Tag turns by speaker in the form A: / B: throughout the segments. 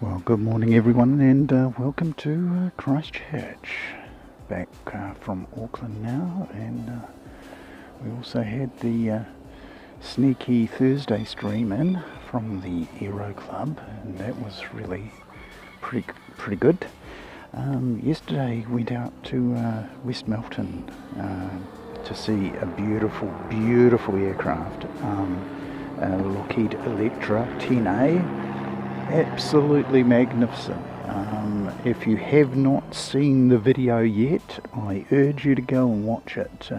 A: Well, good morning everyone, and welcome to Christchurch. Back from Auckland now, and we also had the sneaky Thursday stream in from the Aero Club, and that was really pretty good. Yesterday went out to West Milton to see a beautiful aircraft, a Lockheed Electra 10A. Absolutely magnificent. If you have not seen the video yet, I urge you to go and watch it,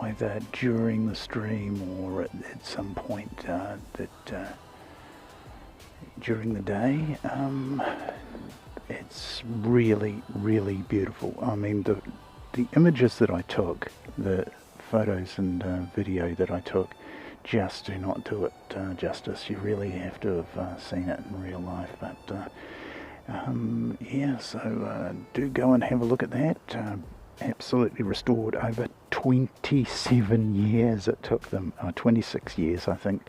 A: either during the stream or at some point during the day. It's really beautiful. I mean, the images that I took, the photos and video that I took, just do not do it justice. You really have to have seen it in real life. But yeah, so do go and have a look at that. Absolutely restored. Over 27 years it took them, 26 years I think,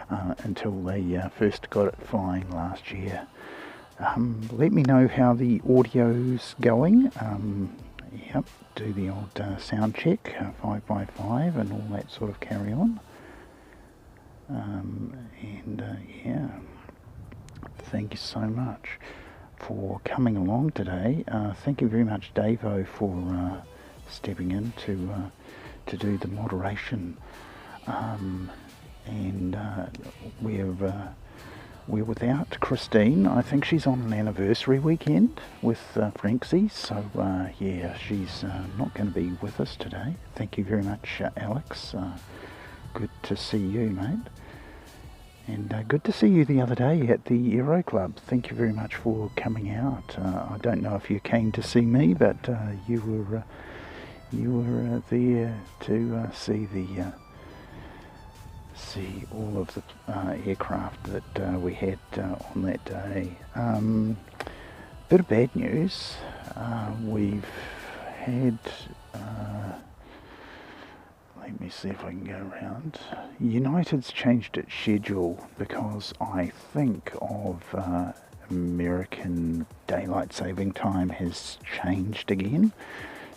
A: until they first got it flying last year. Let me know how the audio's going. Yep, do the old sound check, 5x5 and all that sort of carry on. And yeah, thank you so much. for coming along today. Thank you very much, Davo, for stepping in to do the moderation. And we're without Christine. I think she's on an anniversary weekend with Francie, so yeah, she's not going to be with us today. Thank you very much, Alex. Good to see you, mate. And good to see you the other day at the Aero Club. Thank you very much for coming out. I don't know if you came to see me, but you were there to see all of the aircraft that we had on that day. Bit of bad news. We've had, let me see if I can go around. United's changed its schedule because I think of American daylight saving time has changed again.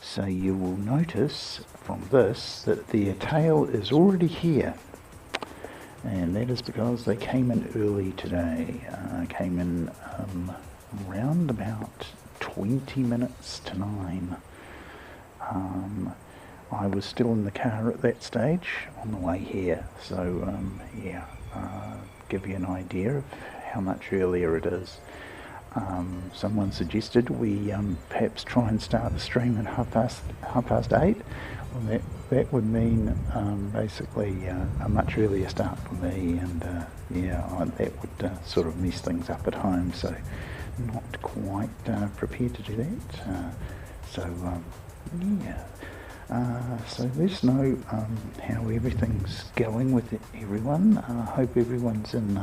A: So you will notice from this that the tail is already here. And that is because they came in early today. Came in around about 20 minutes to 9. I was still in the car at that stage on the way here. So yeah, give you an idea of how much earlier it is. Someone suggested we perhaps try and start the stream at half past 8. Well, that would mean basically a much earlier start for me, and yeah, that would sort of mess things up at home. So not quite prepared to do that. So yeah. So let us know how everything's going with everyone. I hope everyone's in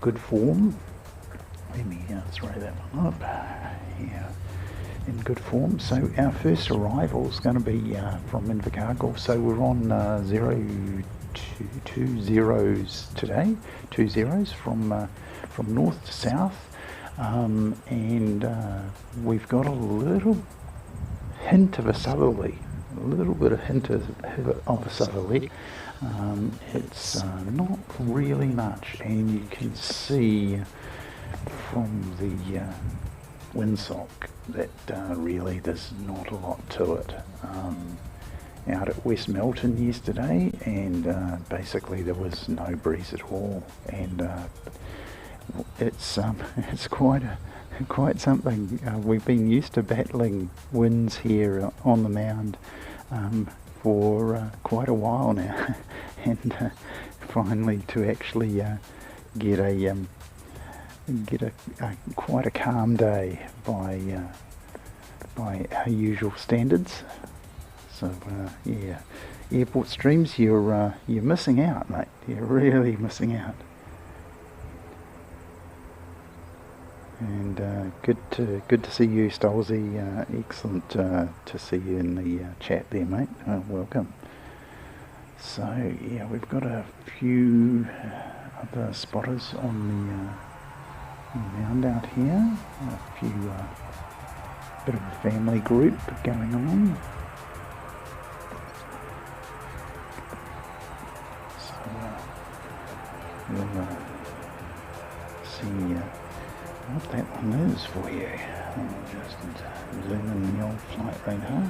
A: good form. Let me throw that one up. Yeah, in good form. So our first arrival is going to be from Invercargill. So we're on 2 zeros today. 2 zeros from north to south, and we've got a little hint of a southerly. A little bit of hint of a southerly. It's not really much, and you can see from the windsock that really there's not a lot to it. Out at West Melton yesterday, and basically there was no breeze at all, and it's quite something. We've been used to battling winds here on the mound for quite a while now, and finally to actually get quite a calm day by our usual standards. So yeah, airport streams, you're missing out, mate. You're really missing out. And good to see you, Stolzy. Excellent to see you in the chat there, mate. Welcome. So yeah, we've got a few other spotters on the mound out here. A few bit of a family group going on. So we'll see what that one is for you. I'll just zoom in the old flight radar.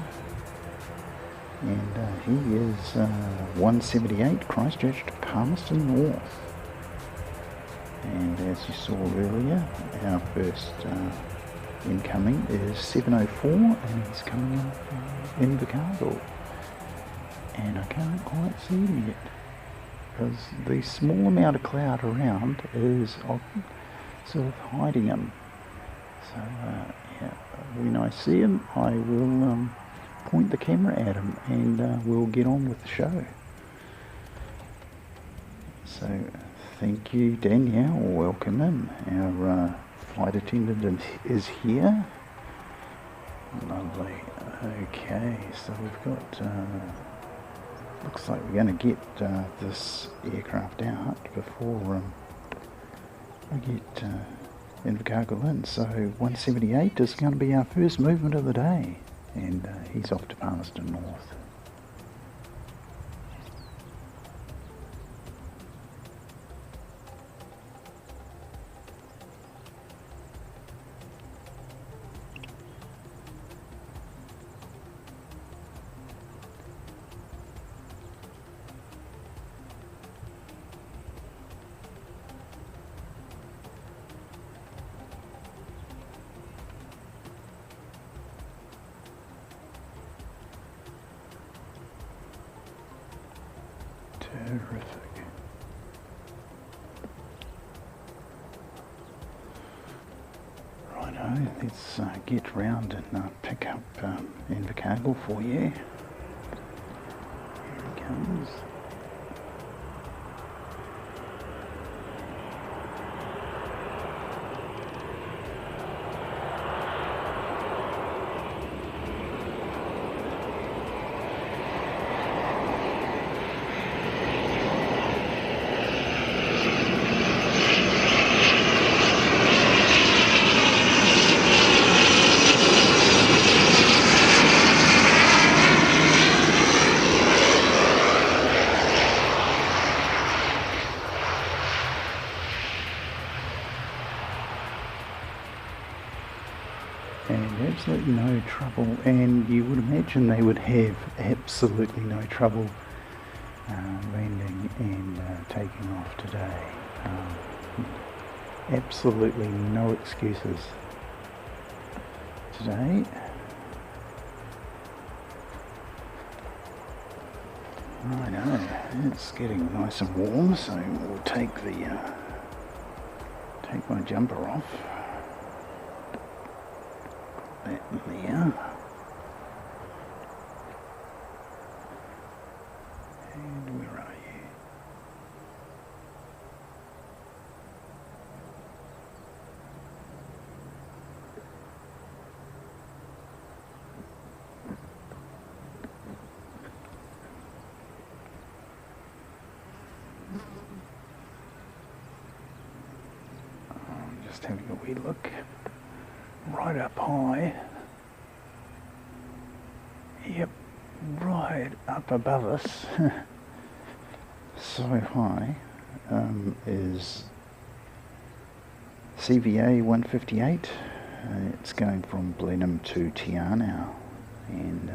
A: And he is 178 Christchurch to Palmerston North. And as you saw earlier, our first incoming is 704, and he's coming in from Invercargill. And I can't quite see him yet, because the small amount of cloud around is sort of hiding him. So yeah, when I see him, I will point the camera at him, and we'll get on with the show. So thank you, Danielle. Welcome in. Our flight attendant is here. Lovely. Okay, so we've got looks like we're going to get this aircraft out before we get Invercargill in. So 178 is going to be our first movement of the day, and he's off to Palmerston North. Terrific. Righto, let's get round and pick up Invercargill for you. Here he comes. And absolutely no trouble, and you would imagine they would have absolutely no trouble landing and taking off today. Absolutely no excuses today. I know, it's getting nice and warm, so we'll take my jumper off. That there. And where are you? I'm just having a wee look. Right up high. Yep, right up above us. So high is CVA 158. It's going from Blenheim to Tiarnau, and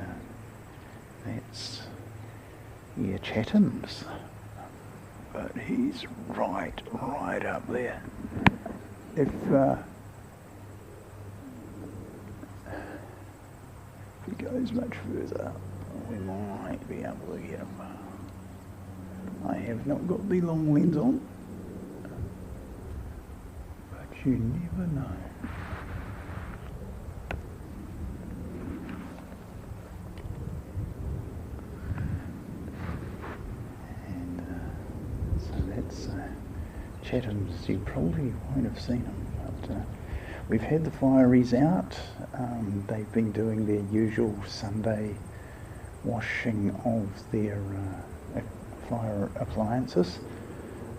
A: that's Chatham's. But he's right up there. If it goes much further, we might be able to get him. I have not got the long lens on, but you never know. And so that's Chatham's. You probably won't have seen him, but we've had the fireys out. They've been doing their usual Sunday washing of their fire appliances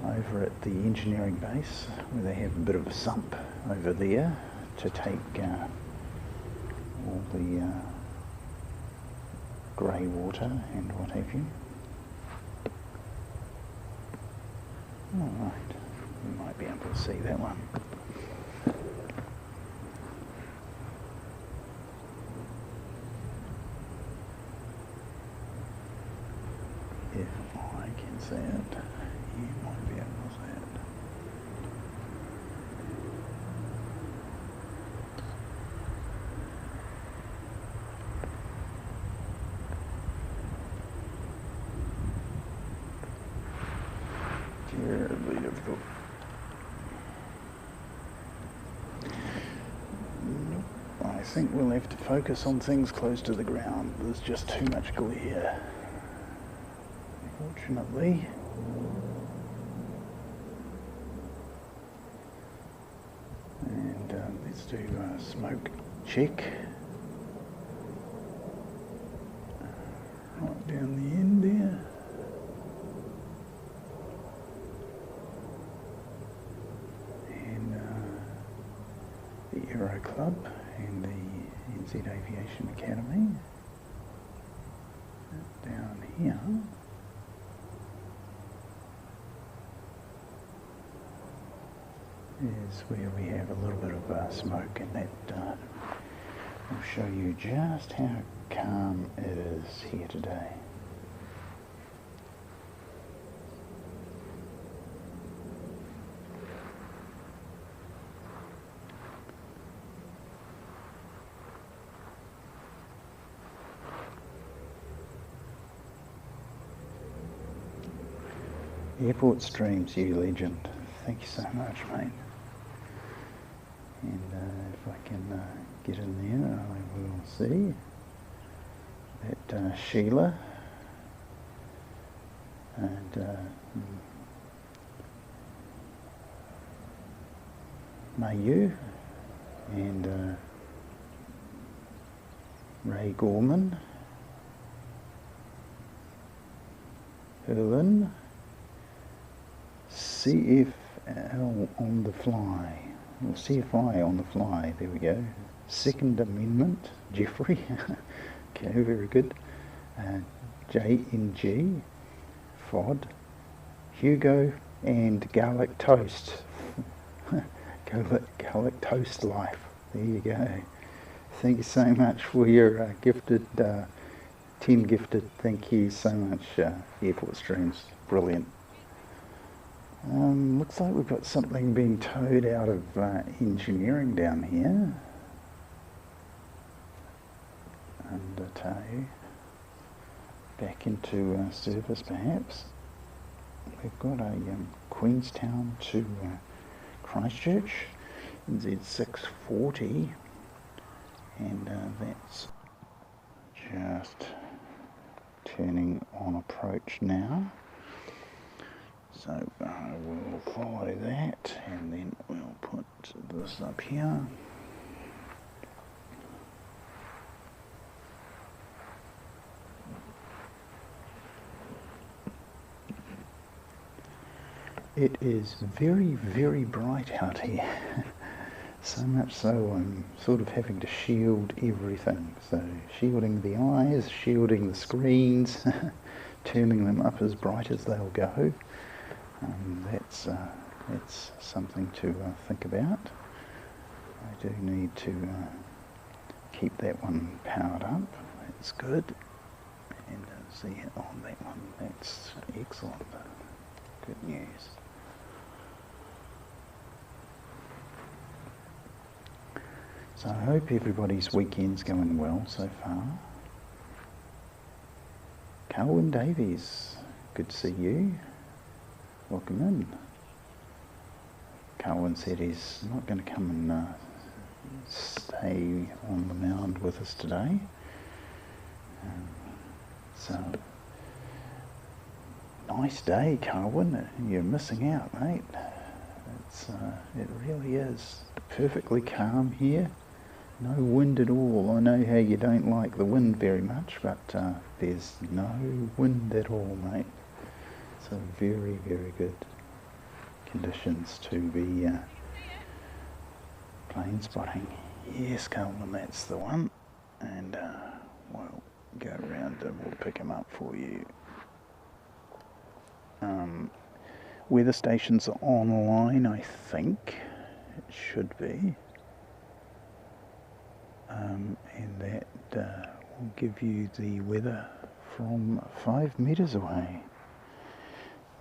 A: over at the engineering base, where they have a bit of a sump over there to take all the grey water and what have you. Alright, we might be able to see that one. If I can see it, you might be able to see it. Terribly difficult. Nope. I think we'll have to focus on things close to the ground. There's just too much glare. Fortunately, and let's do a smoke check right down the end there. And the Aero Club and the NZ Aviation Academy down here. Is where we have a little bit of smoke, and that will show you just how calm it is here today. Airport Streams, you legend. Thank you so much, mate. And if I can get in there, I will see that Sheila and Mayu and Ray Gorman, Helen, CFL on the fly, or CFI on the fly, there we go. Second Amendment, Jeffrey, okay, very good. JNG, Fod, Hugo, and Garlic Toast. Garlic Toast Life, there you go. Thank you so much for your gifted, 10 gifted, thank you so much, Airport Streams, brilliant. Looks like we've got something being towed out of engineering down here. Under tow. Back into service perhaps. We've got a Queenstown to Christchurch, NZ640, and that's just turning on approach now. So we'll follow that, and then we'll put this up here. It is very, very bright out here. So much so I'm sort of having to shield everything. So shielding the eyes, shielding the screens, turning them up as bright as they'll go. That's something to think about. I do need to keep that one powered up. That's good. And see on that one, that's excellent. Good news. So I hope everybody's weekend's going well so far. Carwyn Davies, good to see you. Welcome in. Carwyn said he's not going to come and stay on the mound with us today. So, nice day, Carwyn. You're missing out, mate. It really is perfectly calm here. No wind at all. I know how you don't like the wind very much, but there's no wind at all, mate. So very, very good conditions to be plane spotting. Yes, Coleman, that's the one. And we'll go around and we'll pick him up for you. Weather stations are online, I think. It should be. And that will give you the weather from 5 metres away.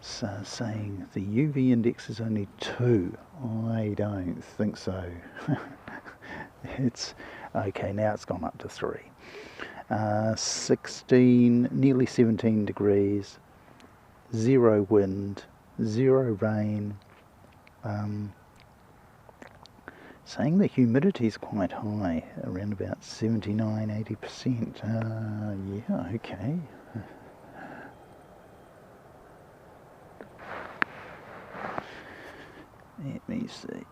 A: So saying the UV index is only 2. I don't think so. It's okay, now it's gone up to 3. 16, nearly 17 degrees, 0 wind, 0 rain. Saying the humidity is quite high, around about 79–80%. Yeah, okay. Let me see.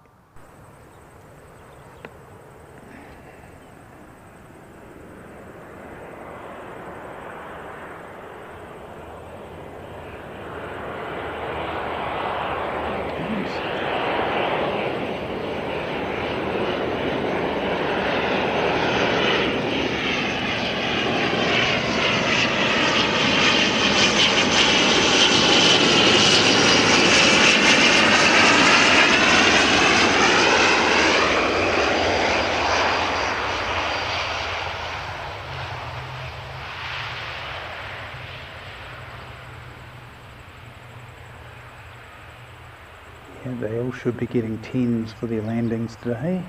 A: They all should be getting 10s for their landings today.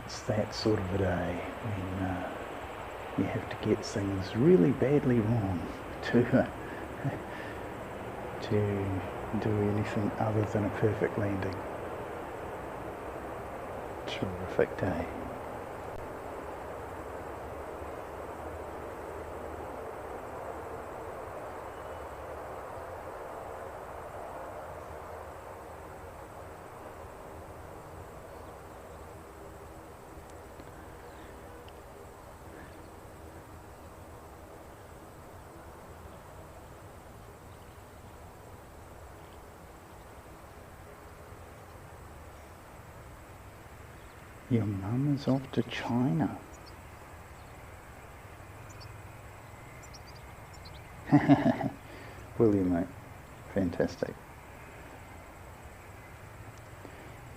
A: It's that sort of a day when you have to get things really badly wrong to to do anything other than a perfect landing. Terrific day. Your mum is off to China. Will you, mate? Fantastic.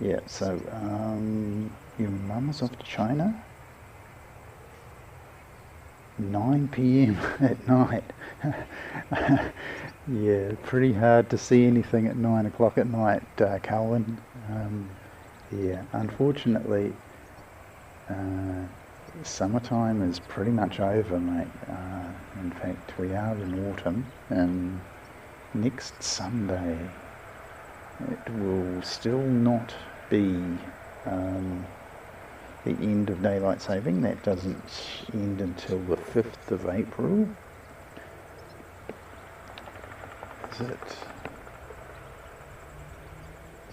A: Yeah, so your mum is off to China? 9 p.m. at night. Yeah, pretty hard to see anything at 9 o'clock at night, Colin. Yeah, unfortunately, summertime is pretty much over, mate. In fact, we are in autumn, and next Sunday it will still not be the end of daylight saving. That doesn't end until the 5th of April. Is it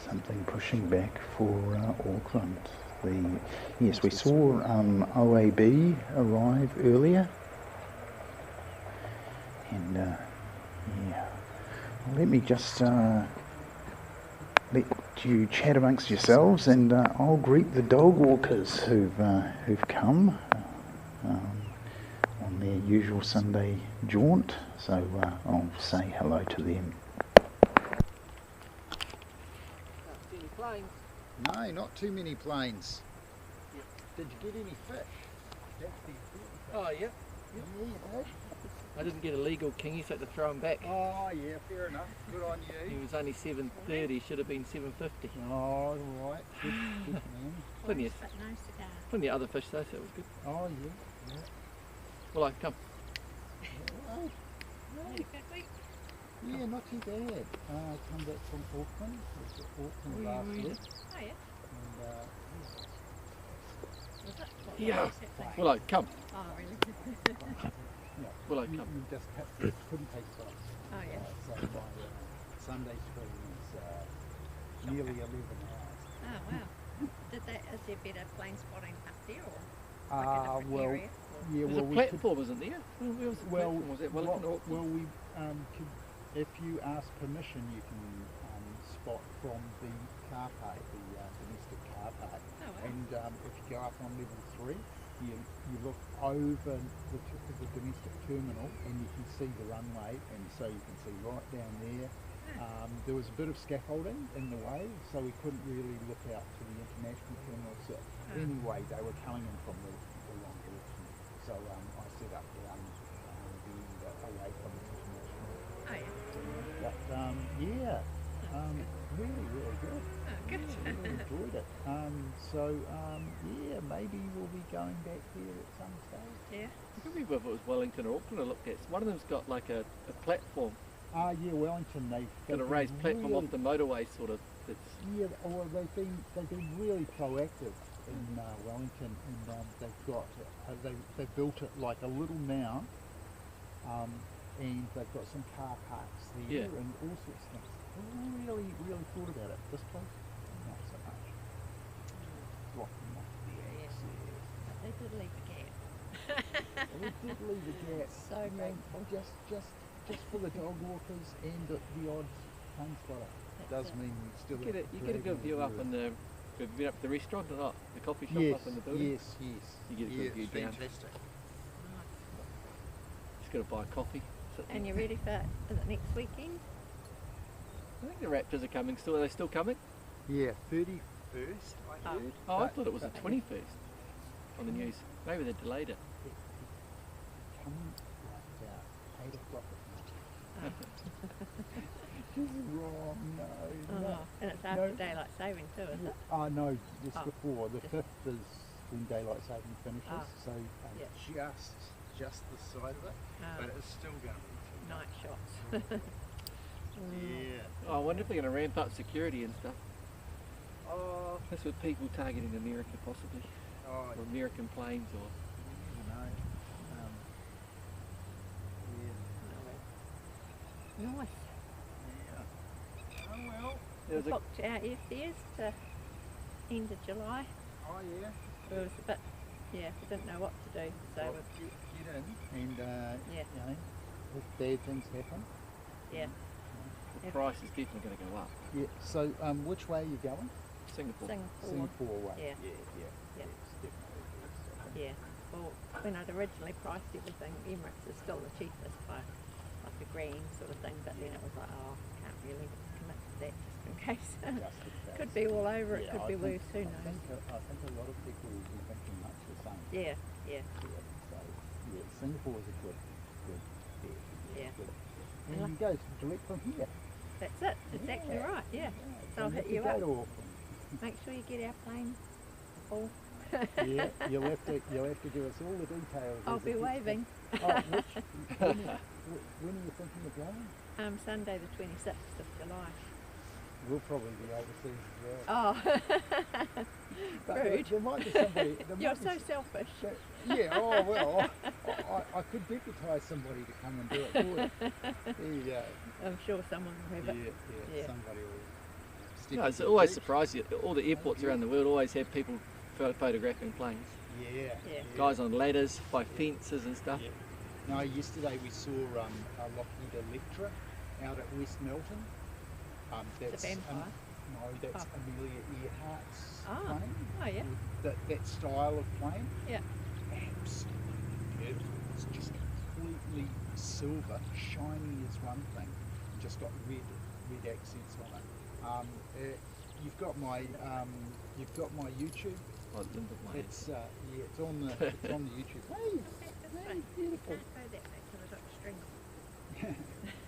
A: something pushing back for Auckland? Yes, we saw OAB arrive earlier, and yeah. Well, let me just let you chat amongst yourselves, and I'll greet the dog walkers who've come on their usual Sunday jaunt. So I'll say hello to them.
B: Planes.
A: No, not too many planes. Yep. Did you get any fish? That's the important thing.
B: Oh, yeah.
A: Yeah, you did.
B: I didn't get a legal kingy, so I had to throw him back.
A: Oh, yeah, fair enough. Good on you.
B: He was only 7.30, should have been 7.50.
A: Oh, right. Good, good man.
B: Plenty of other fish though, so it was good.
A: Oh, yeah.
B: Well, I come.
A: Right. Right. Yeah, not too bad. I come back from Auckland. I was at Auckland last week.
C: Oh, yeah.
A: And,
B: Yeah. Well, I come.
C: Oh, really?
A: yeah,
B: Well, I come.
A: you just couldn't take it off.
C: Oh, yeah.
A: So my Sunday stream is nearly 11 hours.
C: Oh, wow. Is there better plane spotting up there, or like a different
A: Well,
C: area?
A: yeah,
B: There's
A: well,
B: a platform, isn't there? Where was the platform? Was that Wellington or Auckland?
A: well, we could, if you ask permission, you can spot from the car park, the domestic car park.
C: Oh, wow.
A: And if you go up on level 3, you look over the domestic terminal, and you can see the runway, and so you can see right down there. There was a bit of scaffolding in the way, so we couldn't really look out to the international terminal. So anyway, they were coming in from the wrong direction, so I set up the end away from the international.
C: Oh, yeah.
A: But really, really good.
C: Oh, good.
A: Really enjoyed it. Yeah, maybe we'll be going back there at some stage.
C: Yeah.
B: I can't remember if it was Wellington or Auckland I looked at. One of them's got like a platform.
A: Yeah, Wellington, they've
B: Got a raised platform
A: really,
B: off the motorway, sort of. It's,
A: yeah, or they've been really proactive in Wellington, and they've built it like a little mound, and they've got some car parks there,
B: Yeah.
A: and all sorts of things. They really, really thought about it. This place, not so much. Blocking off the access.
C: But they did leave a gap.
A: They did leave a gap.
C: So grateful.
A: Just for the dog walkers and the odd plane spotter. Does mean we still
B: you get a good view up in the. Have you been up to the restaurant or not? The coffee shop
A: yes,
B: up in the building?
A: Yes.
B: You get a good view down.
A: Fantastic.
B: Just got to buy coffee.
C: And you're ready for is it next weekend?
B: I think the Raptors are coming still. Are they still coming?
A: Yeah, 31st, I
C: Oh.
A: heard.
B: Oh, I thought it was the 21st on the news. Maybe they delayed it.
A: Coming like about 8 o'clock at night.
C: Oh.
A: Wrong, no.
C: Oh. And it's after daylight saving too, is it?
A: No, just
C: Oh.
A: before. The 5th is when daylight saving finishes,
C: Oh.
A: so
C: Yeah.
A: just the side of it,
C: Oh.
A: but it's still going to be too
C: Night shots.
D: Yeah.
B: Oh, I wonder if they're going to ramp up security and stuff.
D: Oh,
B: That's with people targeting America possibly,
D: oh,
B: or American planes, or
D: you never know. Yeah.
C: Nice.
D: Yeah. Oh well.
C: We
B: there's a
C: booked our airfares to end of July.
D: Oh yeah.
C: It was a bit, yeah, we didn't know what to do, so
D: Well, get in, and
C: Yeah.
D: you know, if bad things happen.
C: yeah.
B: the price is definitely going to go up.
D: Yeah. So, which way are you going?
B: Singapore.
C: Singapore.
D: Singapore way.
C: Yeah.
D: Yeah.
C: Yeah.
D: It's definitely the best, I think.
C: Yeah. Well, when I'd originally priced everything, Emirates is still the cheapest by like $1,000 sort of thing, but then it was like, oh, can't really commit to that just in case.
D: Just in case.
C: Could be all over, it
D: Yeah,
C: could
D: I
C: be
D: think-
C: loose, who knows.
D: I think a lot of people will be thinking much the same.
C: Yeah, yeah,
D: So yeah, Singapore is a good bet.
C: Yeah.
D: Good.
C: And
D: And you go direct from here.
C: that's it, exactly
D: Yeah.
C: right, yeah. So I'll
D: Don't
C: hit
D: have
C: you
D: to go
C: up.
D: to Auckland.
C: Make sure you get our plane full.
D: Yeah, you'll have to give us all the details.
C: I'll
D: as
C: be
D: it gets
C: waving.
D: there. Oh, when are you thinking of going?
C: Sunday the 26th of July.
D: We'll probably be overseas as well.
C: Oh,
D: But
C: rude.
D: there might be somebody.
C: You're so selfish.
D: Yeah. Oh well. I could deputise somebody to come and do it for you. There you go.
C: I'm sure someone will have
D: Yeah,
C: it.
D: yeah.
C: Yeah.
D: Somebody will. Stick
B: No,
D: it
B: it's
D: to the
B: always
D: beach.
B: surprising. All the airports around the world always have people photographing planes.
D: Yeah.
C: Yeah.
B: Guys on ladders, by fences and stuff.
D: Yeah. No, yesterday we saw a Lockheed Electra out at West Melton. That's
C: vampire?
D: no, that's
C: Oh.
D: Amelia Earhart's
C: Ah.
D: plane.
C: Oh, yeah.
D: That style of plane.
C: Yeah.
D: Absolutely beautiful. It's just completely silver, shiny as one thing. Just got red accents on it. You've got my YouTube.
B: Oh, limp of mine.
D: It's it's on the YouTube. Hey, hey, beautiful.
C: Can't go that way because I've got string.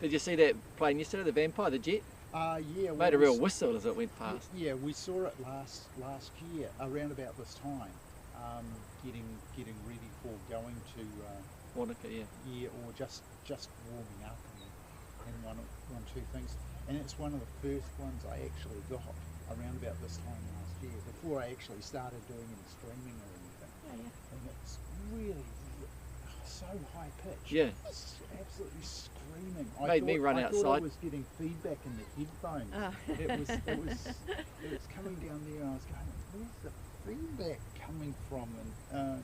B: Did you see that plane yesterday, the Vampire, the jet?
D: Yeah. well,
B: Made a
D: we
B: real
D: s-
B: whistle as it went past.
D: Yeah, we saw it last year around about this time, getting ready for going to
B: Wanaka, yeah.
D: or just warming up and one two things. And it's one of the first ones I actually got around about this time last year, before I actually started doing any streaming or anything.
C: Oh, yeah.
D: And it's really so high pitched.
B: Yeah.
D: It's absolutely screaming.
B: Made me run
D: I thought I
B: outside.
D: was getting feedback in the headphones.
C: Oh.
D: It was coming down there, and I was going, where's the feedback coming from? And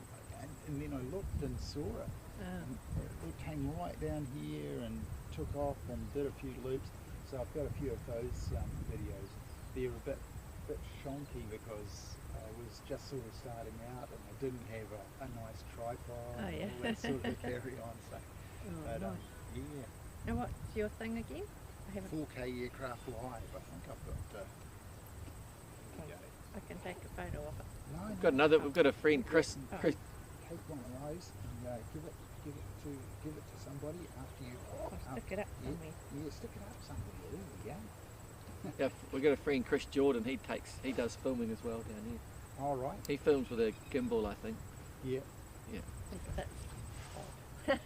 D: then I looked and saw it. And it came right down here and took off and did a few loops. So I've got a few of those videos. They're a bit shonky because I was just sort of starting out and I didn't have a nice tripod
C: Oh, yeah.
D: and all that sort of carry on. So,
C: Oh,
D: but
C: nice.
D: yeah,
C: And what's your thing again? I haven't.
D: 4K aircraft live. I think I've got. There we go.
C: I can take a photo of it.
D: No,
B: We've got another. We've got a friend, Chris.
C: Oh.
B: Chris.
D: Take one of those and give it to somebody after you.
C: I'll stick it up
D: Yeah,
C: somewhere.
D: yeah, stick it up somewhere. There we go.
B: Yeah, we've got a friend, Chris Jordan. He does filming as well down here.
D: All right.
B: He films with a gimbal, I think.
D: Yeah.
C: It's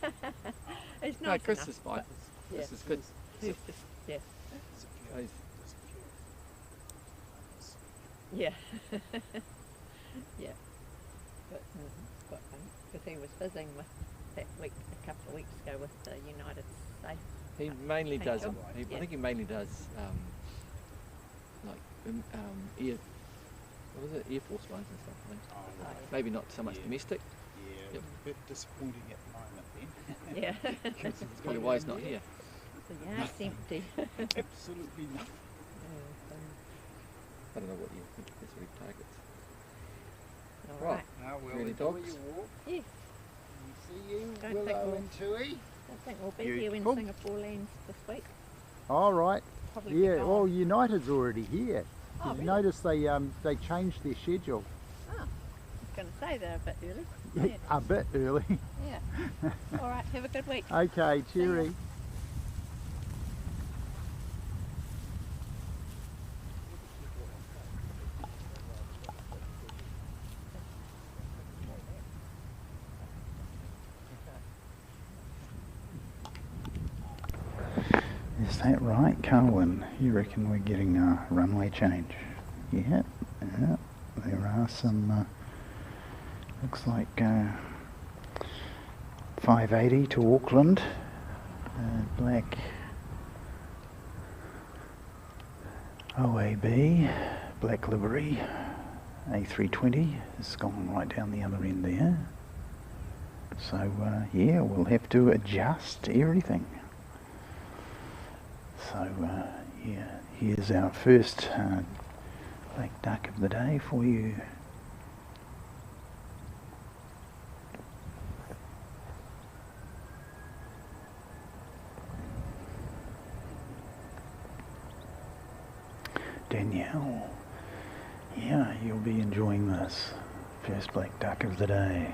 C: it's
B: No,
C: nice
B: Chris
C: enough,
B: is fine.
C: but
B: Chris
C: yeah.
B: is good.
C: It's just, yeah.
D: There's a few.
B: Guys.
D: There's a few.
C: Yeah. Yeah. But it's quite funny because he was fizzing with that week a couple of weeks ago with the United States.
B: He mainly
C: Thank
B: does.
C: you.
B: I
C: Yeah.
B: think he mainly does air. What is it? Air Force ones and stuff. I think.
D: Oh, right.
B: Maybe not so much
D: Yeah.
B: domestic.
D: Yeah,
B: Yep.
D: a bit disappointing at the moment then.
C: Yeah.
D: Because he's
B: Probably
D: got
B: why he's
D: down
B: not
D: there.
B: here.
C: The yard's empty.
D: Absolutely nothing.
B: I don't know what you think his red targets.
C: All right.
D: Ah, well,
B: Really
D: enjoy
B: dogs?
D: your walk.
C: Yes.
D: And see you,
C: Don't think
D: Willow
C: we'll-
D: and Tui.
C: I think we'll be here
D: Beautiful.
C: when Singapore lands this week.
D: All right.
C: Probably be
D: Yeah.
C: gone.
D: Well, United's already here.
C: Oh,
D: You
C: really?
D: notice they changed their schedule
C: Oh, I was going to say they're a bit early. Yeah.
D: a bit early.
C: Yeah. All right. Have a good week.
D: Okay.
C: See ya.
D: Cheery.
A: Is that right, Carwin? You reckon we're getting a runway change? Yeah, yeah. There are some, looks like 580 to Auckland, black OAB, black livery, A320 has gone right down the other end there. So yeah, we'll have to adjust everything. So yeah, here's our first black duck of the day for you. Danielle, yeah, you'll be enjoying this. First black duck of the day.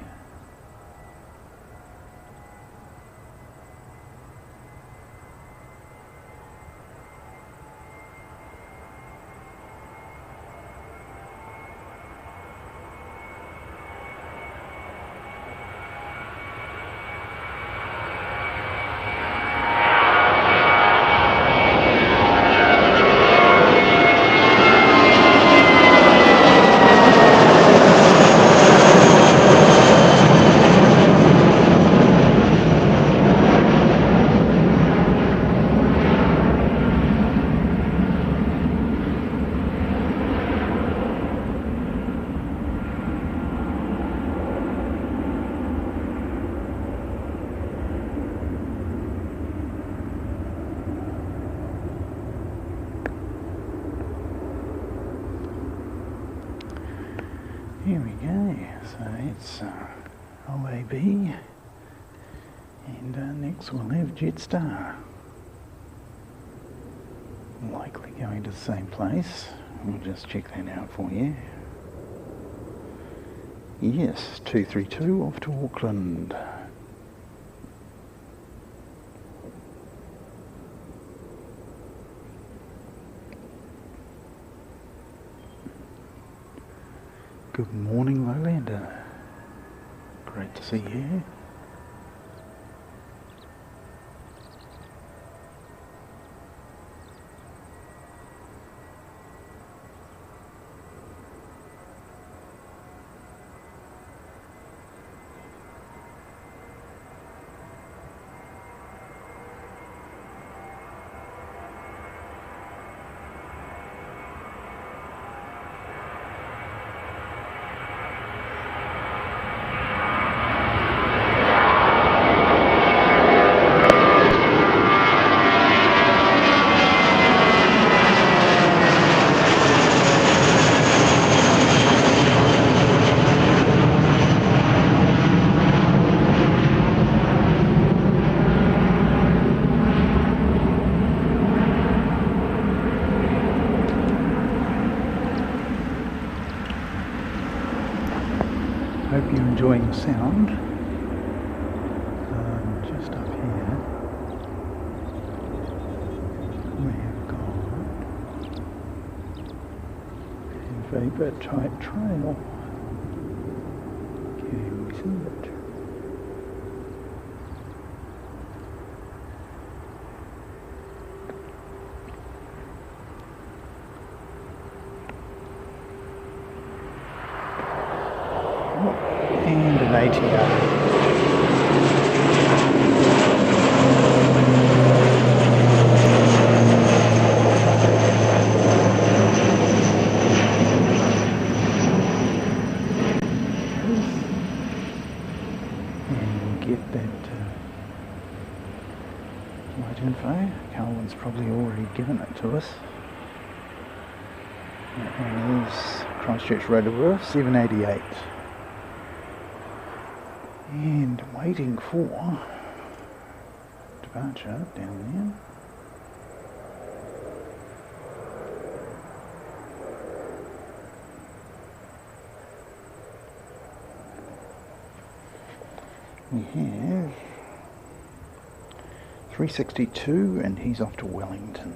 A: Here we go, so it's OAB, and next we'll have Jetstar. Likely going to the same place. We'll just check that out for you. Yes, 232 off to Auckland. Good morning, Lowlander. Great to see you. Hope you're enjoying the sound. Just up here we have got a vapor type trail. Can we see it? And an ATR. And get that light info. Carlin's probably already given it to us. That one is Christchurch Rotorua, 788. And waiting for departure down there. We have 362 and he's off to Wellington.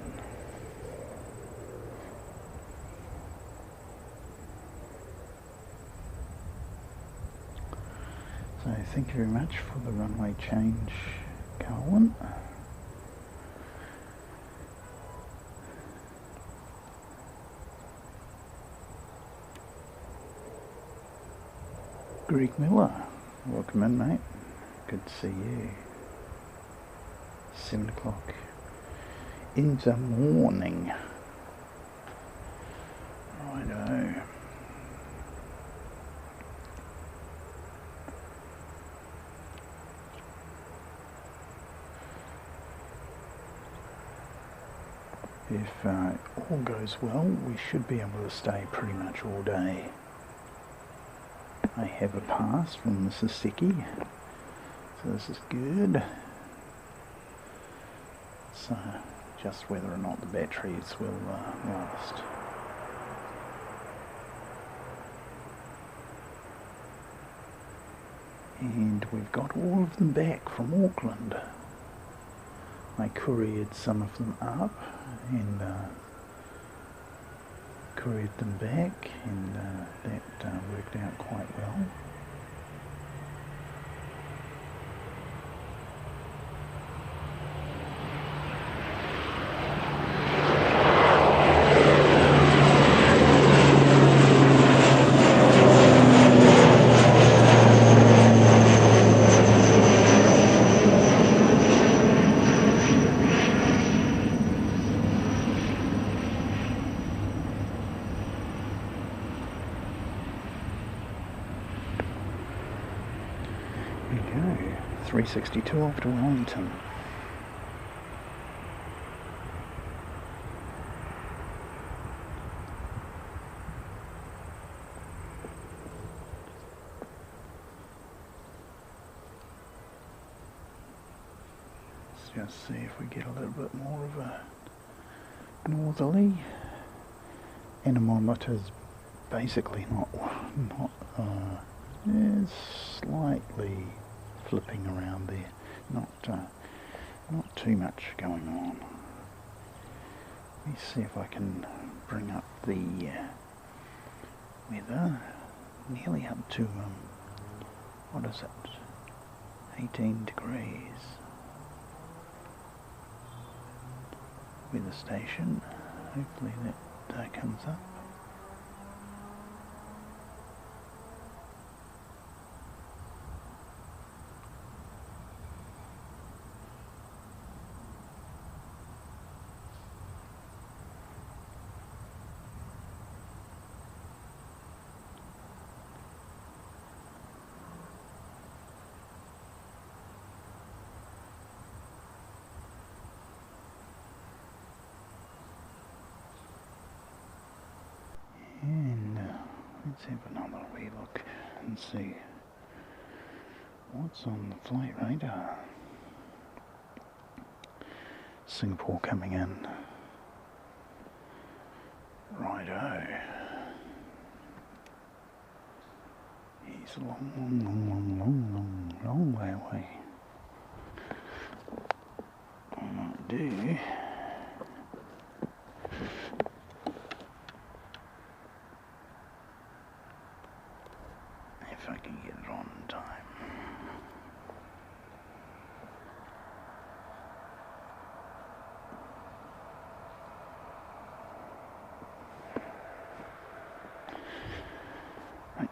A: So thank you very much for the runway change, Carwin. Greg Miller, welcome in, mate. Good to see you. 7 o'clock in the morning. Righto. If all goes well, we should be able to stay pretty much all day. I have a pass from the seki, so this is good. So just whether or not the batteries will last. And we've got all of them back from Auckland. I couriered some of them up and couriered them back, and that worked out quite well. There we go, 362 off to Wellington. Let's just see if we get a little bit more of a northerly. Anemometer's basically not is slightly flipping around there, not too much going on. Let me see if I can bring up the weather, nearly up to what is it, 18 degrees. Weather station, hopefully that comes up. And let's have another wee look and see what's on the flight radar. Singapore coming in. Righto. He's a long way away. I might do. If I can get it on in time. Right.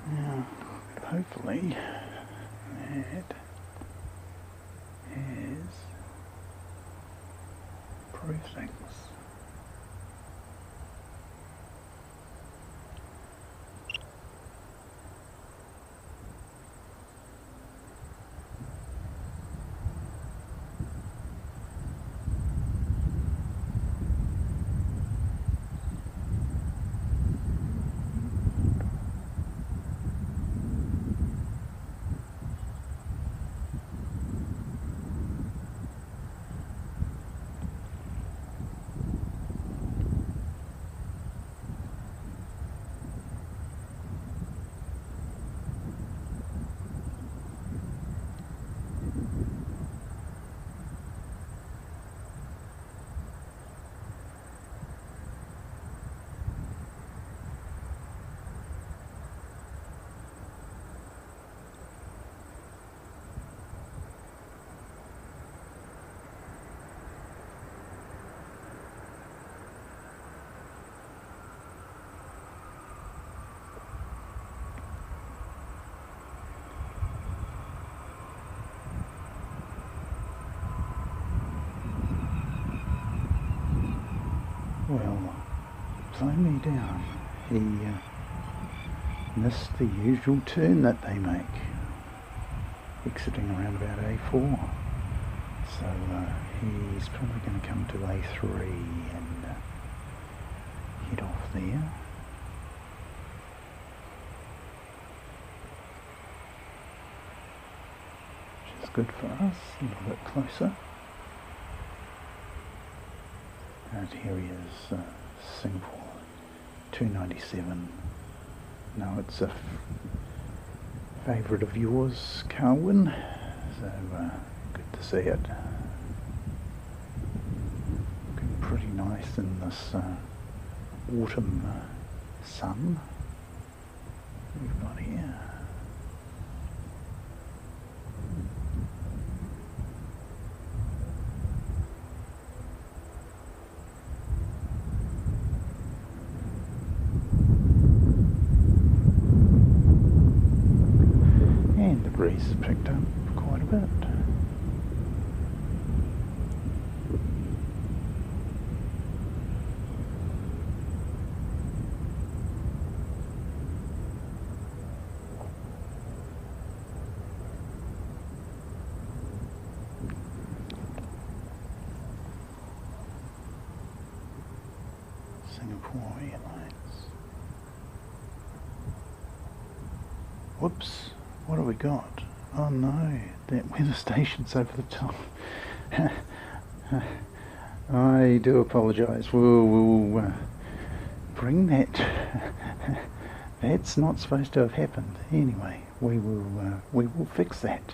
A: Now, hopefully that has improved things. slowed me down. He missed the usual turn that they make, exiting around about A4. So he's probably going to come to A3 and head off there. Which is good for us, a little bit closer. And here he is, Singapore 297. Now it's a favourite of yours, Carwin, so good to see it. Looking pretty nice in this autumn sun we've got here. Breeze has picked up quite a bit. Singapore Airlines. Whoops. What have we got? Oh no, that weather station's over the top. I do apologise. We'll bring that. That's not supposed to have happened. Anyway, we will fix that.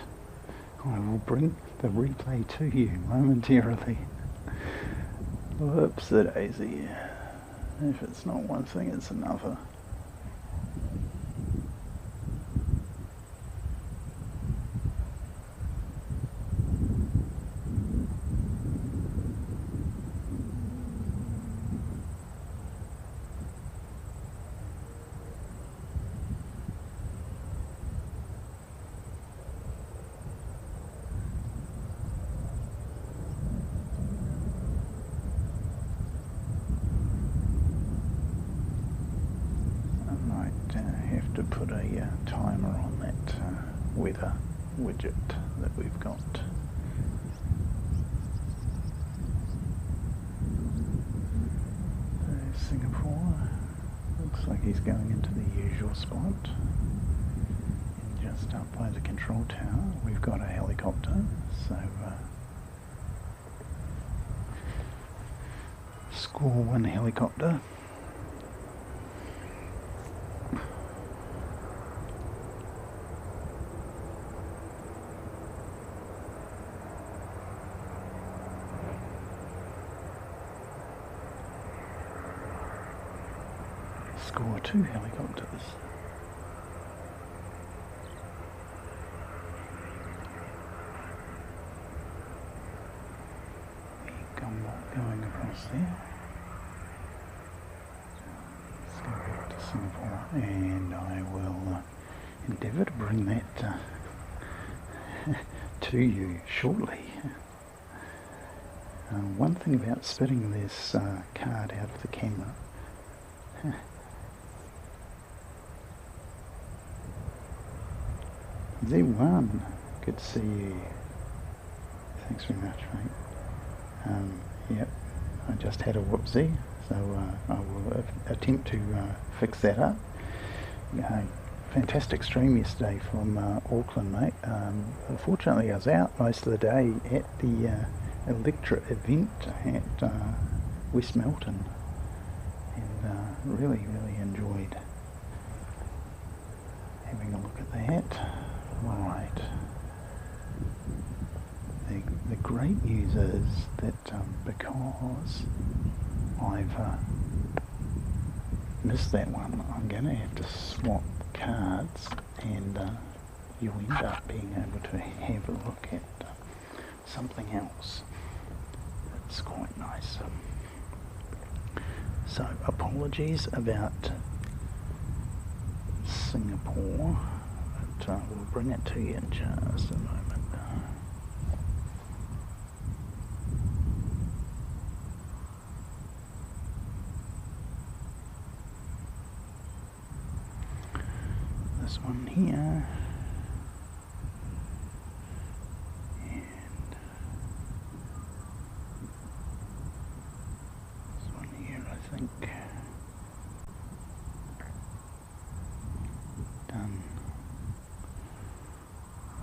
A: I will bring the replay to you momentarily. Whoops-a-daisy. If it's not one thing, it's another. To put a timer on that weather widget that we've got. There's Singapore. Looks like he's going into the usual spot. And just up by the control tower we've got a helicopter, so score 1 helicopter. Score 2 helicopters. The gumball going across there. Let's go back to Singapore and I will endeavour to bring that to you shortly. One thing about spitting this card out of the camera. Z1, good to see you. Thanks very much, mate. Yep, I just had a whoopsie, so I will attempt to fix that up. Fantastic stream yesterday from Auckland, mate. Unfortunately, I was out most of the day at the Electra event at West Melton, and really enjoyed having a look at that. Right. The great news is that because I've missed that one, I'm going to have to swap cards, and you'll end up being able to have a look at something else. That's quite nice. So apologies about Singapore. We'll bring it to you in just a moment. here. And this one here, I think. Done.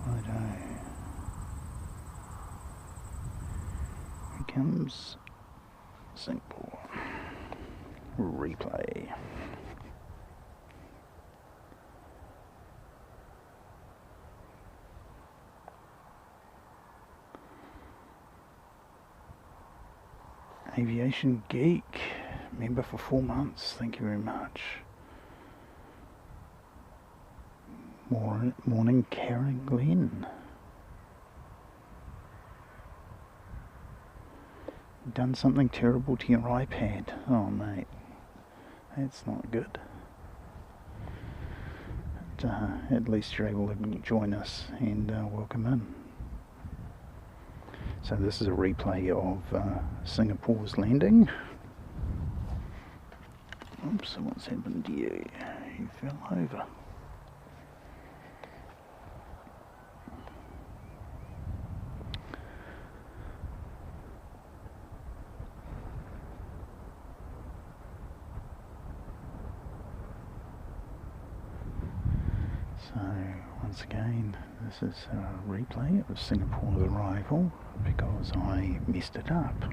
A: Righto. Here comes Singapore. Replay. Aviation Geek, member for 4 months, thank you very much. Morning Karen Glenn. Done something terrible to your iPad. Oh mate, that's not good. But, at least you're able to join us and welcome in. So this is a replay of Singapore's landing. Oops, what's happened to you? You fell over. So once again, this is a replay of Singapore's arrival because I messed it up.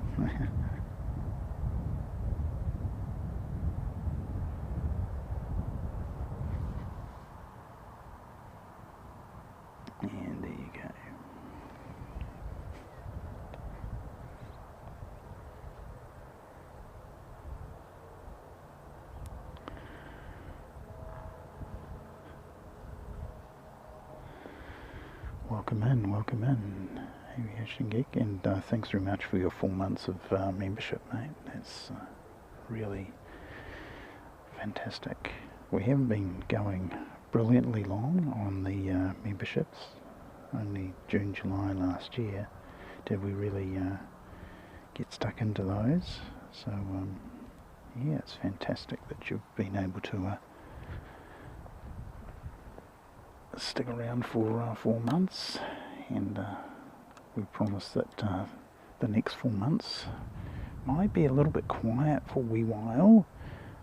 A: And there you go. Welcome in, Aviation Geek, and thanks very much for your 4 months of membership, mate. That's really fantastic. We haven't been going brilliantly long on the memberships. Only June, July last year did we really get stuck into those. So yeah, it's fantastic that you've been able to stick around for 4 months, and we promise that the next 4 months might be a little bit quiet for a wee while,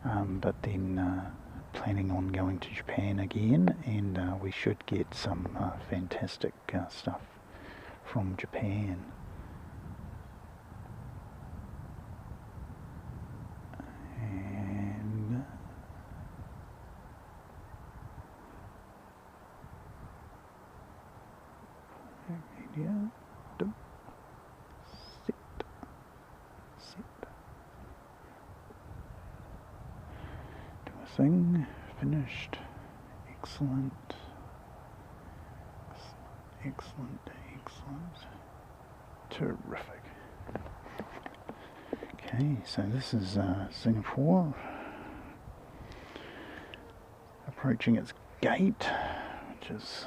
A: but then planning on going to Japan again, and we should get some fantastic stuff from Japan. And media, set. Do a thing, finished, excellent, terrific. Okay, so this is Singapore approaching its gate, which is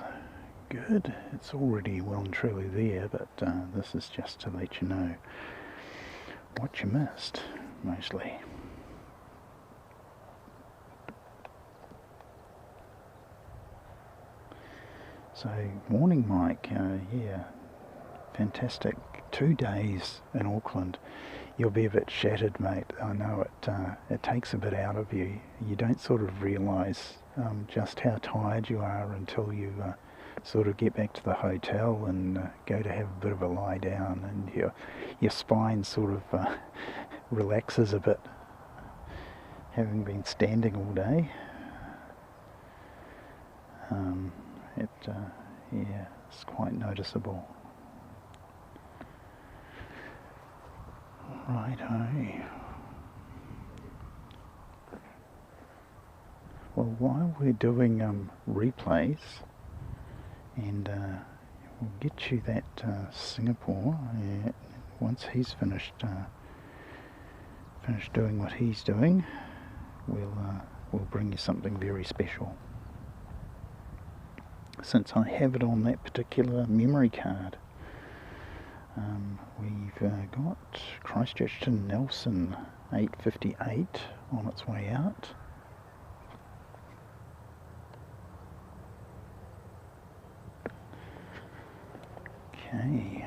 A: good. It's already well and truly there, but this is just to let you know what you missed, mostly. So, morning Mike, yeah, fantastic. 2 days in Auckland. You'll be a bit shattered, mate. I know it takes a bit out of you. You don't sort of realise just how tired you are until you sort of get back to the hotel and go to have a bit of a lie down, and your spine sort of relaxes a bit, having been standing all day. Yeah, it's quite noticeable. Righto. Well, while we're doing replays, and we'll get you that Singapore. Once he's finished doing what he's doing, we'll bring you something very special. Since I have it on that particular memory card, we've got Christchurch to Nelson 8:58 on its way out. Okay.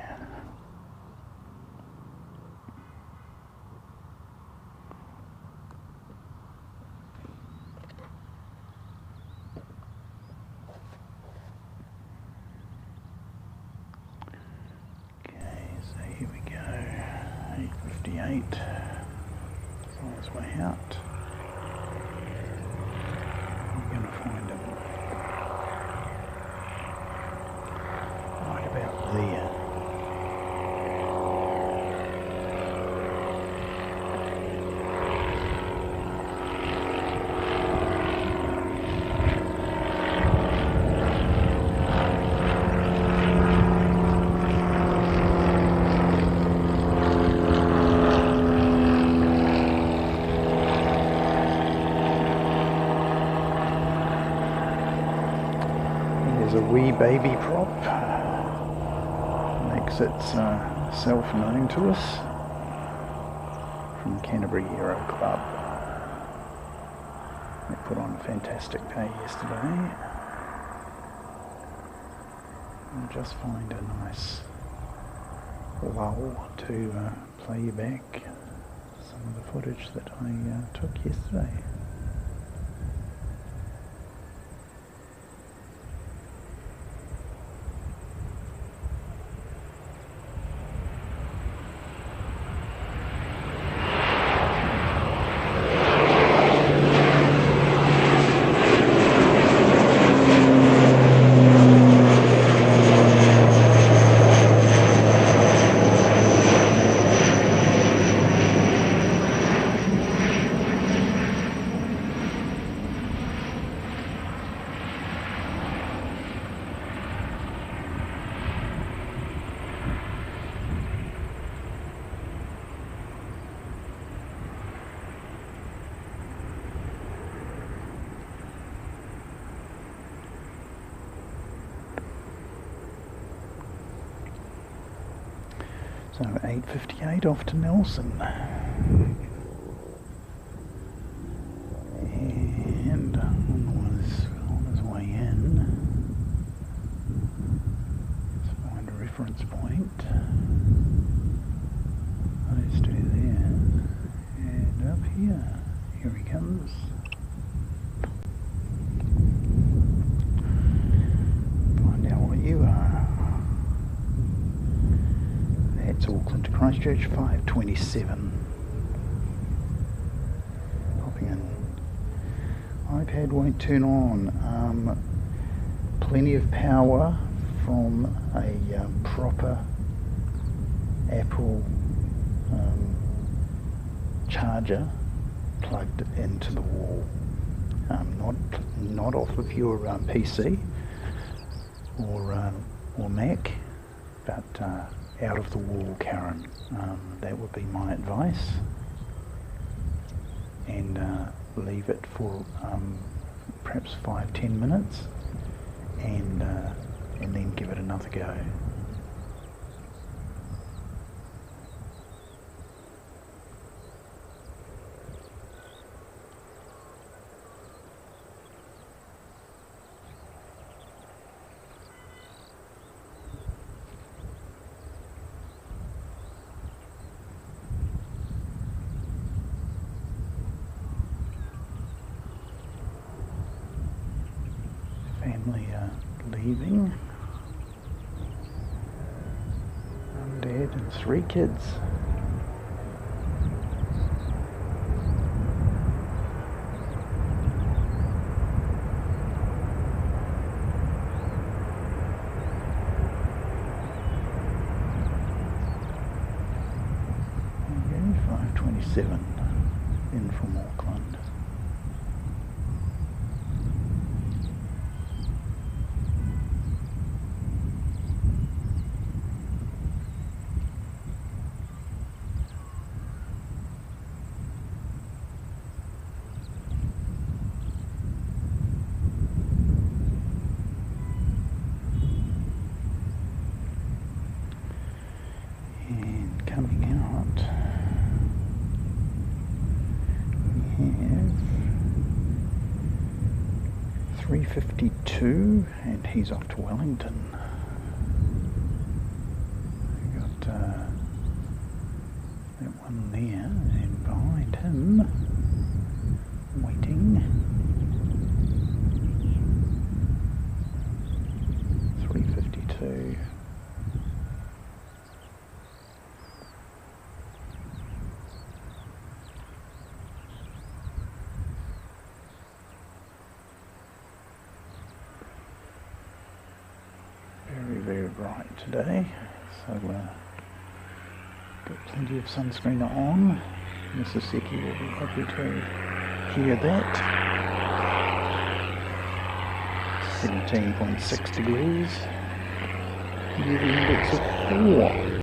A: So here we go, 8:58, it's on its way out. I'm going to find him right about there. There's a wee baby prop, makes itself known to us from Canterbury Aero Club. They put on a fantastic day yesterday. I'll just find a nice lull to play you back some of the footage that I took yesterday. So 8:58 off to Nelson. And on his way in, let's find a reference point. Those two there. And up here he comes. Find out what you are. It's Auckland to Christchurch, 5:27. Popping in. iPad won't turn on. Plenty of power from a proper Apple charger plugged into the wall. Not off of your PC or Mac, but out of the wall, Karen. That would be my advice. And leave it for perhaps 5-10 minutes, and then give it another go. Family leaving. Mum, Dad and 3 kids. There you go, 5:27 in from Auckland. And coming out, we have 3:52, and he's off to Wellington. that one there, and behind him, waiting, 352. Very, very bright today, so got plenty of sunscreen on. Mrs. Seki will be happy to hear that. 17.6 degrees, UV index of 4.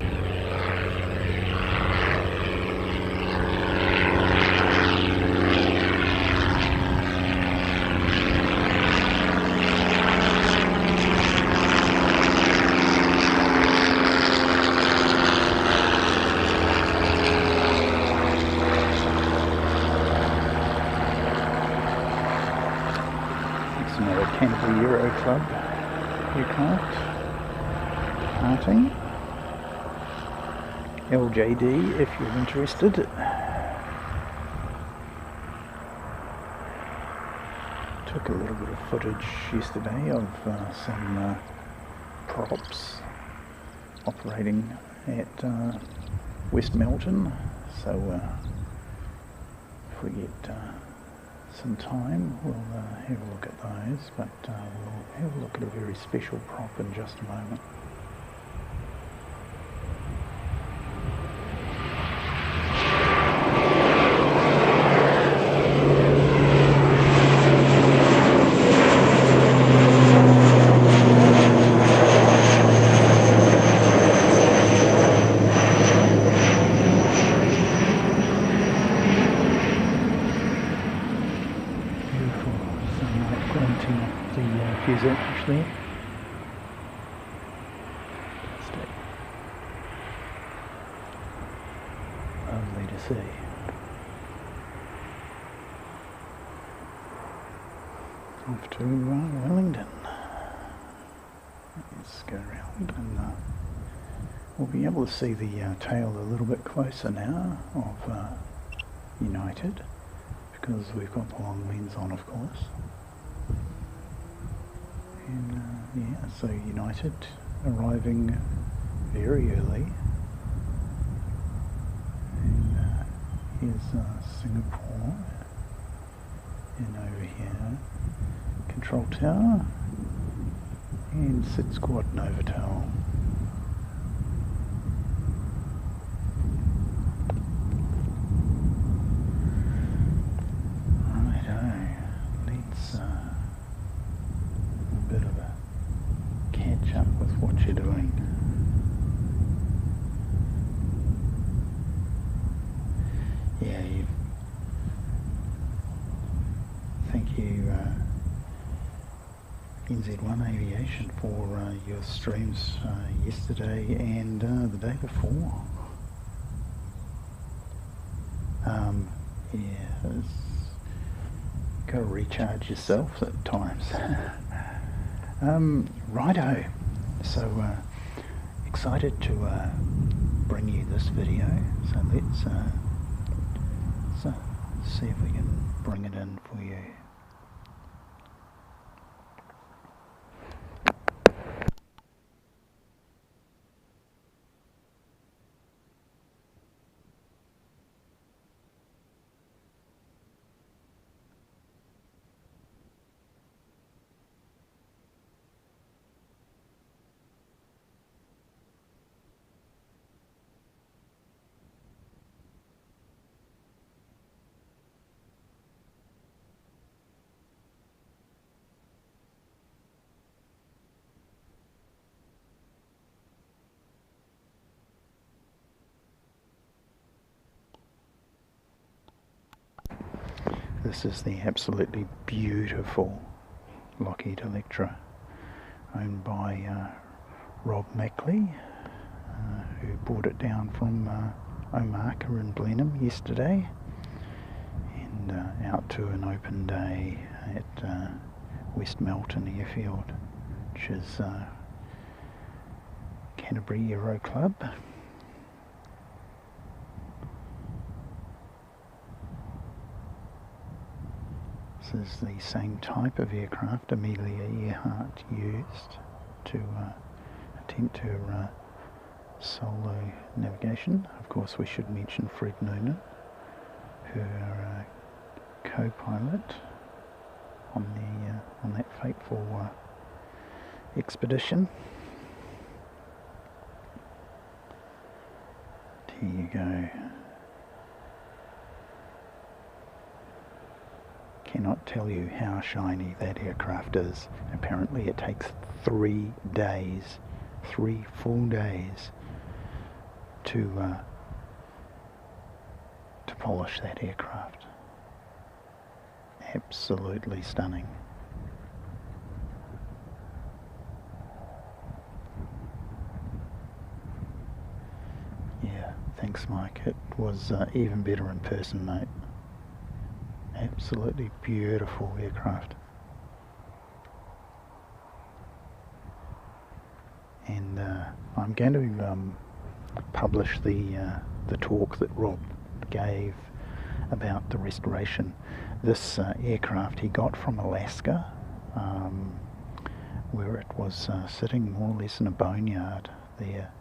A: Another Canterbury Euro Club aircraft departing. LJD if you're interested. Took a little bit of footage yesterday of some props operating at West Melton, so if we get some time, we'll have a look at those, but we'll have a look at a very special prop in just a moment. Fusel actually. Fantastic. Lovely to see. Off to Wellington. Let's go around and we'll be able to see the tail a little bit closer now of United, because we've got the long lens on, of course. And yeah, so United arriving very early, and here's Singapore, and over here Control Tower and Sid Squad Novotel. What you're doing. Yeah, thank you NZ1 Aviation for your streams yesterday and the day before. Yeah, got to recharge yourself at times. Righto. So excited to bring you this video, so let's see if we can bring it in for you. This is the absolutely beautiful Lockheed Electra, owned by Rob Mackley, who brought it down from Omaka in Blenheim yesterday, and out to an open day at West Melton Airfield, which is Canterbury Aero Club. This is the same type of aircraft Amelia Earhart used to attempt her solo navigation. Of course, we should mention Fred Noonan, her co-pilot on that fateful expedition. Here you go. Cannot tell you how shiny that aircraft is. Apparently it takes 3 days, 3 full days to polish that aircraft. Absolutely stunning. Yeah, thanks Mike. It was even better in person, mate. Absolutely beautiful aircraft. And I'm going to publish the talk that Rob gave about the restoration. This aircraft he got from Alaska, where it was sitting more or less in a boneyard there,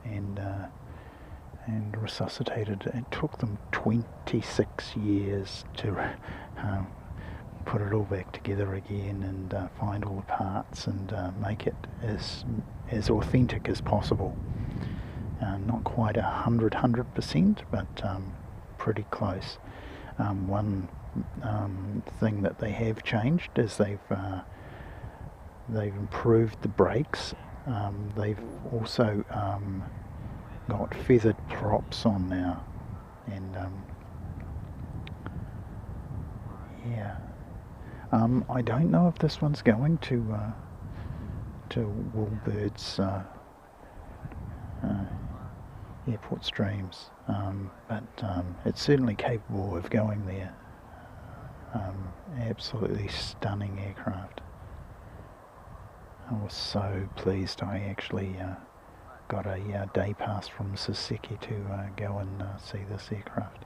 A: and resuscitated. It took them 26 years to put it all back together again and find all the parts and make it as authentic as possible. Not quite 100%, but pretty close. One thing that they have changed is they've improved the brakes. They've also got feathered props on now, and yeah. I don't know if this one's going to Woolbird's airport streams, but it's certainly capable of going there. Absolutely stunning aircraft. I was so pleased I actually got a day pass from Seki to go and see this aircraft.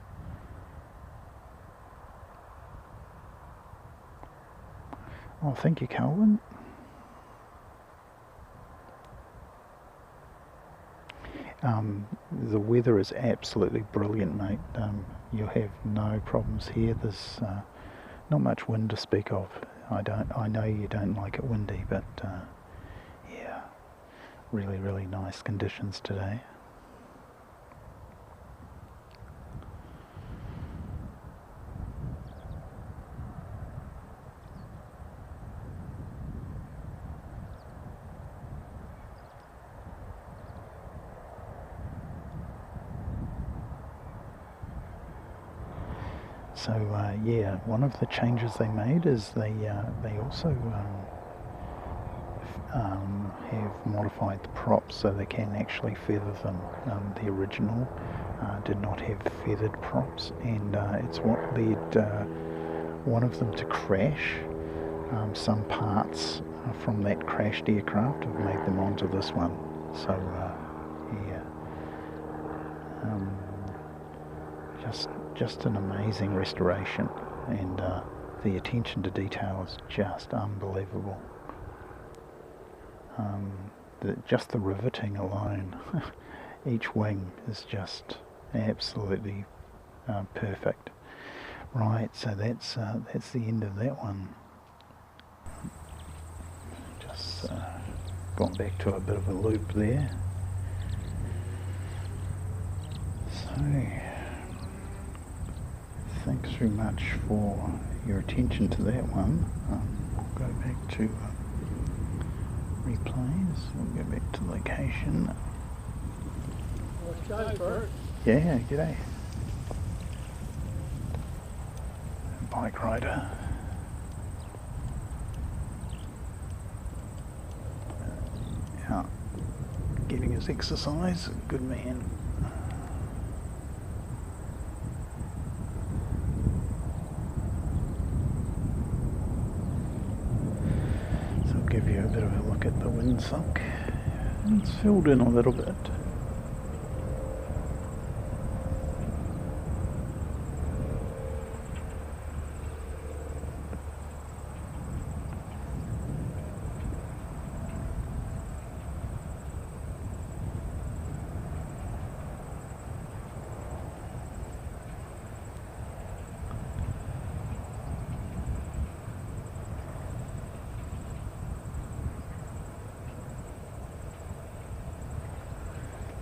A: Oh, thank you, Calvin. The weather is absolutely brilliant, mate. You'll have no problems here. There's not much wind to speak of. I know you don't like it windy, but yeah, really nice conditions today. So yeah, one of the changes they made is they also have modified the props so they can actually feather them. The original did not have feathered props, and it's what led one of them to crash. Some parts from that crashed aircraft have made them onto this one. So yeah. Just an amazing restoration, and the attention to detail is just unbelievable. Just the riveting alone, each wing is just absolutely perfect. Right, so that's the end of that one. Just gone back to a bit of a loop there. So, thanks very much for your attention to that one. We'll go back to replays. We'll go back to location.
B: Let's go for it.
A: Yeah, g'day. Bike rider. Out getting his exercise. Good man. Give you a bit of a look at the windsock. It's filled in a little bit.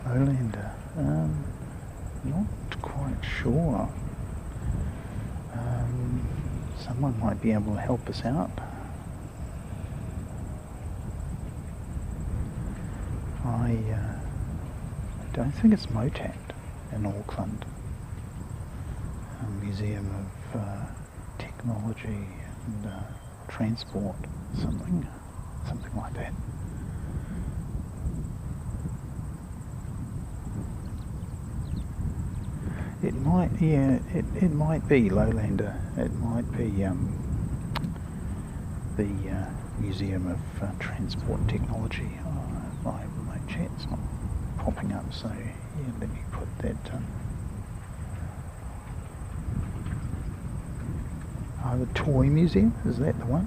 A: Lowlander. Not quite sure. Someone might be able to help us out. I don't think it's Motact in Auckland. A Museum of Technology and Transport, something like that. It might, yeah, it might be Lowlander. It might be the Museum of Transport and Technology. My remote chat's not popping up, so yeah, let me put that. The Toy Museum, is that the one?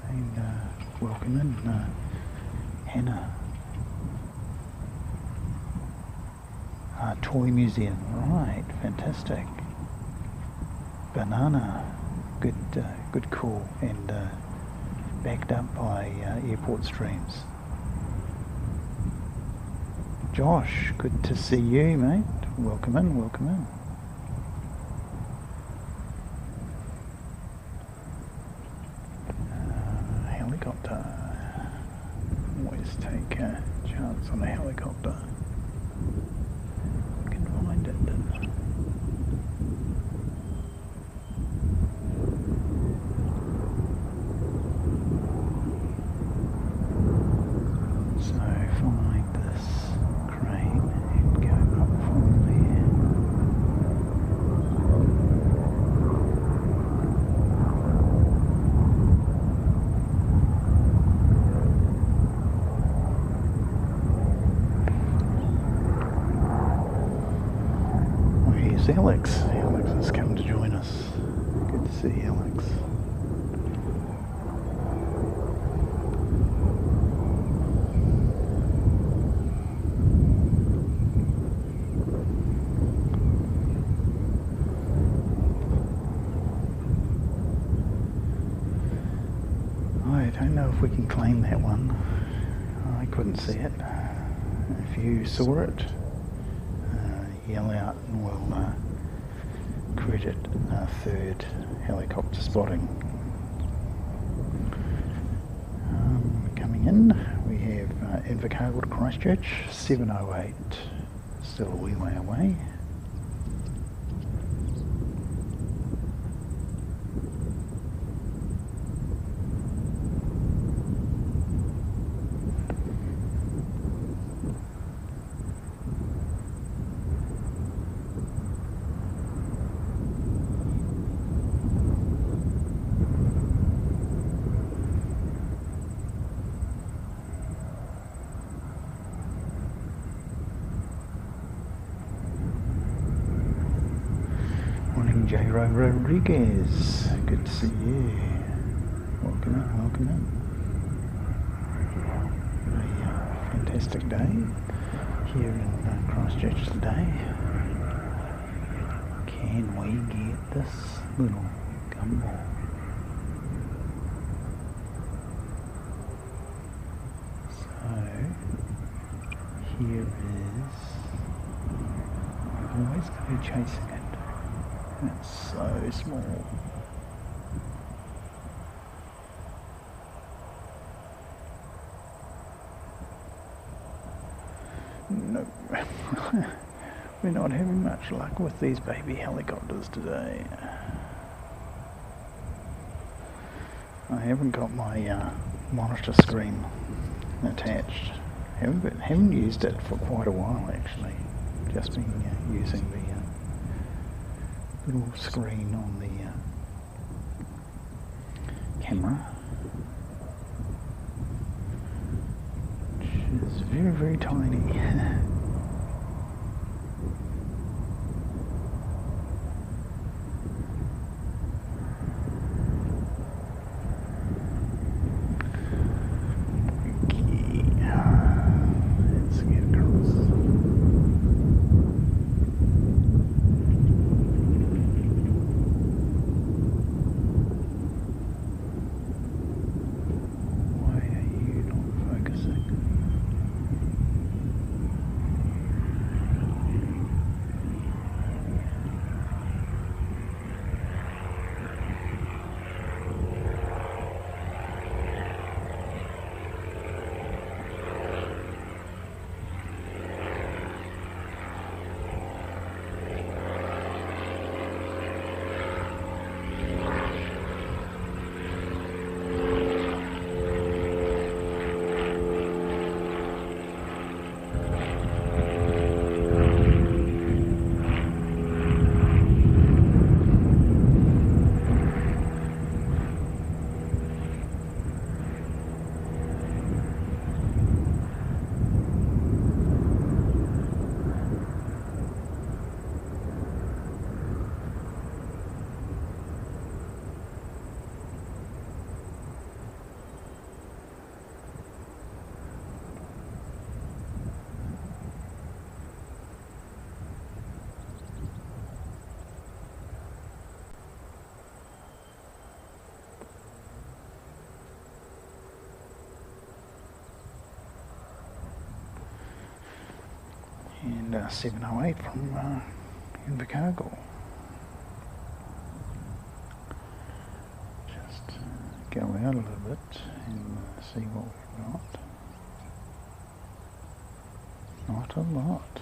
A: And welcome in, Hannah. Toy Museum, right, fantastic. Banana, good call, and backed up by airport streams. Josh, good to see you, mate. Welcome in, welcome in. Helicopter. Always take a chance on a helicopter. I can find it. So find this crane and go up from there. Oh, here's Alex. Alex has come to join us. Good to see you, Alex. I don't know if we can claim that one. I couldn't see it. If you saw it, yell out and we'll credit third helicopter spotting. Coming in, we have Invercargill to Christchurch, 7:08, still a wee way away. Morning, J-Ro Rodriguez. Good to see you. Welcome in, welcome in. A fantastic day here in Christchurch today. Can we get this little gumball? So, here is... I'm always going to be chasing it. It's so small. No, we're not having much luck with these baby helicopters today. I haven't got my monitor screen attached. Haven't used it for quite a while actually. Just been using the little screen on the camera, which is very, very tiny. Let's get across. and 708 from Invercargill. Just go out a little bit and see what we've got. Not a lot.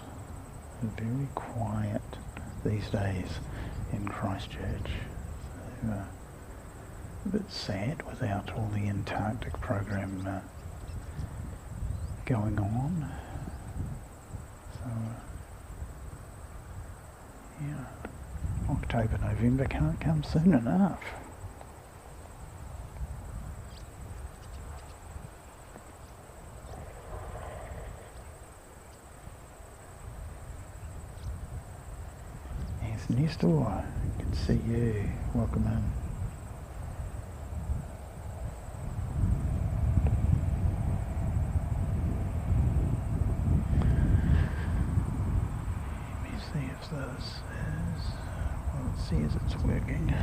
A: Very quiet these days in Christchurch. So, a bit sad without all the Antarctic program going on. So, yeah, October, November can't come soon enough. Here's Nestor, good to see you, welcome in. See if this is, well, it says it's working.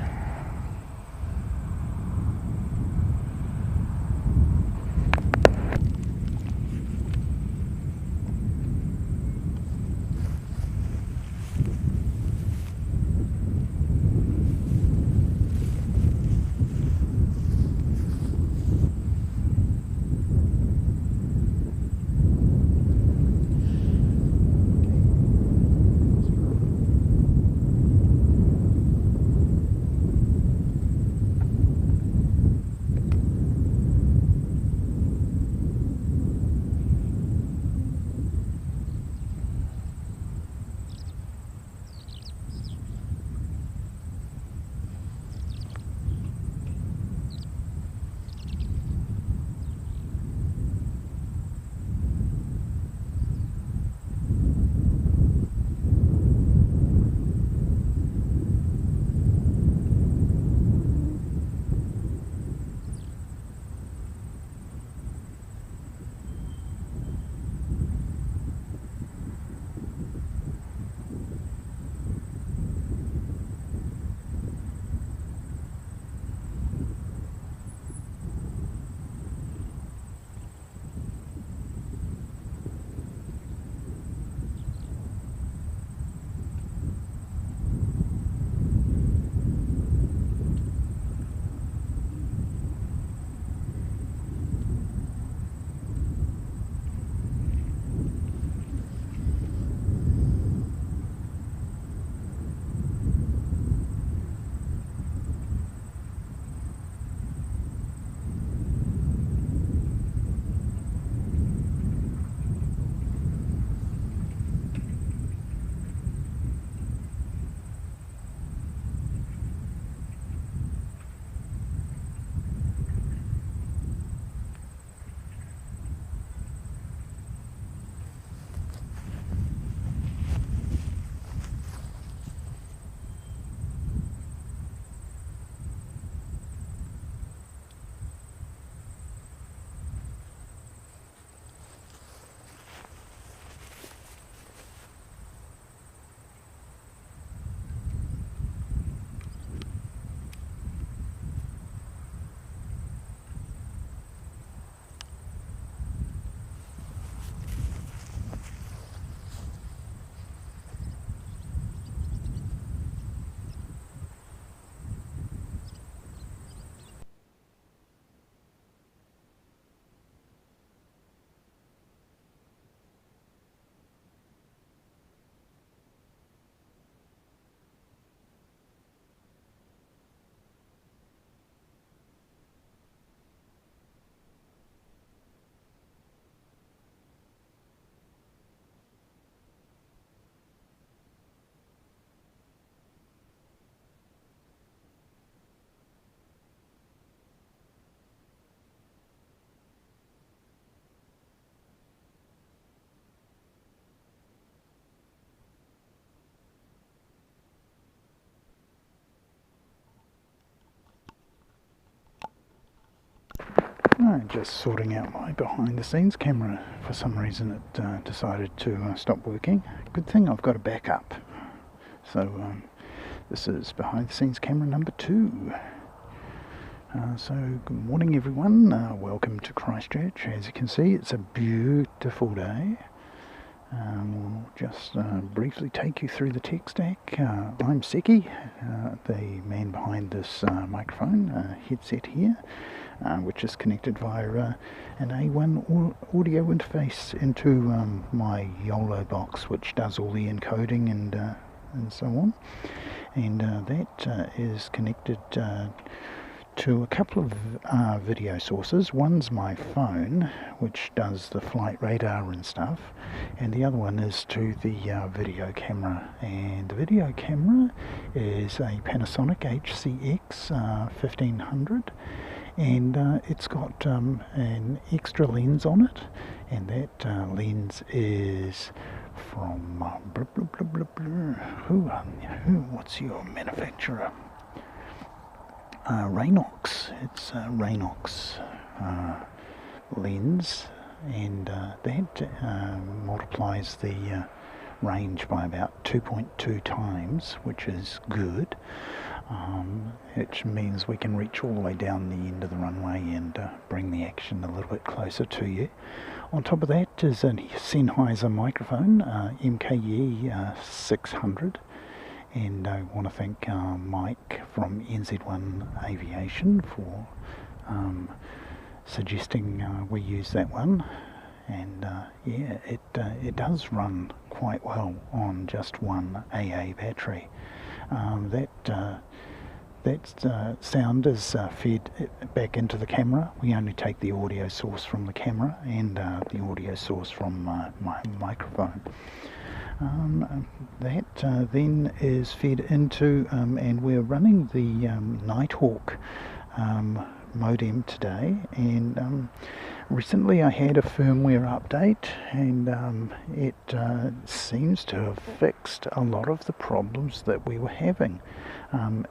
A: Just sorting out my behind the scenes camera. For some reason it decided to stop working. Good thing I've got a backup. So this is behind the scenes camera number 2. So good morning everyone, welcome to Christchurch. As you can see, it's a beautiful day. We'll just briefly take you through the tech stack. I'm Seki, the man behind this microphone headset here, which is connected via an A1 audio interface into my YOLO box, which does all the encoding and so on. And that is connected to a couple of video sources. One's my phone, which does the flight radar and stuff, and the other one is to the video camera. And the video camera is a Panasonic HCX 1500, and it's got an extra lens on it, and that lens is from what's your manufacturer? Raynox. It's a Raynox lens, and that multiplies the range by about 2.2 times, which is good. Which means we can reach all the way down the end of the runway and bring the action a little bit closer to you. On top of that is a Sennheiser microphone, MKE 600. And I want to thank Mike from NZ1 Aviation for suggesting we use that one. And yeah, it does run quite well on just one AA battery. That sound is fed back into the camera. We only take the audio source from the camera and the audio source from my microphone. That then is fed into, and we're running the Nighthawk modem today, and recently I had a firmware update, and it seems to have fixed a lot of the problems that we were having.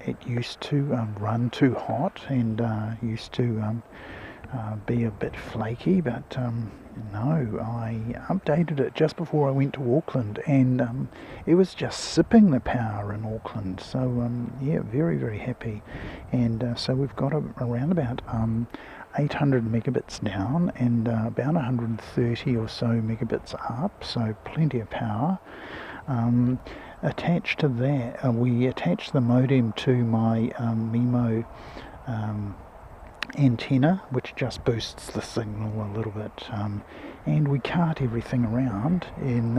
A: It used to run too hot and used to be a bit flaky, but no, I updated it just before I went to Auckland, and it was just sipping the power in Auckland. So yeah, very, very happy. And so we've got around about 800 megabits down and about 130 or so megabits up, so plenty of power. Attached to that, we attached the modem to my MIMO antenna, which just boosts the signal a little bit, and we cart everything around in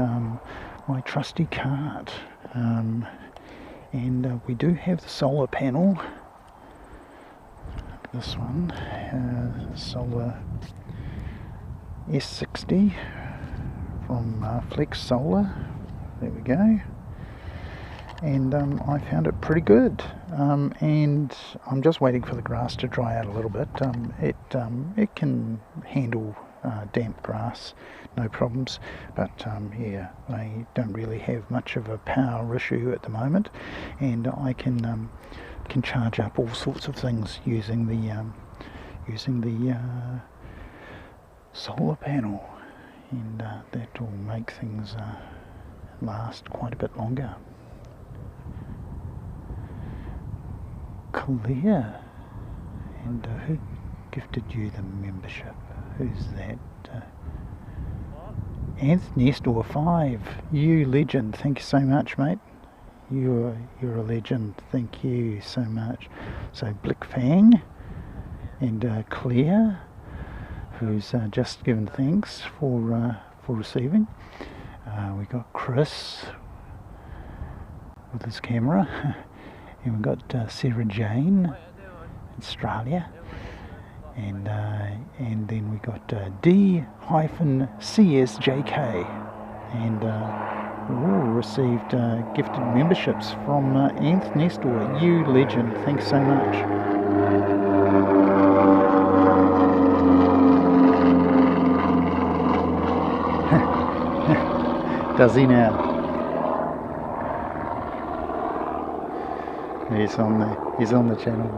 A: my trusty cart, and we do have the solar panel. This one, solar S60 from Flex Solar. There we go. And I found it pretty good, and I'm just waiting for the grass to dry out a little bit. It can handle damp grass, no problems, but yeah, I don't really have much of a power issue at the moment, and I can charge up all sorts of things using the solar panel, and that will make things last quite a bit longer. Clear. And who gifted you the membership? Who's that? Anthony Nestor 5. You legend. Thank you so much, mate. You're a legend. Thank you so much. So Blick Fang and Claire, who's just given thanks for receiving. We got Chris with his camera. And we've got Sarah Jane, Australia, and then we got D-CSJK, and we all received gifted memberships from Anthony Nestor. You legend, thanks so much. Does he now? He's on the channel,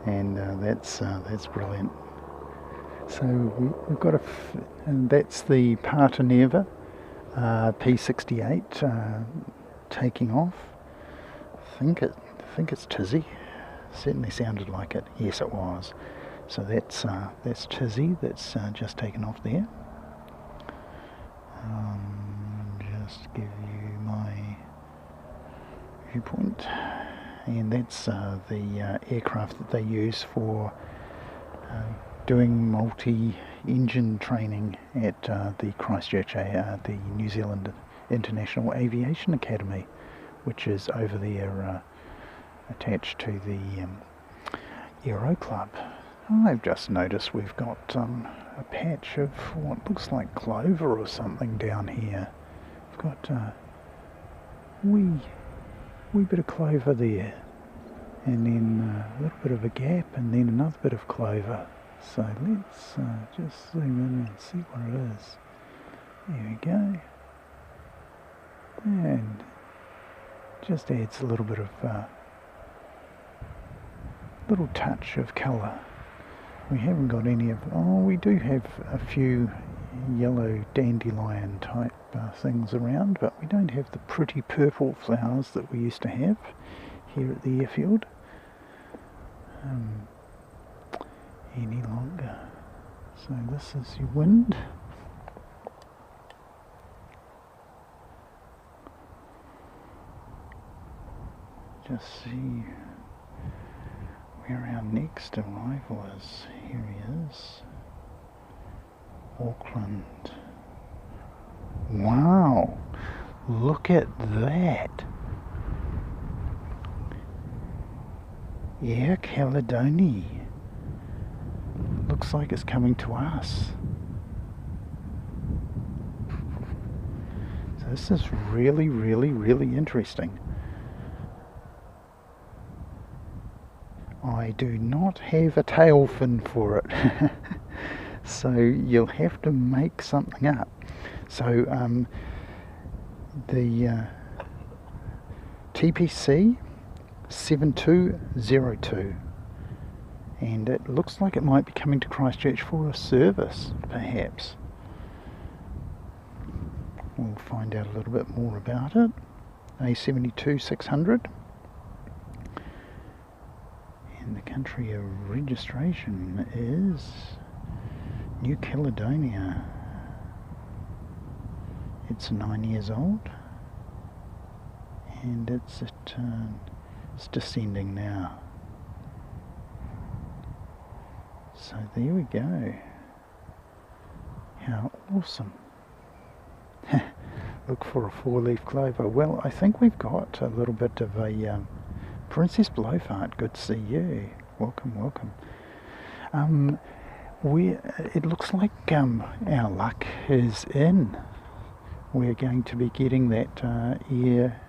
A: and that's brilliant. So we've got and that's the Parteneva P68 taking off. I think it's Tizzy. Certainly sounded like it. Yes, it was. So that's Tizzy that's just taken off there. Just give you my viewpoint, and that's the aircraft that they use for doing multi-engine training at the Christchurch, the New Zealand International Aviation Academy, which is over there attached to the Aero Club. I've just noticed we've got a patch of what looks like clover or something down here. We've got a wee bit of clover there, and then a little bit of a gap, and then another bit of clover. So let's just zoom in and see what it is. There we go. And just adds a little bit of little touch of colour. We haven't got any of, we do have a few yellow dandelion type things around, but we don't have the pretty purple flowers that we used to have here at the airfield any longer. So this is your wind. Just see where our next arrival is. Here he is. Auckland. Wow! Look at that! Air Caledonia. Looks like it's coming to us. So this is really, really, really interesting. I do not have a tail fin for it, so you'll have to make something up. So the TPC 7202, and it looks like it might be coming to Christchurch for a service, perhaps. We'll find out a little bit more about it. A72 600. And the country of registration is New Caledonia. It's 9 years old, and it's descending now. So there we go. How awesome. Look for a 4-leaf clover. Well, I think we've got a little bit of a Princess Blowfart, good to see you. Welcome, welcome. It looks like our luck is in. We're going to be getting that Air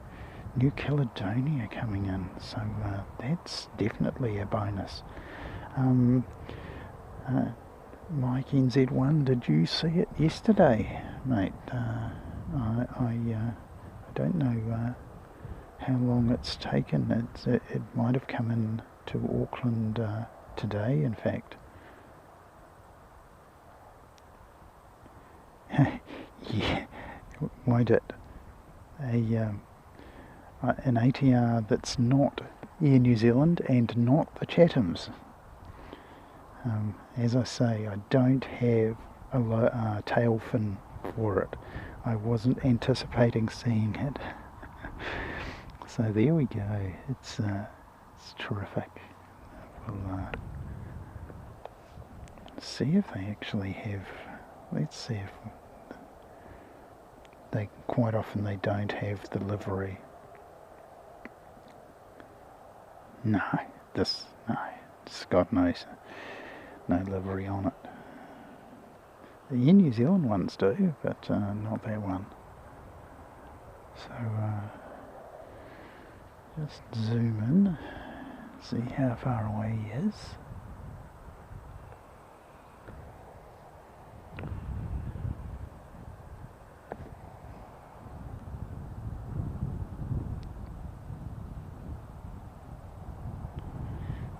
A: New Caledonia coming in, so that's definitely a bonus. Mike NZ1, did you see it yesterday, mate? I don't know how long it's taken. It might have come in to Auckland today, in fact. Yeah, won't it? An ATR that's not Air New Zealand and not the Chathams. As I say, I don't have a tail fin for it. I wasn't anticipating seeing it. So there we go. It's terrific. We'll see if they actually have. Let's see if they. Quite often they don't have the livery. No, it's got no livery on it. The New Zealand ones do, but not that one. So just zoom in, see how far away he is.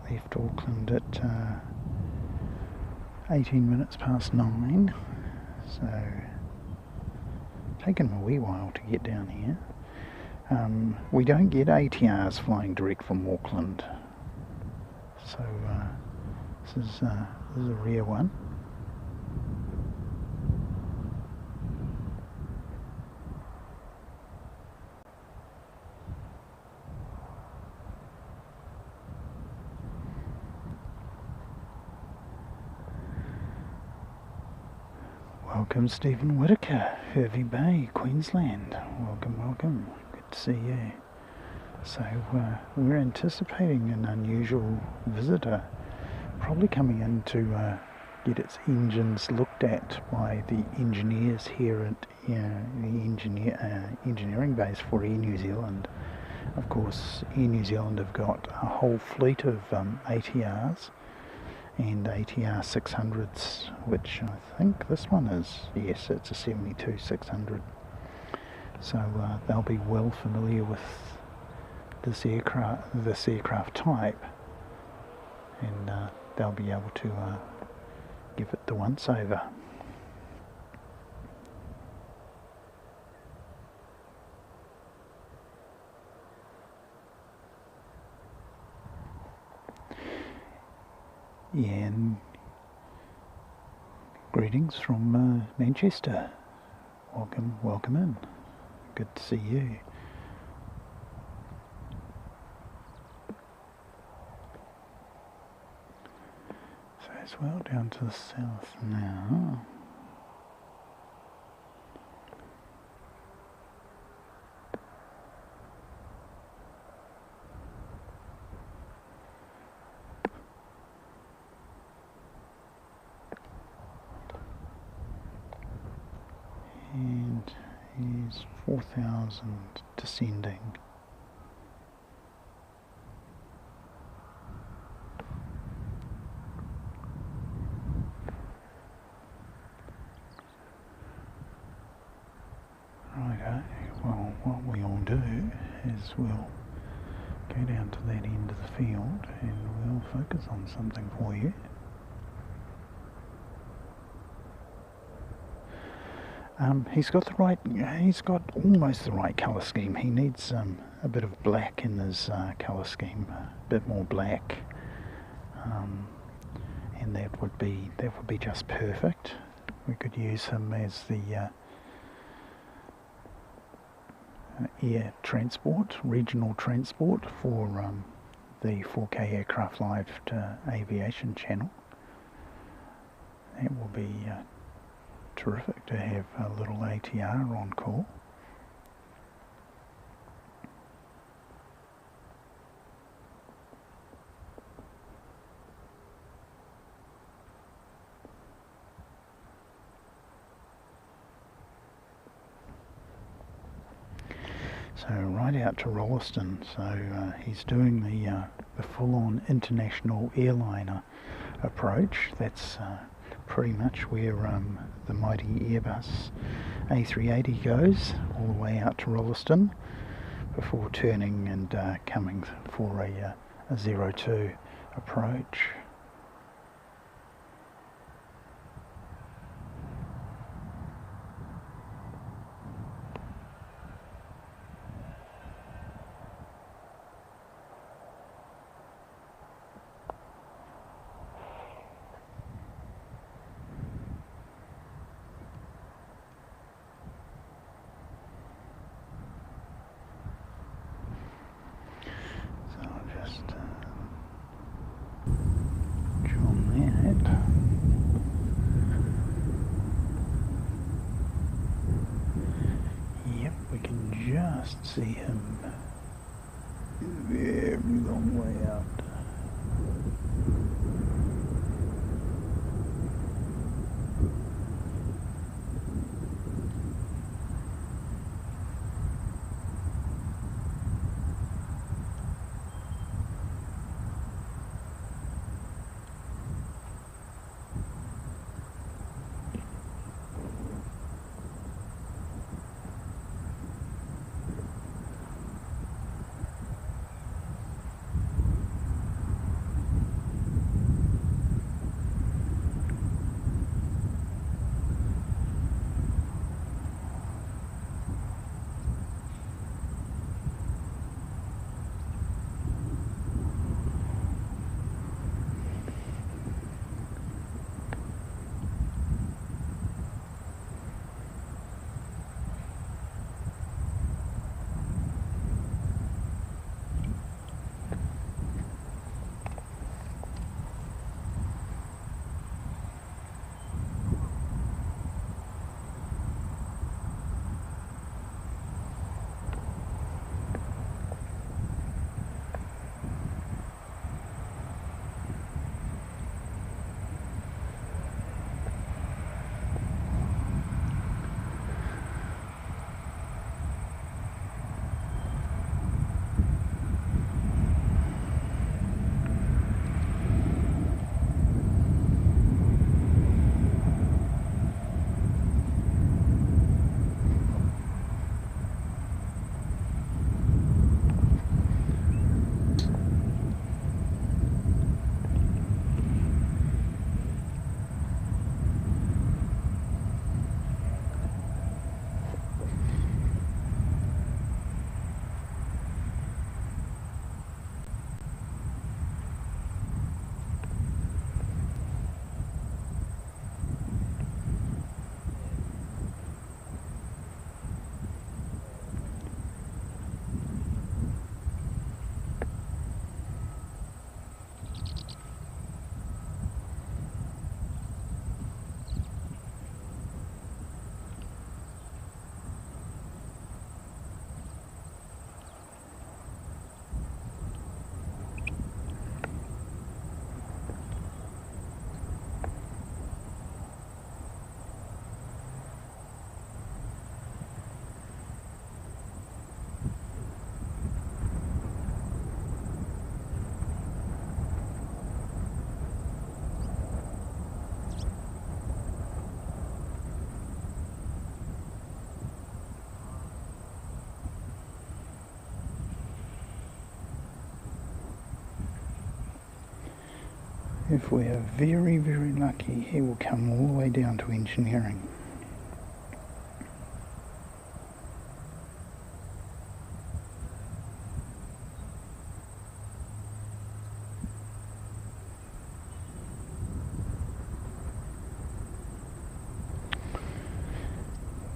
A: Left Auckland at 18 minutes past 9, so taken a wee while to get down here. We don't get ATRs flying direct from Auckland, so This is a rear one. Welcome Stephen Whitaker, Hervey Bay, Queensland. Welcome, welcome. Good to see you. So we're anticipating an unusual visitor, probably coming in to get its engines looked at by the engineers here at the engineering base for Air New Zealand. Of course, Air New Zealand have got a whole fleet of ATRs and ATR 600s, which I think this one is, yes, it's a 72-600. So they'll be well familiar with this aircraft type, and they'll be able to give it the once over. Yeah, and greetings from Manchester. Welcome in. Good to see you. So as well down to the south now. And he's 4,000 descending. Righto, well what we'll do is we'll go down to that end of the field and we'll focus on something for you. He's got almost the right colour scheme. He needs a bit of black in his colour scheme, a bit more black, and that would be just perfect. We could use him as the air transport, regional transport for the 4K Aircraft Live aviation channel. That will be terrific to have a little ATR on call. So right out to Rolleston, so he's doing the full-on international airliner approach. That's pretty much where the mighty Airbus A380 goes, all the way out to Rolleston before turning and coming for a 02 approach. See him very long way out. If we're very, very lucky, he will come all the way down to engineering.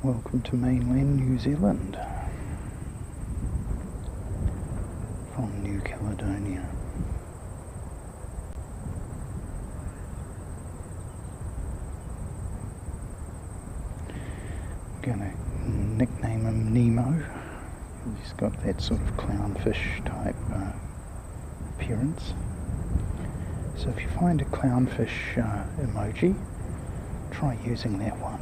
A: Welcome to mainland New Zealand from New Caledonia. I'm gonna nickname him Nemo. He's got that sort of clownfish type appearance. So if you find a clownfish emoji, try using that one.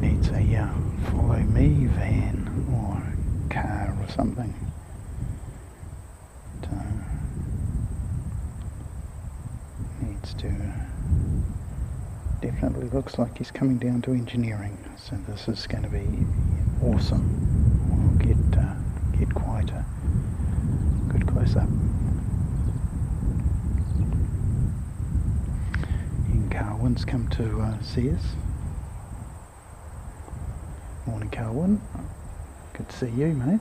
A: Needs a follow me van or car or something. But, needs to, definitely looks like he's coming down to engineering, so this is going to be awesome. We'll get quite a good close up. And Carwin's come to see us. Morning, Carwin. Good to see you, mate.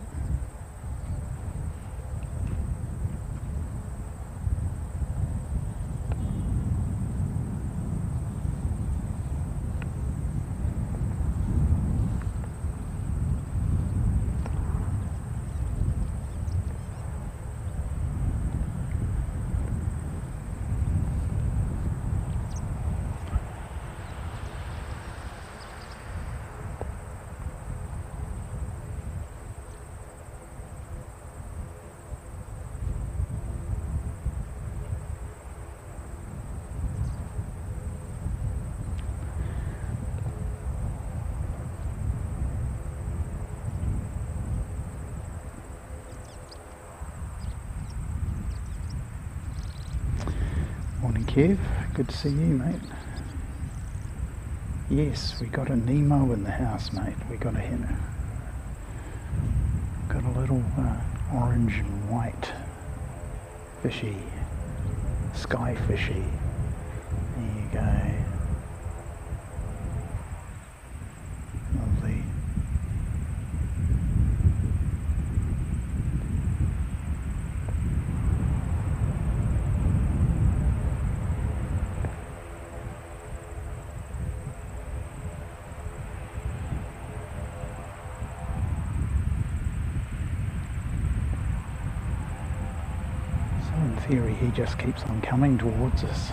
A: Morning, Kev. Good to see you, mate. Yes, we got a Nemo in the house, mate. We got a little orange and white fishy, sky fishy. There you go. Lovely. In theory, he just keeps on coming towards us.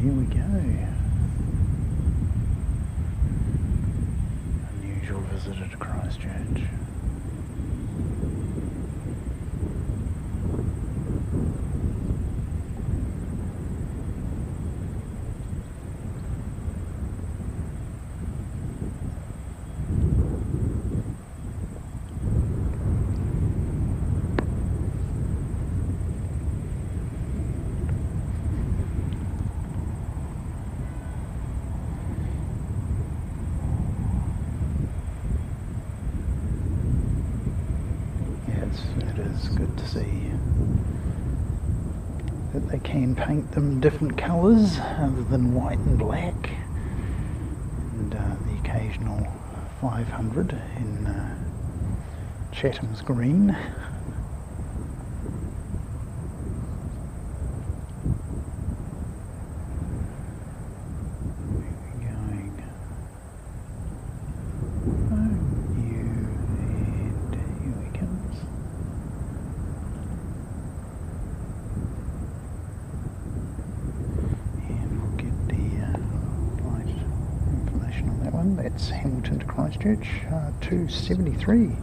A: here we go. Unusual visitor to Christchurch. It is good to see that they can paint them different colours other than white and black, and the occasional 500 in Chatham's green. That's Hamilton to Christchurch, 273,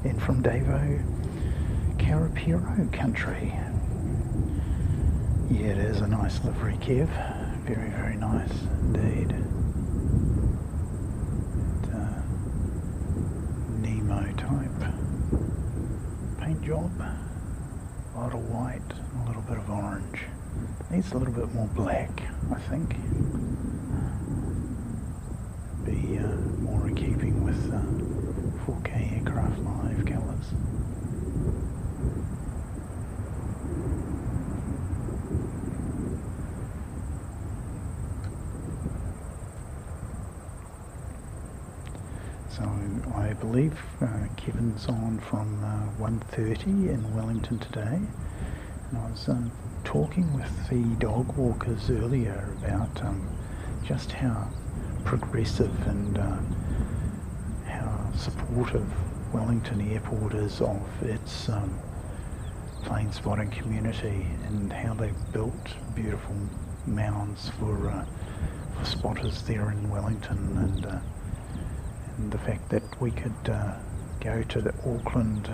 A: and from Davo, Karapiro country. Yeah, it is a nice livery, Kev. Very, very nice indeed. Nemo type paint job. A lot of white, a little bit of orange. Needs a little bit more black, I think. Be more in keeping with 4K aircraft live colours. So I believe Kevin's on from 1:30 in Wellington today, and I was talking with the dog walkers earlier about just how progressive and how supportive Wellington Airport is of its plane spotting community, and how they've built beautiful mounds for spotters there in Wellington, and the fact that we could go to the Auckland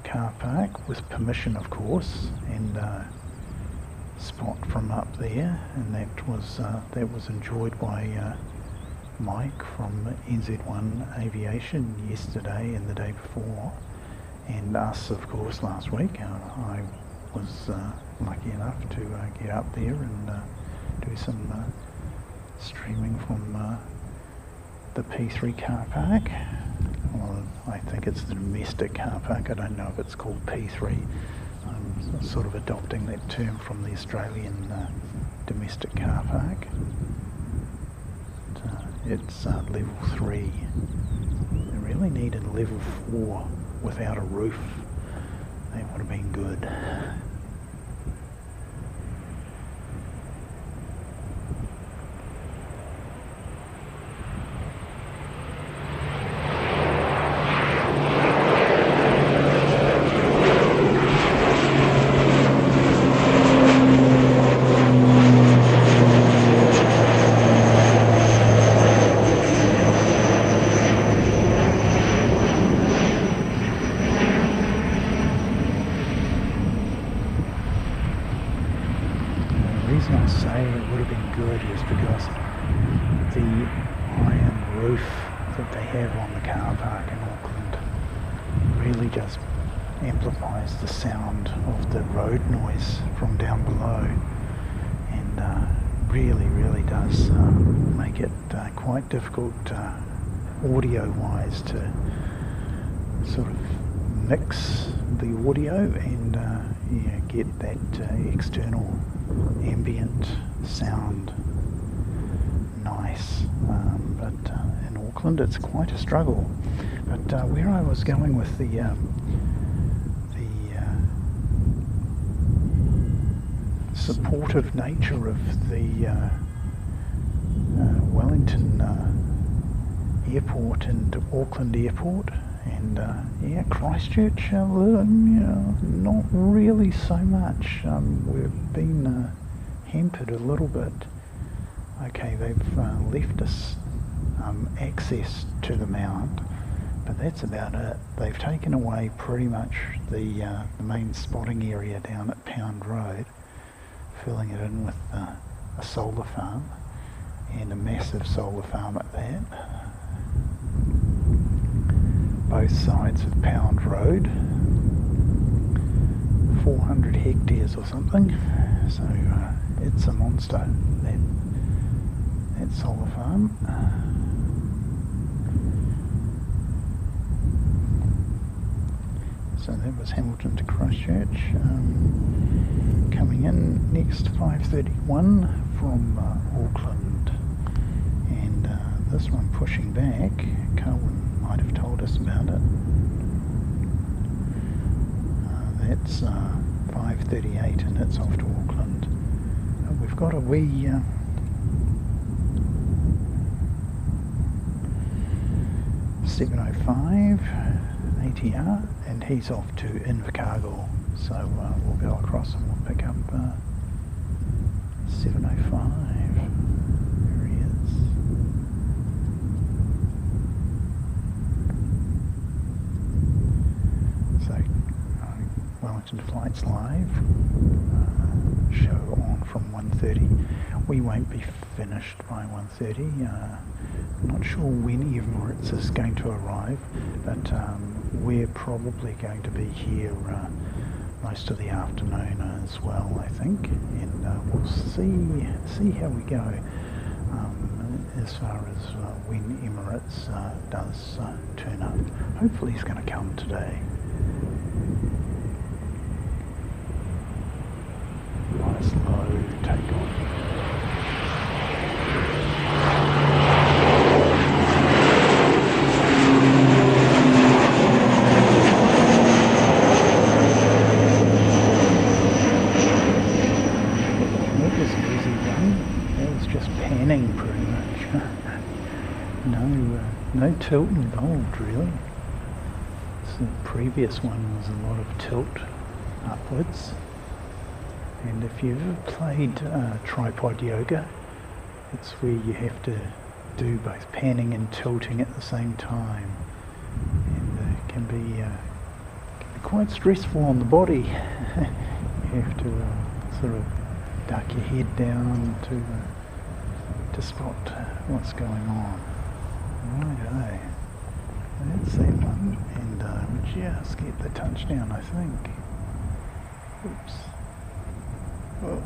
A: car park with permission, of course, and spot from up there, and that was enjoyed by Mike from NZ1 Aviation yesterday and the day before, and us, of course, last week. I was lucky enough to get up there and do some streaming from the P3 car park. Well, I think it's the domestic car park. I don't know if it's called P3. I'm sort of adopting that term from the Australian domestic car park. It's level 3. They really needed level 4 without a roof. That would have been good. The reason I say it would have been good is because the iron roof that they have on the car park in Auckland really just amplifies the sound of the road noise from down below, and really does make it quite difficult audio-wise to sort of mix the audio and get that external ambient sound nice, but in Auckland it's quite a struggle. But where I was going with the supportive nature of the Wellington airport and Auckland airport, and Christchurch, not really so much. We've been hampered a little bit. Okay, they've left us access to the mound, but that's about it. They've taken away pretty much the main spotting area down at Pound Road, filling it in with a solar farm, and a massive solar farm at that. Both sides of Pound Road, 400 hectares or something, so it's a monster, that solar farm. So that was Hamilton to Christchurch. Coming in next 5:31 from Auckland, and this one pushing back. Carwyn might have told us about it. That's 5:38 and it's off to Auckland. We've got a wee 7:05 ATR, and he's off to Invercargill, so we'll go across and we'll pick up 7:05. There he is. So Wellington Flights Live, show on from 1:30. We won't be finished by 1:30. I'm not sure when Emirates is going to arrive, but we're probably going to be here most of the afternoon as well, I think, and we'll see how we go as far as when Emirates does turn up. Hopefully he's going to come today. Nice low takeoff. Pretty much. No tilt involved really. So the previous one was a lot of tilt upwards, and if you've ever played tripod yoga, it's where you have to do both panning and tilting at the same time, and it can be quite stressful on the body. You have to sort of duck your head down to spot what's going on. Righto, that's that one, and we just get the touchdown, I think. Oops. Oh,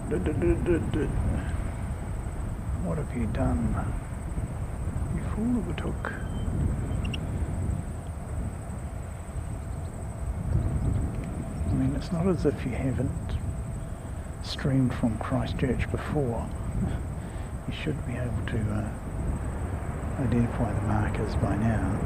A: what have you done? You fool of a took. I mean, it's not as if you haven't streamed from Christchurch before. You should be able to identify the markers by now.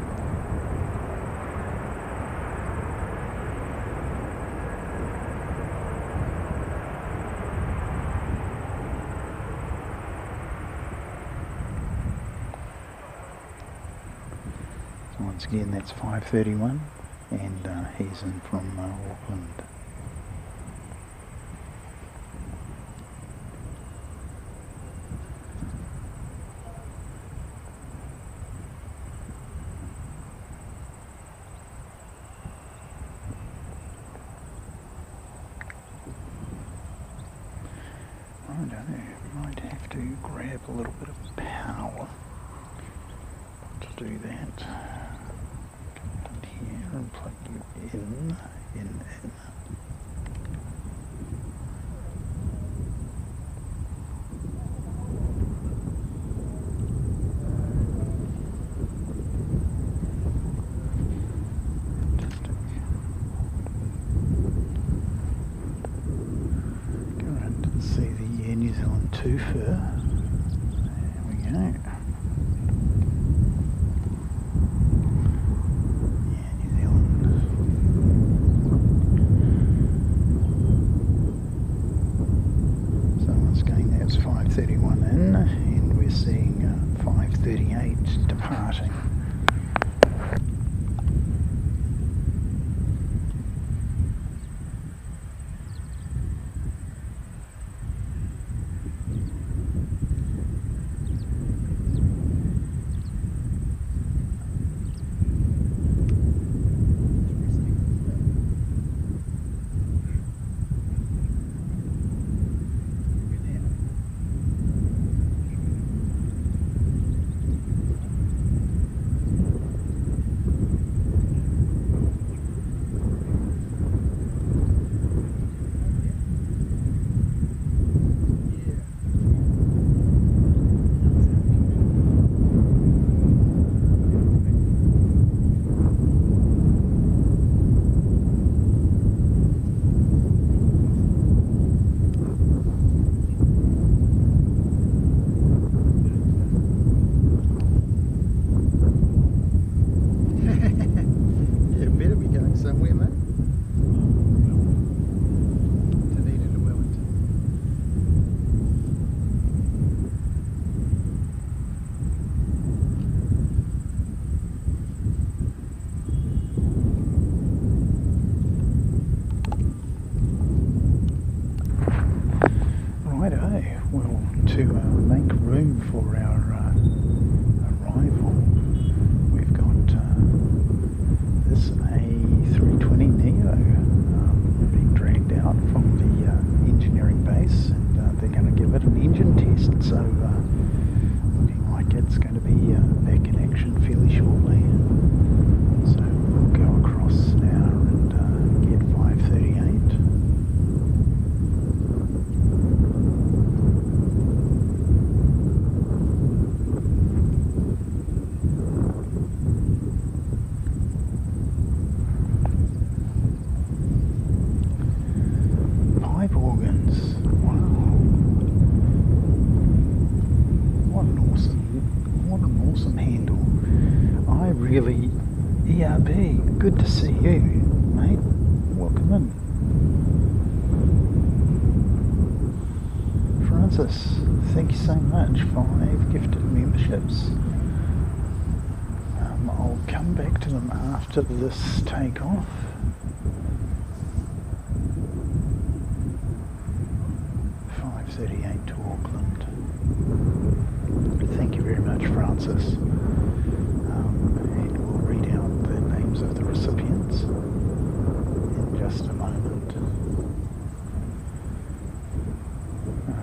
A: So once again, that's 5:31, and he's in from Auckland. I don't know, might have to grab a little bit of power to do that. Come down here and plug you in. New Zealand 2 fur. There we go. Yeah, New Zealand. So once again, that's 5:31 in, and we're seeing 5:38 departing. Okay, well, to make room for our arrival, we've got this A320 Neo being dragged out from the engineering base, and they're going to give it an engine test, so looking like it's going to be back in action fairly shortly. So we'll go across now and get 538. Pipe organs, wow. What an awesome handle. I really, ERB, good to see you, mate. Welcome in. Francis, thank you so much for 5 gifted memberships. I'll come back to them after this takeoff. To Auckland. Thank you very much, Francis. And we'll read out the names of the recipients in just a moment.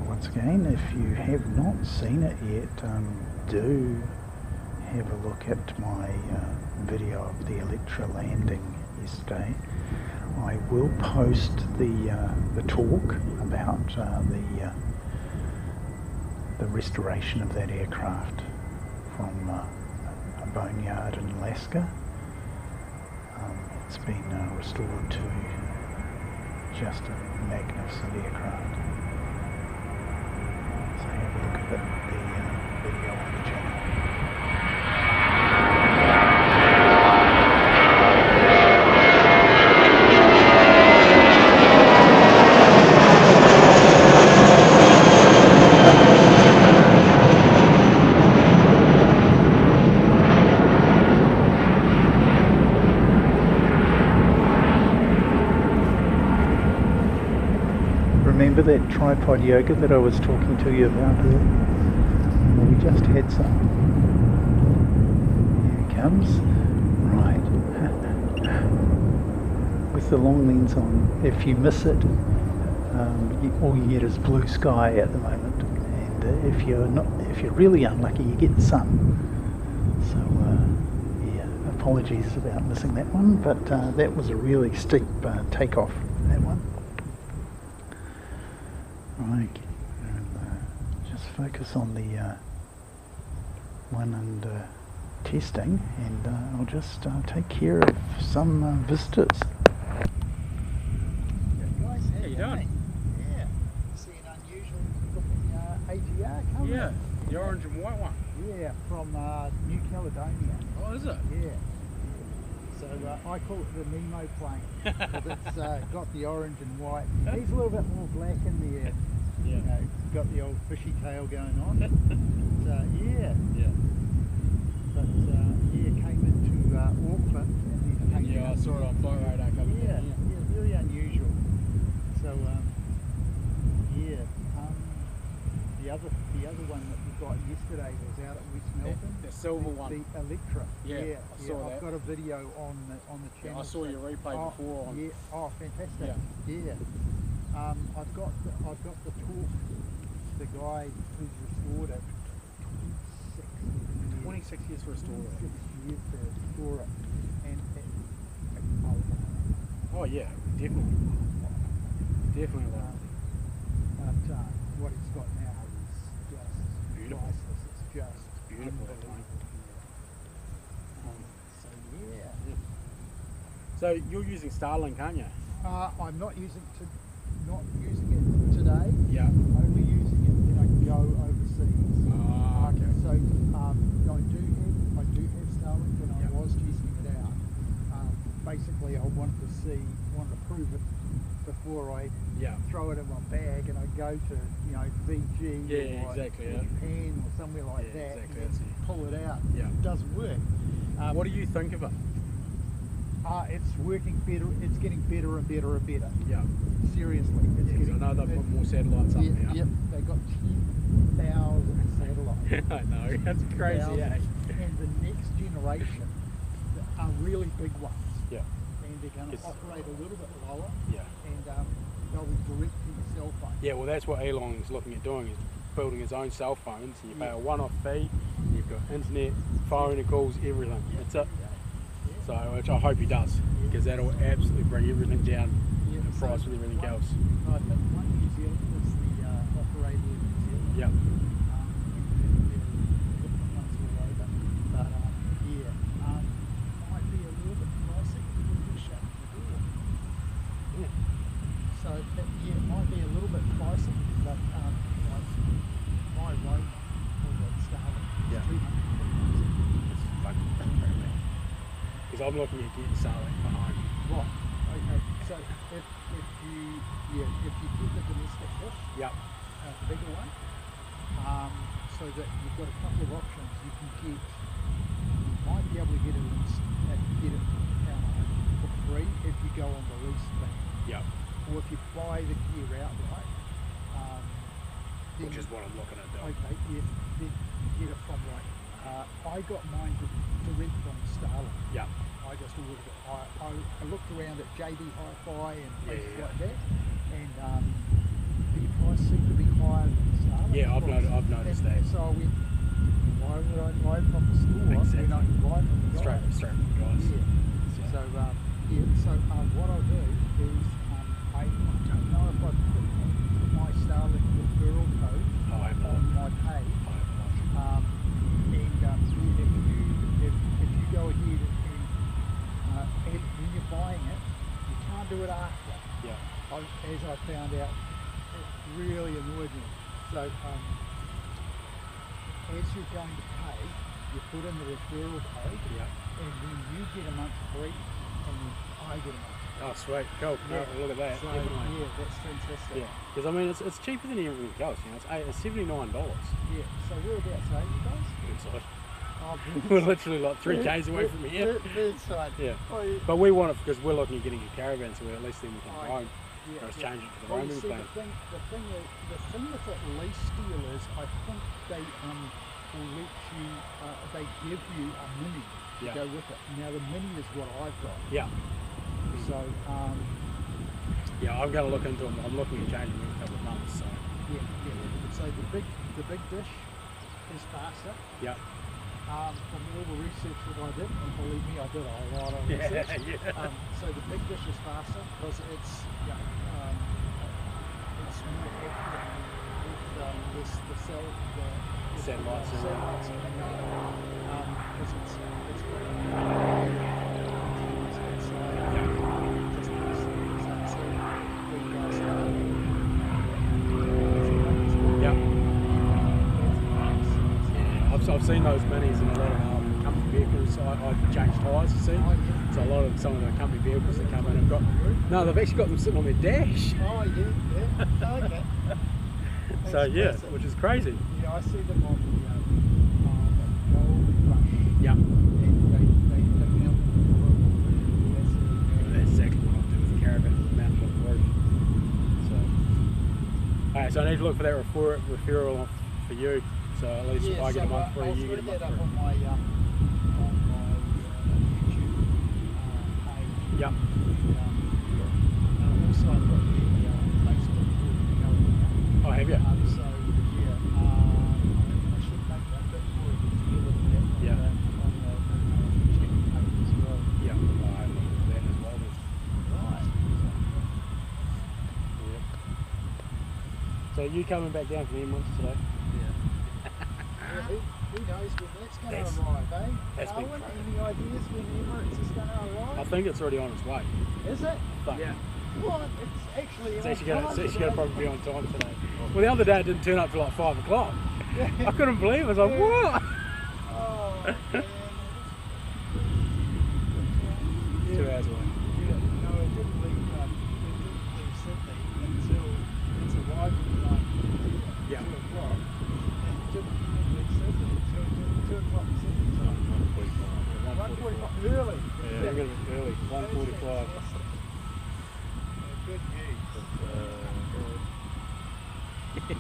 A: Once again, if you have not seen it yet, do have a look at my video of the Electra landing yesterday. I will post the talk about the restoration of that aircraft from a boneyard in Alaska. It's been restored to just a magnificent aircraft. So have a look at the video on the channel. Remember that tripod yoga that I was talking to you about earlier? Well, we just had some. Here it comes. Right. With the long lens on, if you miss it, all you get is blue sky at the moment. And if you're really unlucky, you get sun. So yeah, apologies about missing that one, but that was a really steep takeoff, that one. Right, and just focus on the one under testing, and I'll just take care of some visitors.
D: Guys,
B: How you doing?
D: Yeah, see an unusual looking ATR coming.
B: Yeah, the orange and white one.
D: Yeah, from New Caledonia.
B: Oh, is it?
D: Yeah. So I call it the Nemo plane because it's got the orange and white. He's a little bit more black in there.
B: Yeah.
D: You know, got the old fishy tail going on. Yeah.
B: Yeah.
D: But came into Auckland and then came
B: Yeah, I
D: down.
B: saw it on flight radar coming
D: Yeah,
B: down.
D: yeah, really unusual. So the other one that we got yesterday was out at West Melbourne.
B: The silver one.
D: The Electra.
B: Yeah, I saw that.
D: I've got a video on the
B: Yeah,
D: channel.
B: I saw your replay before. On,
D: Yeah. Oh, fantastic.
B: Yeah.
D: I've got the talk. The guy who's restored it.
B: 26 years for a store.
D: 26 years to restore it, and
B: Oh yeah, definitely. Definitely.
D: but what he's got now is just
B: Beautiful.
D: priceless. It's just
B: Beautiful, that
D: unbelievable. So yeah.
B: So you're using Starlink, aren't you?
D: I'm not using it today.
B: Yeah.
D: Only using it when I go overseas.
B: Okay.
D: So I do have Starlink, and I was testing it out. Basically, I wanted to prove it before I throw it in my bag and I go to Fiji or Japan or somewhere like that,
B: exactly,
D: and then pull it out.
B: Yeah.
D: It doesn't work.
B: What do you think of it?
D: It's working better. It's getting better and better and better.
E: Yeah.
D: Seriously, it's
E: Yeah, 'cause
D: getting.
E: I know they've put more satellites up now.
D: Yep, they got 10,000 satellites.
E: I know, that's crazy, eh?
D: And the next generation are really big ones.
E: Yeah.
D: And they're going to operate a little bit lower.
E: Yeah.
D: And they'll be direct to your cell phone.
E: Yeah, well that's what Elon's looking at doing, is building his own cell phones. You pay a one-off fee, you've got internet, phone and calls, everything. That's it. So, which I hope he does, because that'll absolutely bring everything down, the price with everything else.
D: I think one New Zealand is the operator in New Zealand.
E: Yep.
D: Different ones all over. But might be a little bit pricey if we shut the door.
E: Yeah.
D: So it might be a little bit pricey, but like my roam for Starlink is
E: Yeah.
D: 300.
E: It's fucking crazy. Because I'm looking at getting Starlink for home.
D: Right. Okay. So if you get the domestic dish,
E: Yep.
D: the bigger one, so that you've got a couple of options. You can get, you might be able to get it for free if you go on the lease plan,
E: Yep.
D: or if you buy the gear outright.
E: Which is what I'm looking at doing.
D: Okay. Yeah. Then you get it from like. I got mine direct from Starlink.
E: Yep.
D: I just ordered it. I looked around at JB Hi-Fi and places
E: Yeah.
D: like that, and the price seemed to be higher than Starlink.
E: Yeah, I've
D: price.
E: noticed
D: And
E: that.
D: So I went, why would I buy from the store when I can buy from the guy?
E: Straight from the guys.
D: Yeah. So what I'll do is I don't know if I put my Starlink referral code on my page. If you go ahead and when you're buying it, you can't do it after.
E: Yeah.
D: As I found out, it really annoyed me. So as you're going to pay, you put in the referral code,
E: Yeah.
D: and then you get a month free, and then I get a month free.
E: Oh, sweet, cool.
D: Yeah.
E: No, look at that.
D: So,
E: Definitely.
D: yeah, that's fantastic.
E: Yeah, because I mean it's cheaper than everything else. You know, it's $79.
D: Yeah. So whereabouts are you guys?
E: Inside.
D: Oh,
E: We're literally like 3 k's away from here.
D: Inside.
E: Yeah.
D: Oh, yeah.
E: But we want it because we're looking at getting a caravan, so at least then we can
D: Oh,
E: roam.
D: Yeah,
E: Let's
D: yeah.
E: change it to the
D: Well, you
E: roaming
D: see,
E: plan.
D: the thing with that lease deal is, I think they will let you, they give you a mini to
E: Yeah.
D: go with it. Now the mini is what I've got.
E: Yeah.
D: So
E: Yeah, I'm going to look into them. I'm looking at changing them in a couple of months. So
D: yeah. So the big dish is faster.
E: yeah.
D: From all the research that I did, and believe me, I did a lot of
E: Yeah,
D: research.
E: yeah.
D: So the big dish is faster because it's more accurate with the cell, the
E: Satellites.
D: satellites coming up. Because it's
E: I've seen those minis in a lot of company vehicles. I changed tyres, you see. So a lot of some of the company vehicles that come in have got, no, they've actually got them sitting on their dash.
D: Oh yeah. Okay.
E: So yeah, which is crazy.
D: Yeah, I see them on the Gold Rush.
E: Yeah.
D: And they mount
E: That's exactly what I'll do with the caravan, mount it on the roof. So, alright, so I need to look for that referral off for you. So at least if I get a month free, you get a month
D: I'll
E: free.
D: put that up on my YouTube page.
E: Yep.
D: Also I've got the Facebook group going now.
E: Oh, have you?
D: So yeah, I should make that a bit more together with that.
E: Yeah.
D: On the check page as well.
E: Yeah, I look at that as well.
D: Right.
E: Yep. So you coming back down from Emirates today?
D: Who knows when that's going
E: That's-
D: to arrive, eh?
E: that's been
D: Owen,
E: crazy.
D: any ideas when Emirates is going to
E: I
D: arrive?
E: think it's already on its way.
D: Is it?
E: But
B: Yeah.
D: What? It's actually
E: It's
D: on
E: actually going
D: time
E: to probably be on time today. Well, the other day it didn't turn up till like 5 o'clock.
D: today.
E: I couldn't believe it. I was like,
D: Yeah.
E: what?
D: Oh, man.
E: 2 hours away.
D: Yeah, no, it didn't leave Sydney until it's arrived at
E: Yeah.
D: 2 o'clock. And it didn't leave Sydney until 2 o'clock Sydney time. 1:45. Really?
E: Yeah, we're going to be early. 1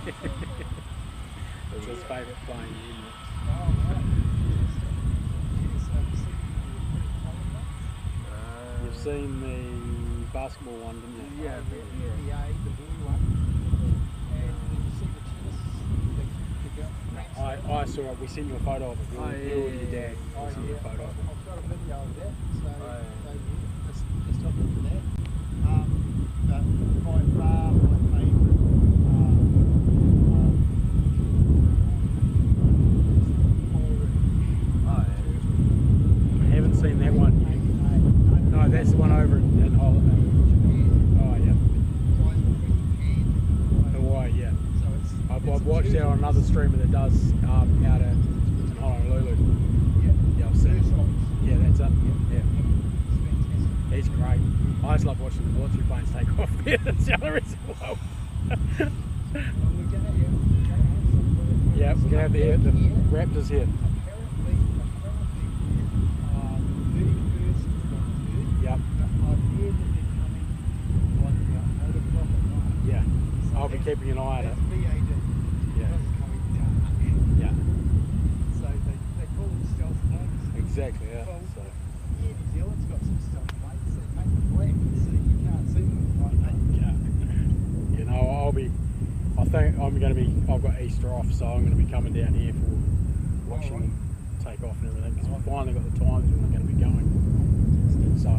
E: It's his favourite plane, isn't it?
D: Oh, right. Yes, I've seen you pretty common ones.
E: You've seen the basketball one, didn't you?
B: Yeah,
D: The
B: yeah.
D: NBA, the blue one. And did you see the tennis, the girl?
E: I saw it. We sent you a photo of it. You and your dad. We sent you a photo of it.
D: I've got a video of that, so,
B: yeah.
D: so yeah, just look into that. But by far my favourite
E: I haven't seen that one yet. No, that's the one over in Holland. Oh, yeah. Hawaii, yeah. I've watched that on another streamer that does out in Honolulu. Yeah, I've seen it. Yeah, that's it. Yeah. He's great. I just love watching the military planes take off there. That's the other reason why. Yeah, we're going to have the Raptors here. Yep. Yeah. I'll be keeping an eye on it. Yeah. Yeah.
D: So they call them stealth planes.
E: Exactly, yeah.
D: Well,
E: So.
D: yeah, New Zealand's got some stealth planes. They make them black, so you can't see them like that.
E: Yeah. You know, I think I'm going to be, I've got Easter off, so I'm going to be coming down here for watching them take off and everything, because we finally got the times when they're going to be going. So,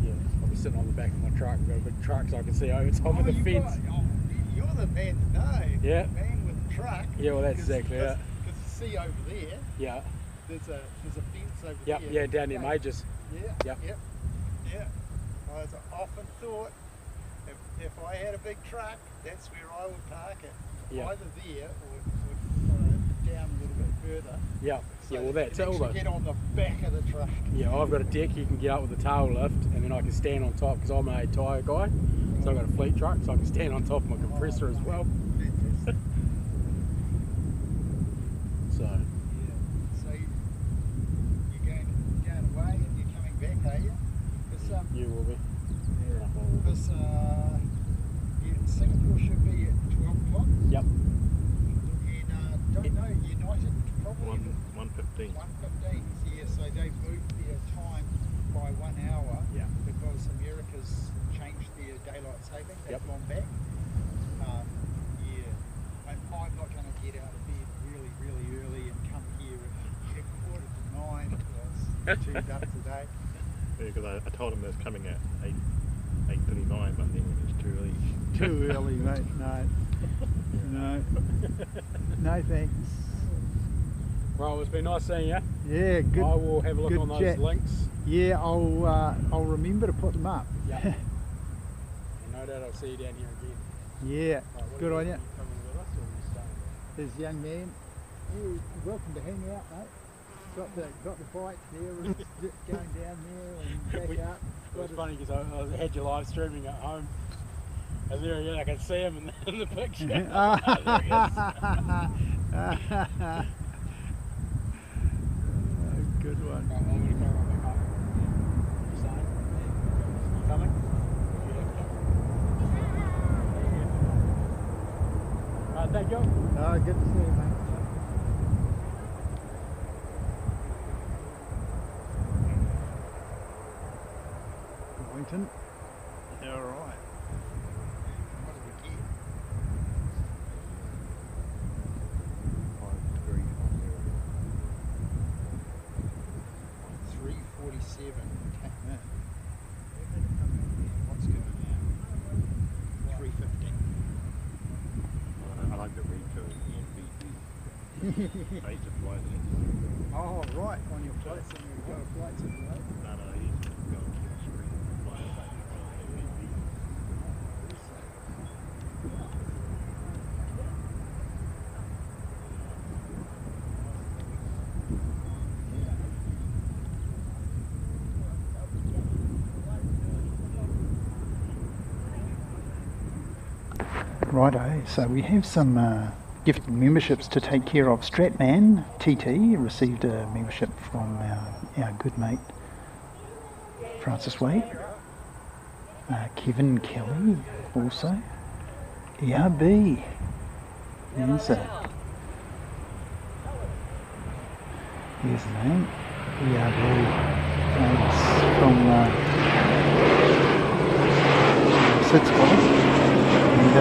E: yeah, I'll be sitting on the back of my truck. I've got a big truck so I can see over top of the fence.
D: You're the man to know.
E: Yeah.
D: Man with the truck.
E: Yeah, well, that's exactly it.
D: Because you see over there,
E: Yeah.
D: there's a fence over
E: Yep,
D: there.
E: yeah, down near Majors.
D: Yeah.
E: Yep.
D: Yep. Yeah. I often thought if I had a big truck, that's where I would park it.
E: Yeah.
D: Either there or down a little bit further.
E: Yeah.
D: So
E: Yeah, well, that's
D: you
E: it.
D: can actually get on the back of the truck.
E: Yeah, I've got a deck you can get up with the tail lift, and then I can stand on top because I'm a tyre guy. So I've got a fleet truck, so I can stand on top of my compressor as well.
D: Fantastic.
E: So,
D: Yeah. So you're going away and you're coming back, are you?
E: you will be.
D: Because Singapore should be at 12 o'clock.
E: Yep.
D: And don't know, United probably
B: 1:15.
D: 1:15. Yeah, so they've moved their time by 1 hour.
E: Yeah.
D: Because America's changed their daylight saving. They've
E: Yep.
D: gone back. Yeah. I'm not going to get out of bed really, really early and come here at 9:15 because it's too dark today.
B: Because I told him it was coming at 8:39, but then it's too early.
A: Too early, mate. No. No thanks.
E: Well, it's been nice seeing you.
A: Yeah, good.
E: I will have a look
A: good
E: on those
A: chat.
E: links.
A: Yeah, I'll remember to put them up.
E: Yeah. And no doubt I'll see you down here again.
A: Yeah,
E: Right, what
A: good
E: are
A: on you.
E: Coming with us or are you staying there?
A: There's a young man. You're welcome to hang out, mate. Got the bike there, and just going down there and back up.
E: It was funny because I had you live streaming at home, and there again I can see him in the picture. There he is.
A: Good one.
E: Right, I'm going to carry on back home. You staying? You coming? Yeah. Thank you.
A: Good to see you, mate. Wellington.
D: Yeah, all right. What did we get?
B: 5 degrees on there.
D: 3:47 came in. What's going on? 3:15.
B: I like the read to NBC. I used to fly there.
D: Oh, right, on your flight, so you've got a flight to the road.
B: No, I used to go to the street and fly
A: Righto, so we have some gifted memberships to take care of. Stratman TT received a membership from our good mate Francis Wade. Kevin Kelly also. ERB. There's it. Here's the name. ERB. It's from Sid Squad. And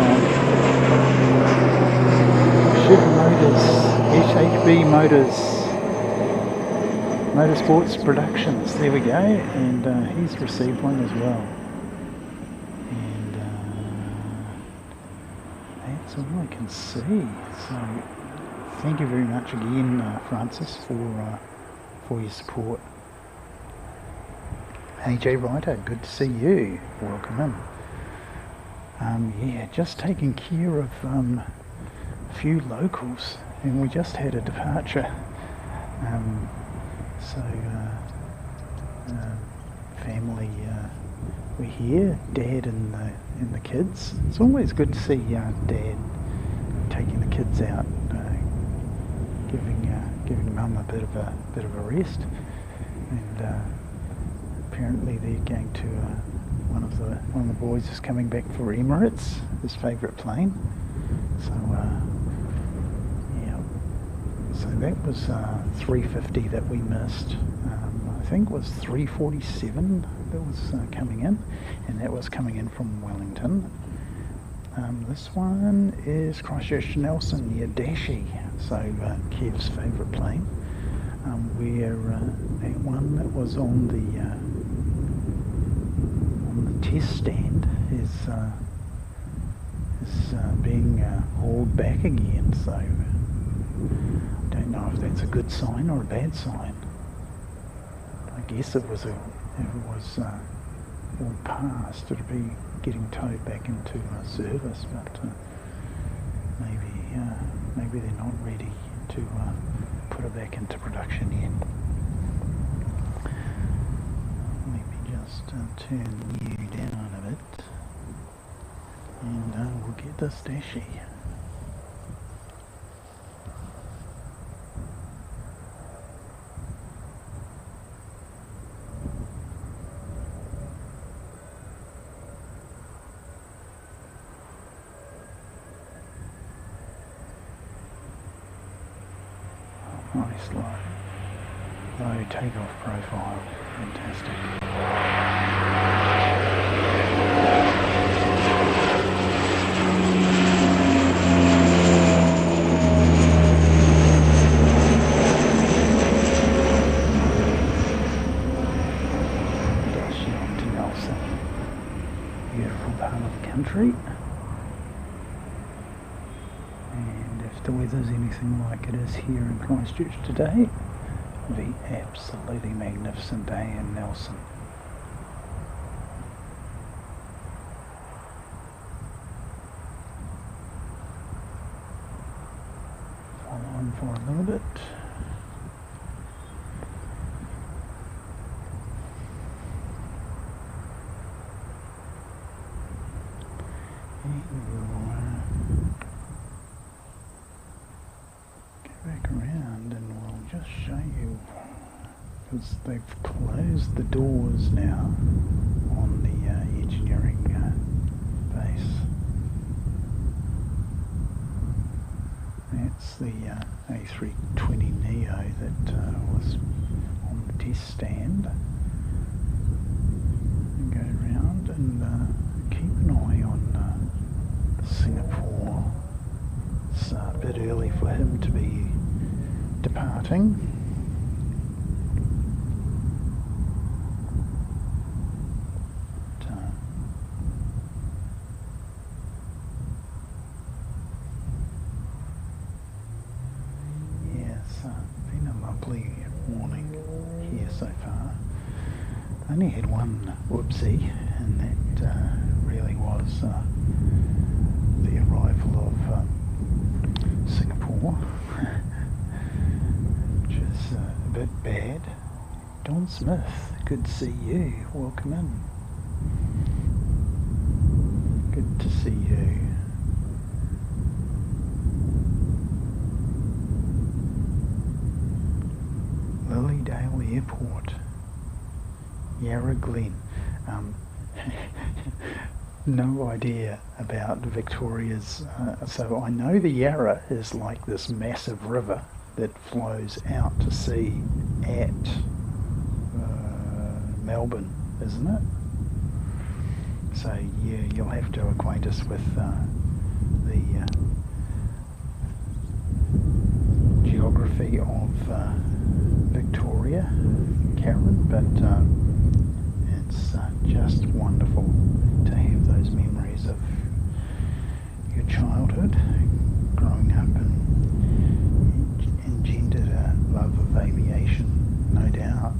A: Chevy Motors, SHB Motors, Motorsports Productions. There we go. And he's received one as well. And that's all I can see. So thank you very much again, Francis, for your support. AJ Ryder, good to see you. Welcome in. Yeah, just taking care of a few locals, and we just had a departure. So family, we're here, Dad and the kids. It's always good to see Dad taking the kids out, giving Mum a bit of a rest. And apparently they're going to one of the boys is coming back for Emirates, his favourite plane. So yeah, so that was 350 that we missed. I think it was 347 that was coming in, and that was coming in from Wellington. This one is Christchurch to Nelson near Dashi, so Kev's favourite plane. Where that one that was on the test stand is being hauled back again. So I don't know if that's a good sign or a bad sign. I guess if it was all passed, it'd be getting towed back into service, but maybe they're not ready to put it back into production yet. Let me just turn you down a bit, and we'll get this Dashi. Nice low takeoff profile, fantastic. Dashing on to Nelson, beautiful part of the country. If the weather's anything like it is here in Christchurch today, it'll be absolutely magnificent day in Nelson. Follow on for a little bit. And we'll back around and we'll just show you, because they've closed the doors now on the engineering base. That's the A320neo that was on the test stand. And go around and keep an eye on Singapore. It's a bit early for him to be departing. But, yeah, it's been a lovely morning here so far. I only had one whoopsie, and that really was the arrival of Singapore, which is a bit bad. Don Smith, good to see you. Welcome in. Good to see you. Lilydale Airport, Yarra Glen. no idea about Victoria's. So I know the Yarra is like this massive river that flows out to sea at Melbourne, isn't it? So yeah, you'll have to acquaint us with the geography of Victoria, Karen, but it's just wonderful to have those memories of your childhood growing up and engendered a love of aviation, no doubt.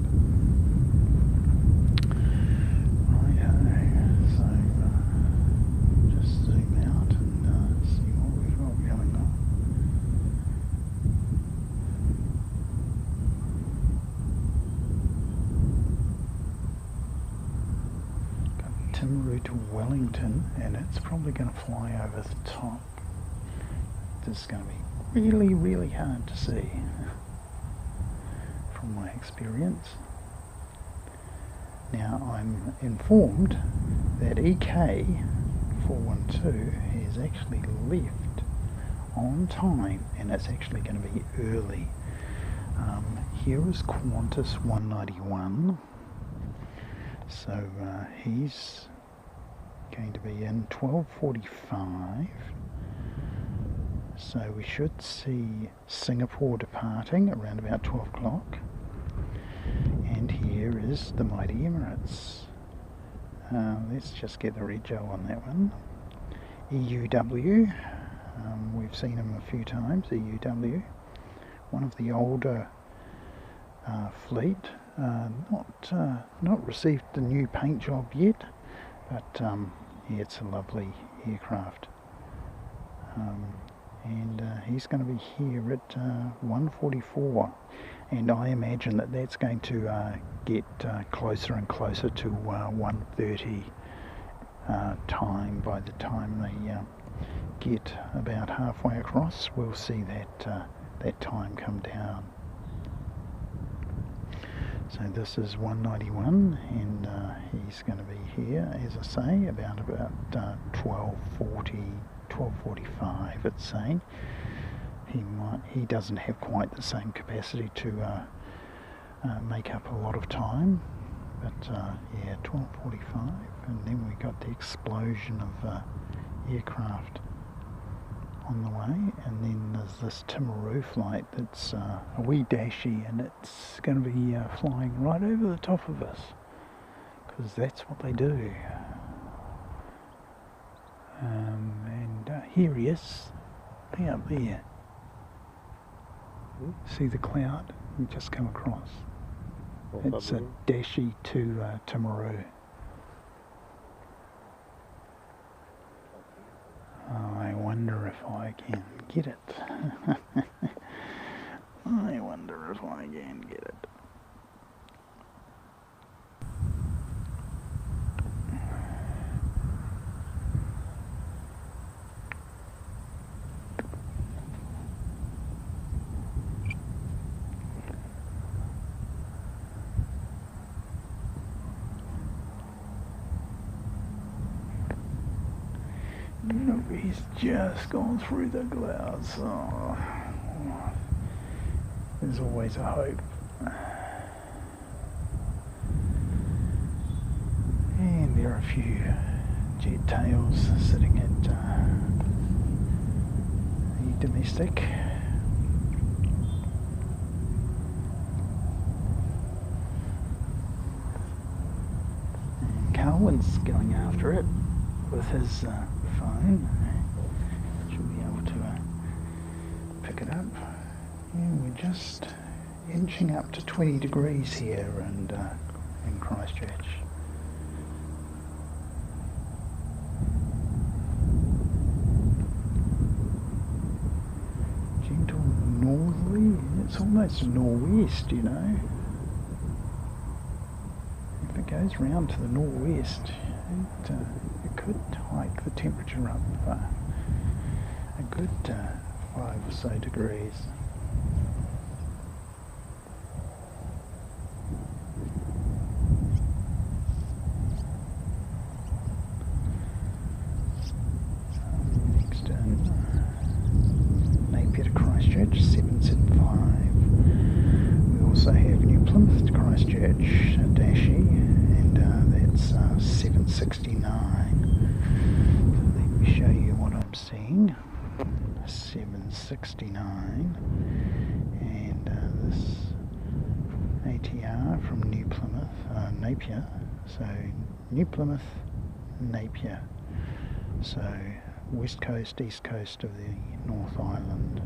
A: So just zoom out and see what we've got going on. Got Timaru to Wellington, and it's probably going to fly over the top. This is going to be really, really hard to see from my experience. Now I'm informed that EK412 has actually left on time, and it's actually going to be early. Here is Qantas 191, so he's going to be in 12:45. So we should see Singapore departing around about 12 o'clock. And here is the mighty Emirates. Let's just get the rego on that one. EUW, we've seen him a few times, EUW. One of the older fleet, not received the new paint job yet, but yeah, it's a lovely aircraft. And he's going to be here at 1:44, and I imagine that that's going to get closer and closer to 1:30 time. By the time they get about halfway across, we'll see that that time come down. So this is 191, and he's going to be here, as I say, about 12:45. It's saying he doesn't have quite the same capacity to make up a lot of time, but yeah, 12:45, and then we got the explosion of aircraft on the way, and then there's this Timaru flight that's a wee dashy, and it's going to be flying right over the top of us, because that's what they do. And here he is, way up there. See the cloud? We just come across. It's a Dashi to Timaru. I wonder if I can get it. I wonder if I can get it. Nope, he's just gone through the clouds. Oh, there's always a hope. And there are a few jet tails sitting at the domestic. And Carlin's going after it with his phone. Should be able to pick it up. And we're just inching up to 20 degrees here and in Christchurch. Gentle northerly, it's almost northwest, you know. If it goes round to the northwest, it could hike the temperature up a good 5 or so degrees. Christchurch, 775. We also have New Plymouth to Christchurch, Dashi, and that's 769. So let me show you what I'm seeing. 769, and this ATR from New Plymouth, Napier. So New Plymouth, Napier. So west coast, east coast of the North Island.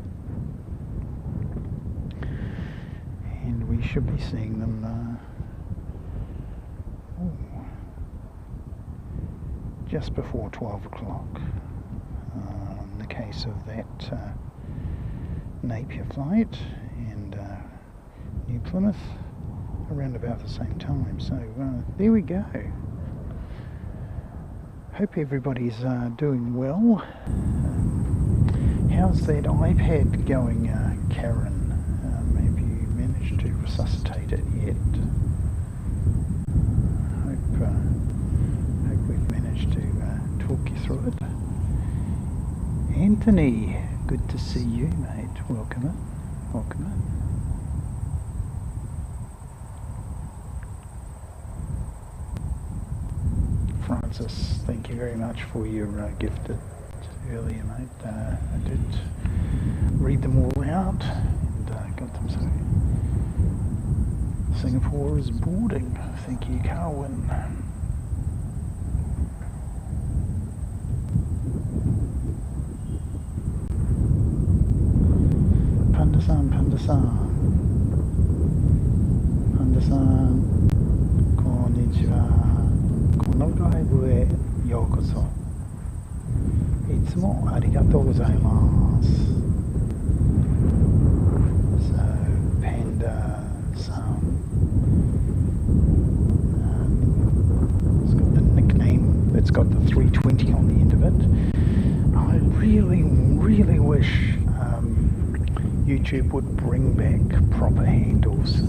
A: And we should be seeing them just before 12 o'clock. In the case of that Napier flight, and New Plymouth around about the same time. So there we go. Hope everybody's doing well. How's that iPad going, Karen? Have you managed to resuscitate it yet? Hope we've managed to talk you through it. Anthony, good to see you, mate. Welcome in. Welcome in. Francis, thank you very much for your gift earlier, mate. I did read them all out and got them. So Singapore is boarding. Thank you, Carwin. Pandasan, konnichiwa. このライブへようこそ。いつもありがとうございます。So, Panda Sam. It's got the nickname, it's got the 320 on the end of it. I really wish YouTube would bring back proper handles.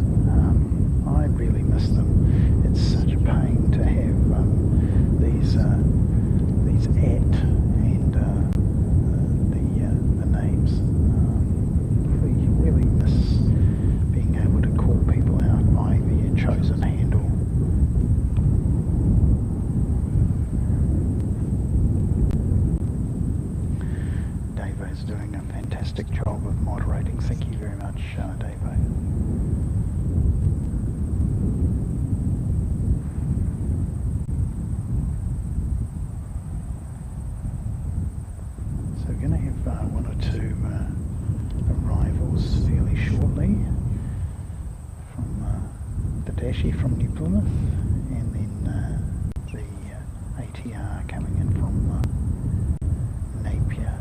A: I really miss them. It's such a pain to have these at and the names. We really miss being able to call people out by their chosen handle. Davo's doing a fantastic job of moderating. Thank you very much, Davo. So we're going to have one or two arrivals fairly shortly from the Dashi from New Plymouth, and then the ATR coming in from Napier.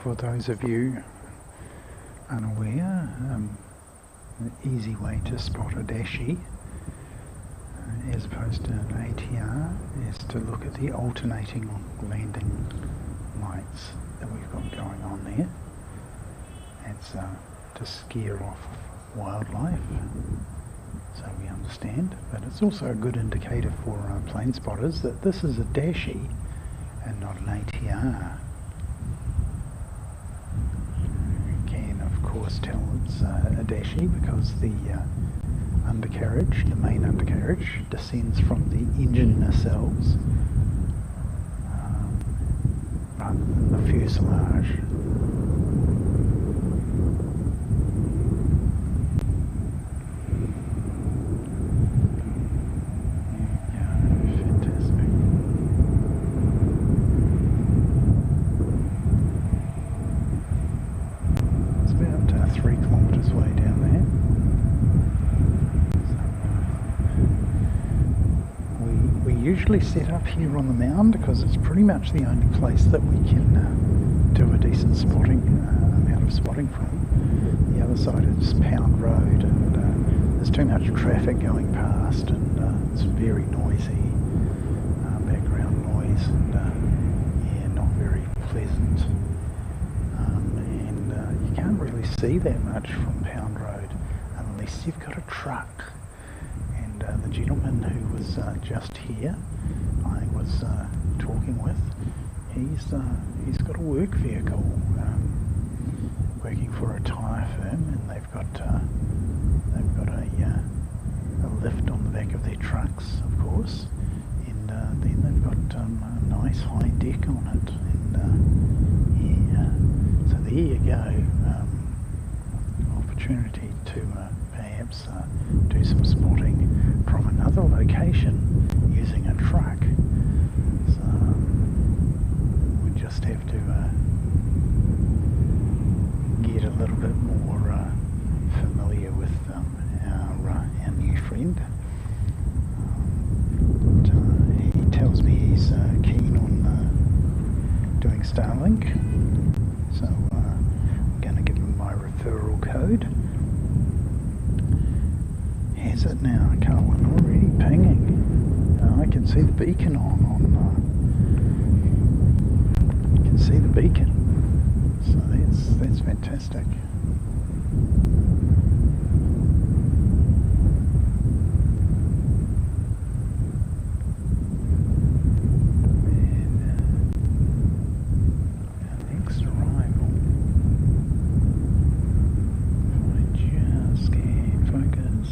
A: for those of you unaware, an easy way to spot a dashi as opposed to an ATR is to look at the alternating landing lights that we've got going on there. It's to scare off wildlife, so we understand, but it's also a good indicator for plane spotters that this is a dashi and not an ATR. You can of course tell it's a dashi because the undercarriage, the main undercarriage, descends from the engine nacelles rather than the fuselage. Usually set up here on the mound because it's pretty much the only place that we can do a decent spotting amount of spotting from. The other side is Pound Road, and there's too much traffic going past, and it's very noisy, background noise, and yeah, not very pleasant. And you can't really see that much from Pound Road unless you've got a truck. The gentleman who was just here, I was talking with, he's got a work vehicle, working for a tyre firm, and they've got a lift on the back of their trucks, of course, and then they've got a nice high deck on it, and yeah, so there you go, opportunity to perhaps do some spotting from another location using a truck. So we just have to get a little bit more familiar with our new friend. But, he tells me he's keen on doing Starlink, so I'm going to give him my referral code. Is it now? Carlin already pinging. I can see the beacon on. You can see the beacon. So that's fantastic. And our next arrival. If I just can focus.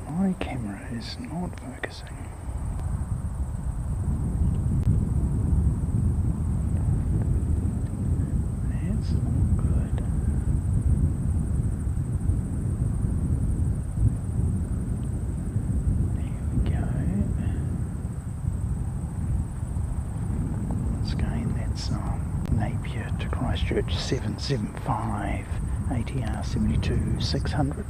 A: My camera is not focusing. That's not good. There we go. Once again, that's Napier to Christchurch 775, ATR 72 600.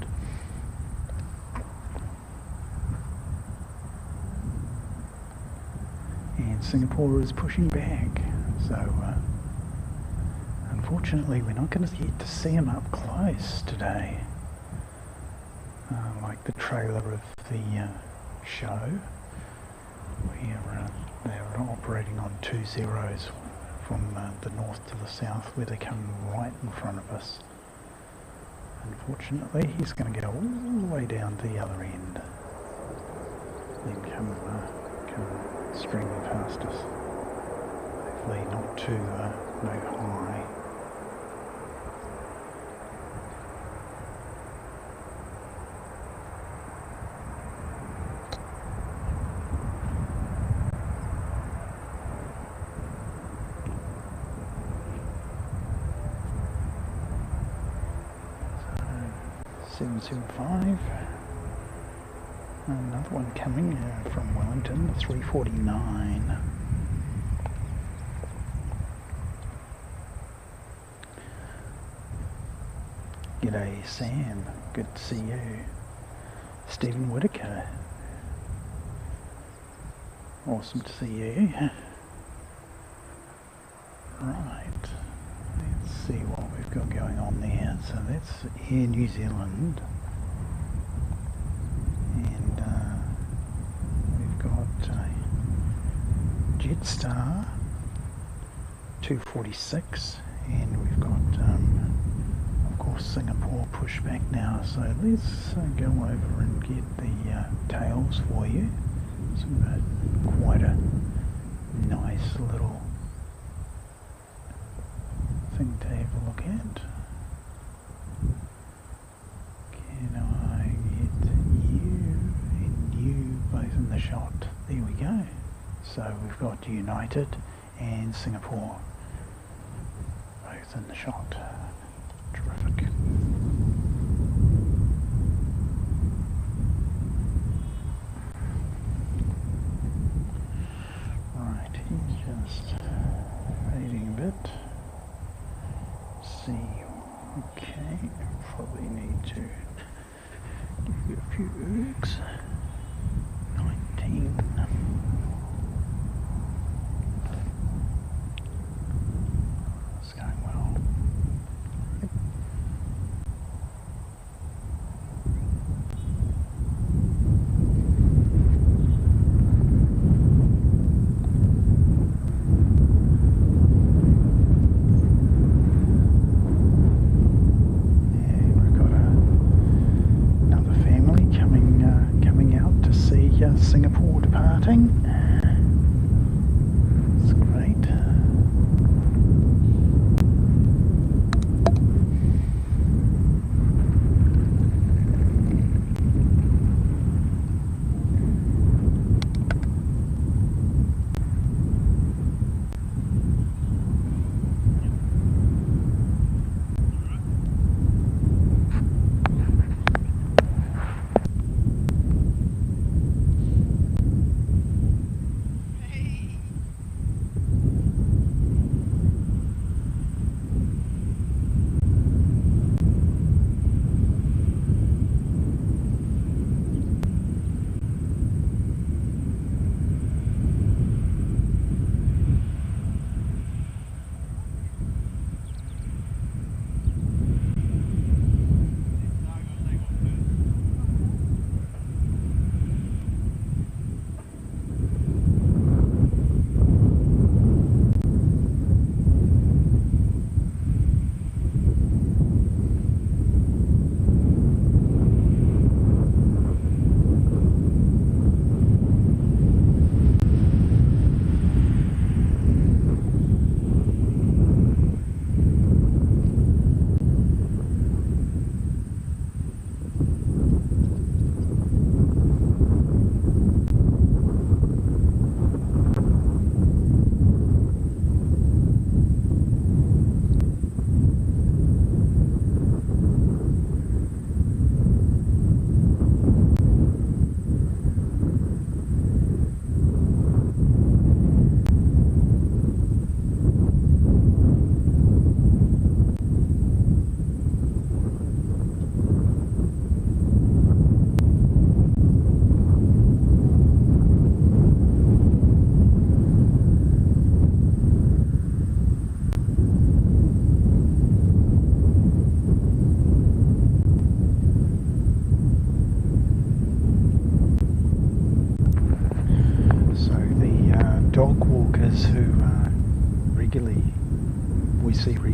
A: And Singapore is pushing back, so unfortunately we're not going to get to see them up close today, like the trailer of the show, where they're operating on 2 zeros from the north to the south, where they come right in front of us. Unfortunately, he's going to get all the way down to the other end, then come streaming past us. Hopefully not too high. 775. Another one coming from Wellington, 349. G'day Sam, good to see you. Stephen Whitaker, awesome to see you. Right, let's see what we've got going on there. So that's Air New Zealand, and we've got Jetstar 246, and we've got of course Singapore pushback now. So let's go over and get the tails for you. It's quite a nice little thing to have a look at. Can I get you and you both in the shot? There we go. So we've got United and Singapore both in the shot. Terrific. Right, he's just fading a bit. See, okay, probably need to give you a few ergs. 19. It's going well. Yep. Singapore departing. It's great.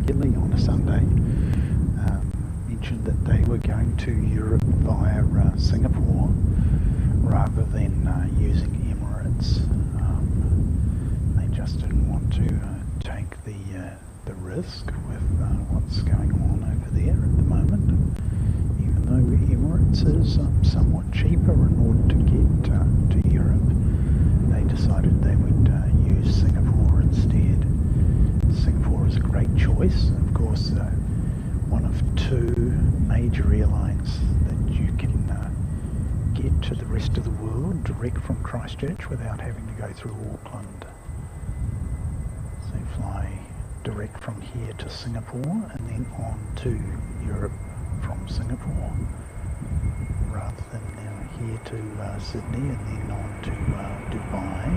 A: regularly on a Sunday, mentioned that they were going to Europe via Singapore rather than using Emirates. They just didn't want to take the risk with what's going on over there at the moment, even though Emirates is somewhat cheaper in order to get to Europe. They decided they would use Singapore instead. Singapore is a great choice. Of course, one of two major airlines that you can get to the rest of the world direct from Christchurch without having to go through Auckland. So you fly direct from here to Singapore and then on to Europe from Singapore, rather than here to Sydney and then on to Dubai.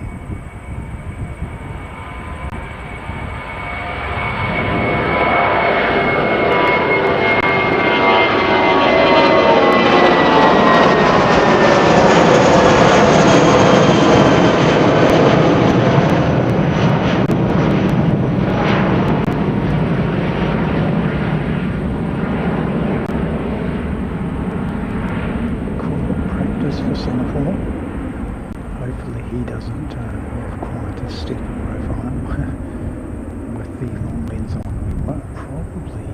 A: For Singapore. Hopefully he doesn't have quite a steep profile. With the long lens on, we will probably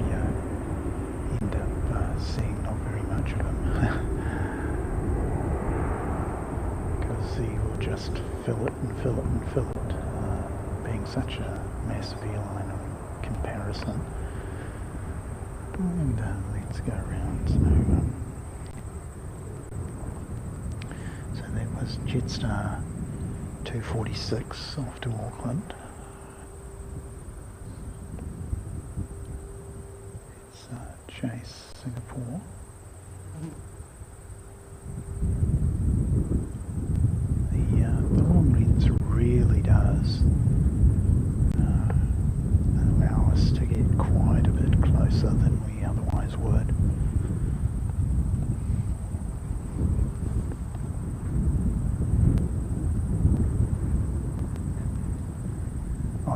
A: end up seeing not very much of him. Because he will just fill it and fill it and fill it, being such a massive airline in comparison. And let's go around. So that was Jetstar 246 off to Auckland. It's Chase Singapore. The long lens really does allow us to get quite a bit closer than we otherwise would.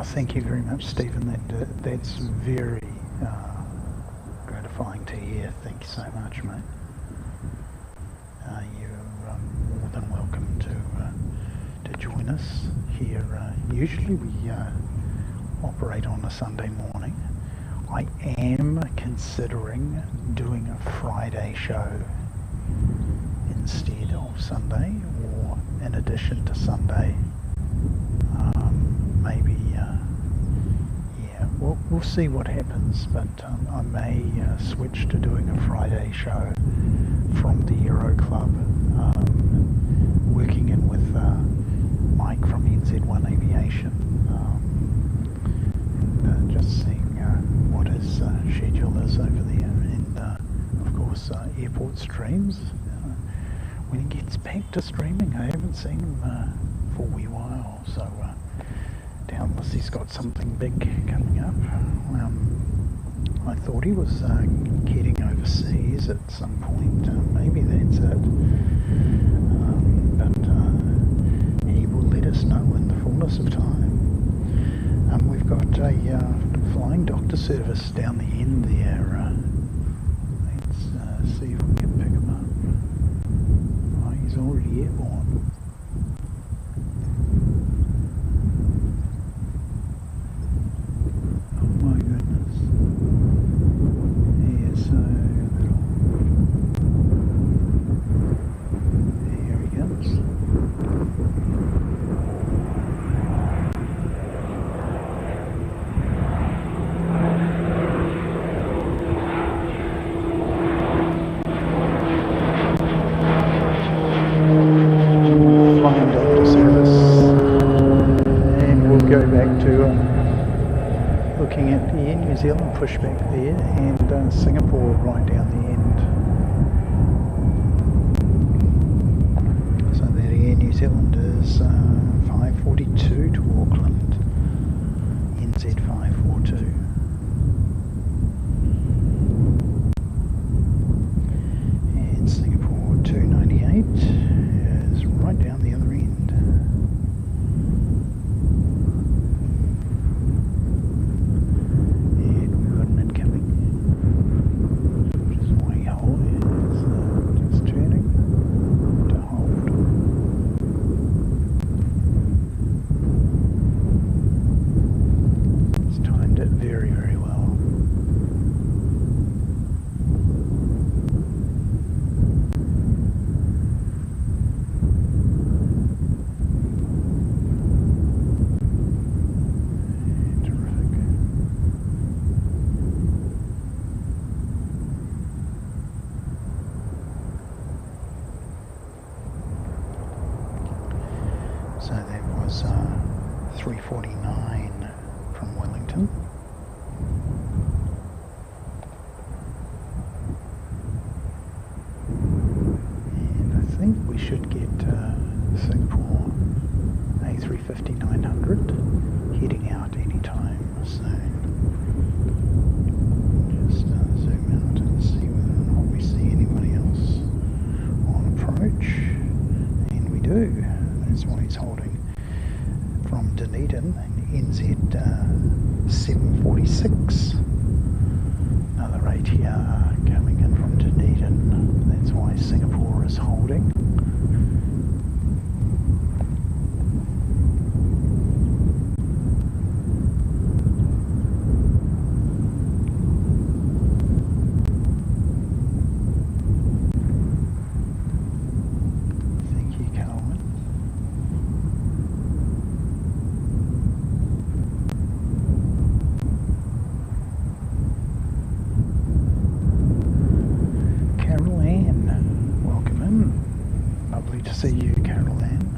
A: Thank you very much, Stephen. That's very gratifying to hear. Thank you so much, mate. You're more than welcome to join us here. Usually we operate on a Sunday morning. I am considering doing a Friday show instead of Sunday, or in addition to Sunday. Maybe, we'll see what happens, but I may switch to doing a Friday show from the Aero Club, working in with Mike from NZ1 Aviation, and just seeing what his schedule is over there, and of course airport streams. When he gets back to streaming, I haven't seen him for a wee while, so doubtless he's got something big coming up. I thought he was getting overseas at some point, maybe that's it, but he will let us know in the fullness of time. We've got a flying doctor service down the end there. Let's see if we can pick him up. Oh, he's already airborne. Looking at the Air New Zealand pushback there, and Singapore right down the end. So that Air New Zealand is 542 to Auckland, NZ 542. And Singapore 298 is right down the other end. Very So that was 3:49 from Wellington. And I think we should get Singapore A350-900 heading out anytime soon. Just zoom out and see whether or not we see anybody else on approach. And we do. That's what he's holding from Dunedin, NZ 746. Another ATR coming in from Dunedin. That's why Singapore is holding. Thank you, Carolyn. Carol Ann, welcome in. Lovely to see you, Carol Ann.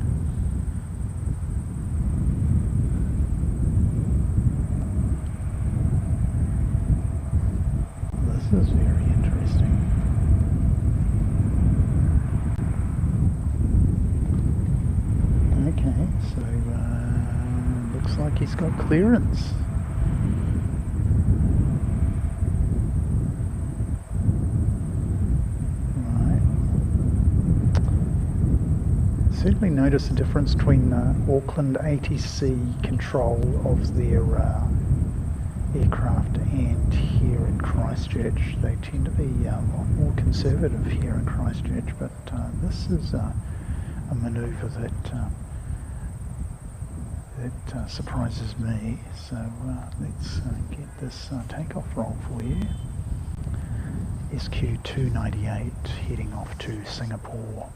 A: This is very interesting. Okay, so looks like he's got clearance. Certainly notice the difference between Auckland ATC control of their aircraft and here in Christchurch. They tend to be a lot more conservative here in Christchurch, but this is a manoeuvre that surprises me. So let's get this takeoff roll for you. SQ 298 heading off to Singapore.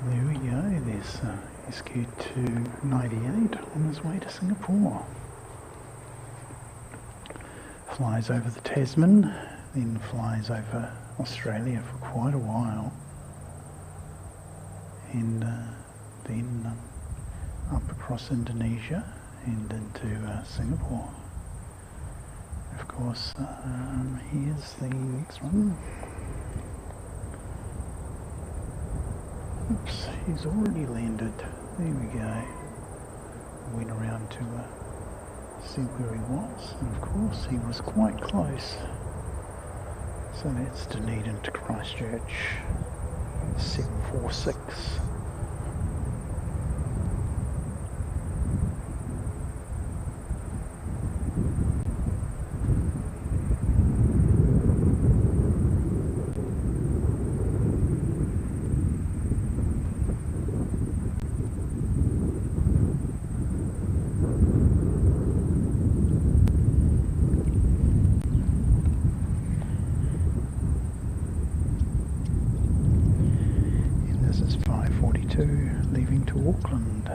A: There we go, there's SQ298 on his way to Singapore. Flies over the Tasman, then flies over Australia for quite a while. and then up across Indonesia and into Singapore. Of course, here's the next one. Oops, he's already landed. There we go. Went around to see where he was, and of course he was quite close. So that's Dunedin to Christchurch, 746. This is 5:42, leaving to Auckland.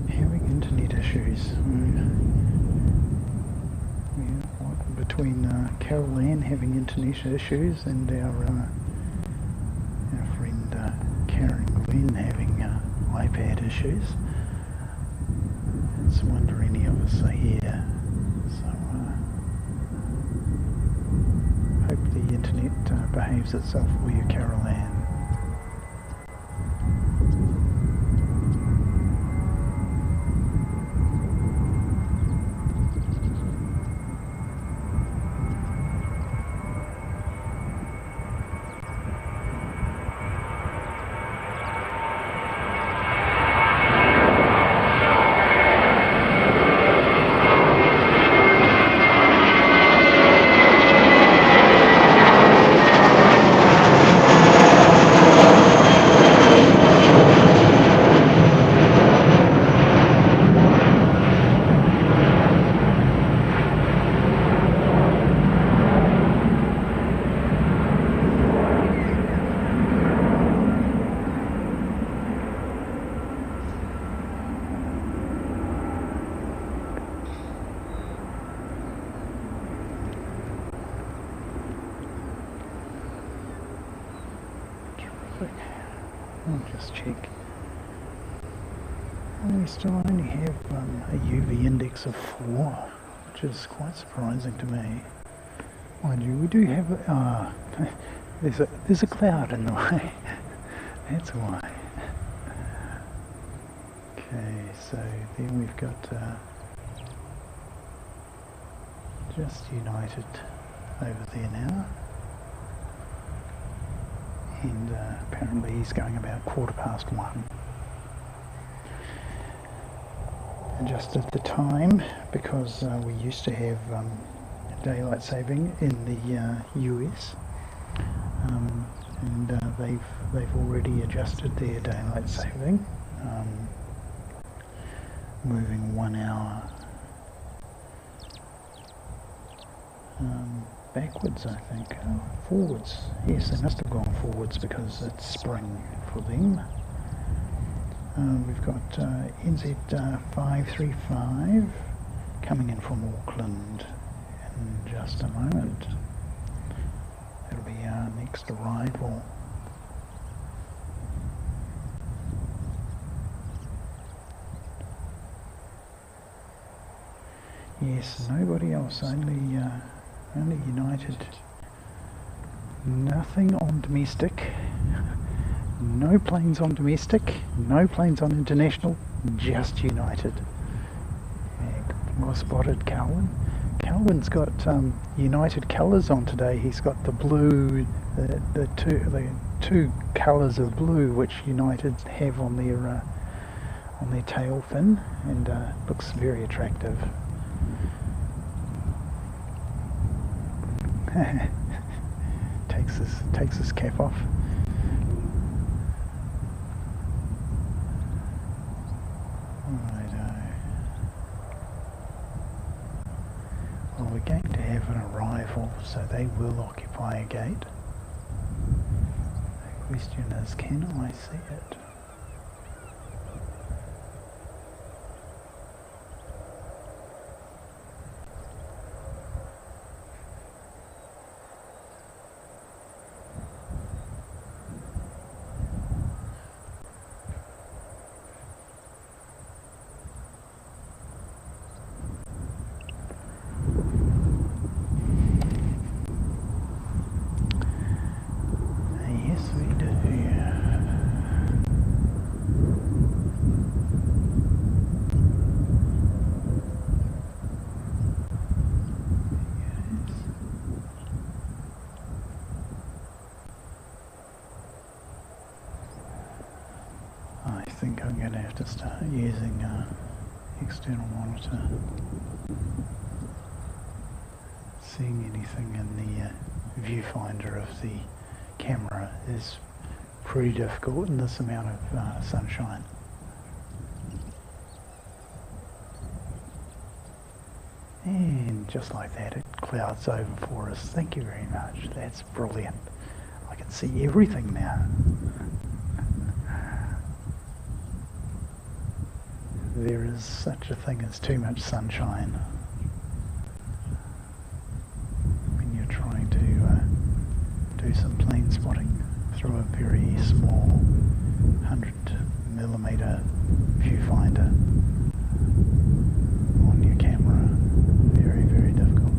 A: Having internet issues. Between Carol Ann having internet issues and our friend Karen Glenn having iPad issues. It's a wonder any of us are here. So hope the internet behaves itself for you, Carol Ann. I'll just check. We still only have a UV index of 4, which is quite surprising to me. Mind you, we do have there's a cloud in the way. That's why. Okay, so then we've got just United over there now. And apparently he's going about 1:15. Adjusted the time because we used to have daylight saving in the US, and they've already adjusted their daylight saving, moving 1 hour backwards, I think. Forwards. Yes, they must have gone forwards because it's spring for them. We've got NZ 535 coming in from Auckland in just a moment. That'll be our next arrival. Yes, nobody else, only United. Nothing on domestic. No planes on domestic. No planes on international. Just United. Well spotted, Calvin. Calvin's got United colours on today. He's got the blue, the two colours of blue which United have on their tail fin, and looks very attractive. takes his cap off. Righto. Well, we're going to have an arrival, so they will occupy a gate. They question is, can I see it? Yes, we do. I think I'm going to have to start using external monitor. Seeing anything in the viewfinder of the camera is pretty difficult in this amount of sunshine. And just like that, it clouds over for us. Thank you very much. That's brilliant. I can see everything now. There is such a thing as too much sunshine when you're trying to do some plane spotting through a very small 100mm viewfinder on your camera. Very, very difficult.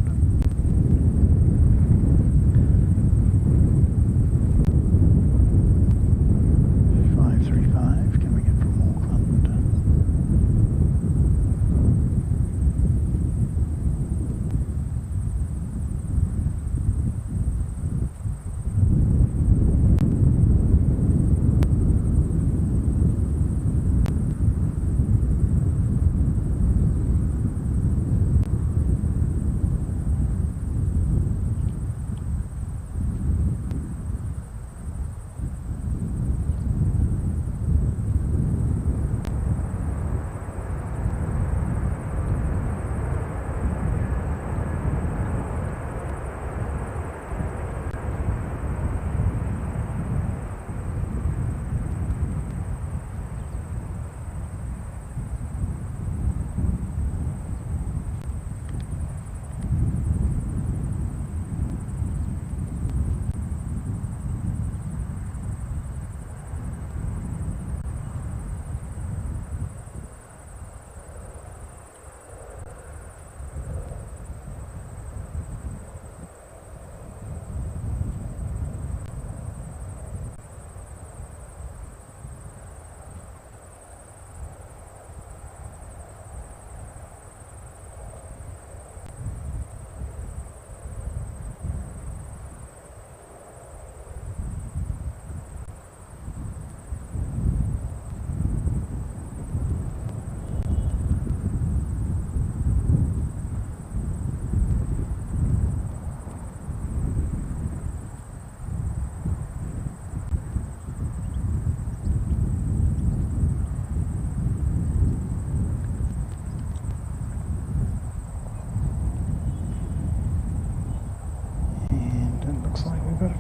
A: Coming in from Auckland.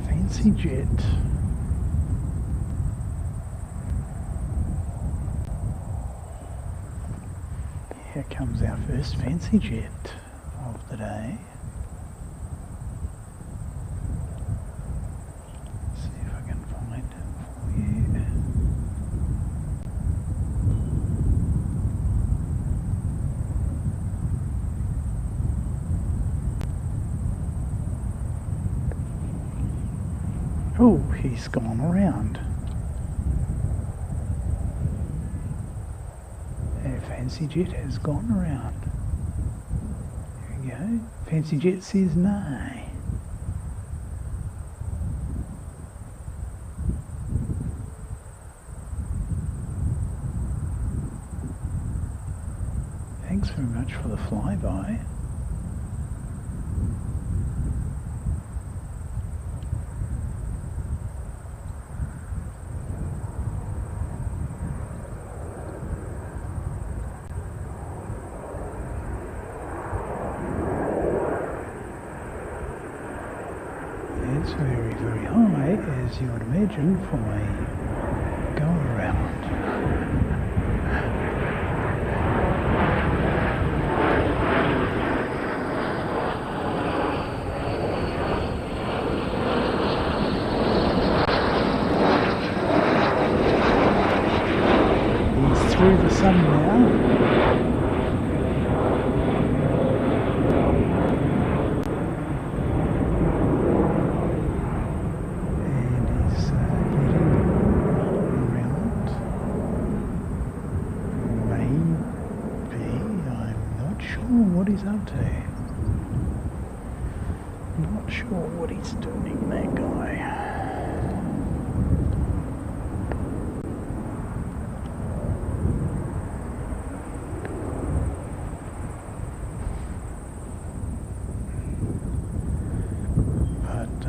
A: Fancy jet. Here comes our first fancy jet of the day. Let's see if I can find it for you. Oh, he's gone around. Our fancy jet has gone around. There we go. Fancy jet says nay. Thanks very much for the flyby. It's very, very high. as you would imagine, for a go around. He's through the sun now. What he's up to. Not sure what he's doing, that guy. But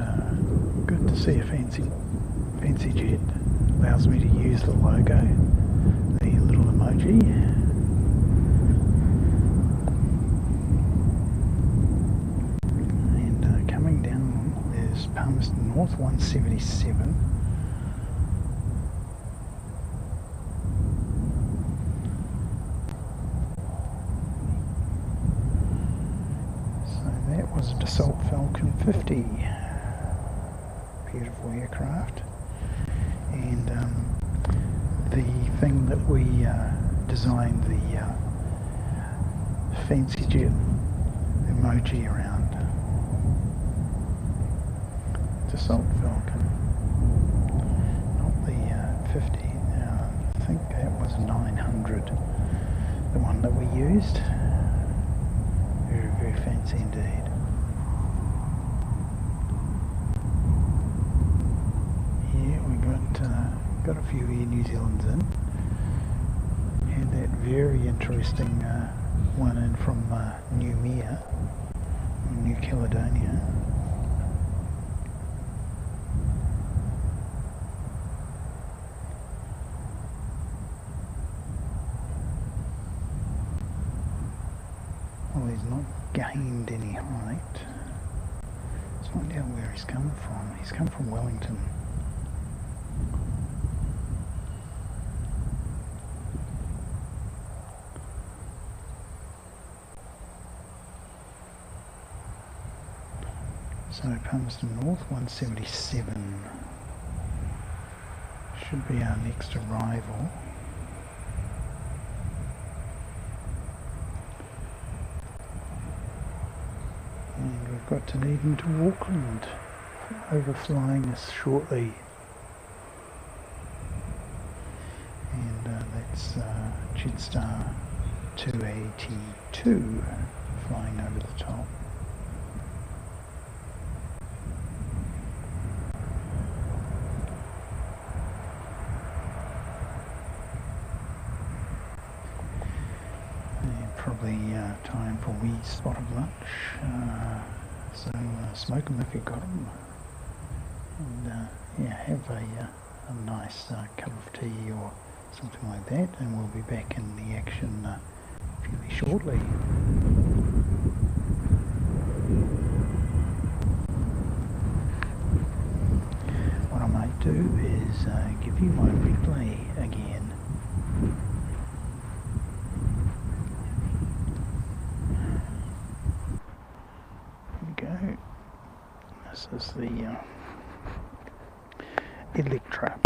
A: good to see a fancy jet. Allows me to use the logo, the little emoji. North 177. So that was a Dassault Falcon 50. Beautiful aircraft. And the thing that we designed the fancy jet emoji around. Dassault Falcon, not the 50. I think that was 900, the one that we used. Very, very fancy indeed. Yeah, we got a few Air New Zealands in. Had that very interesting one in from New Caledonia. Well, he's not gained any height. Let's find out where he's come from. He's come from Wellington. So Palmerston North 177 should be our next arrival. And we've got Dunedin to Auckland overflying us shortly. And that's Jetstar 282 flying over the top. Probably time for a wee spot of lunch, so smoke them if you've got them, and yeah, have a nice cup of tea or something like that, and we'll be back in the action fairly shortly. What I might do is give you my replay again. This is the Electra.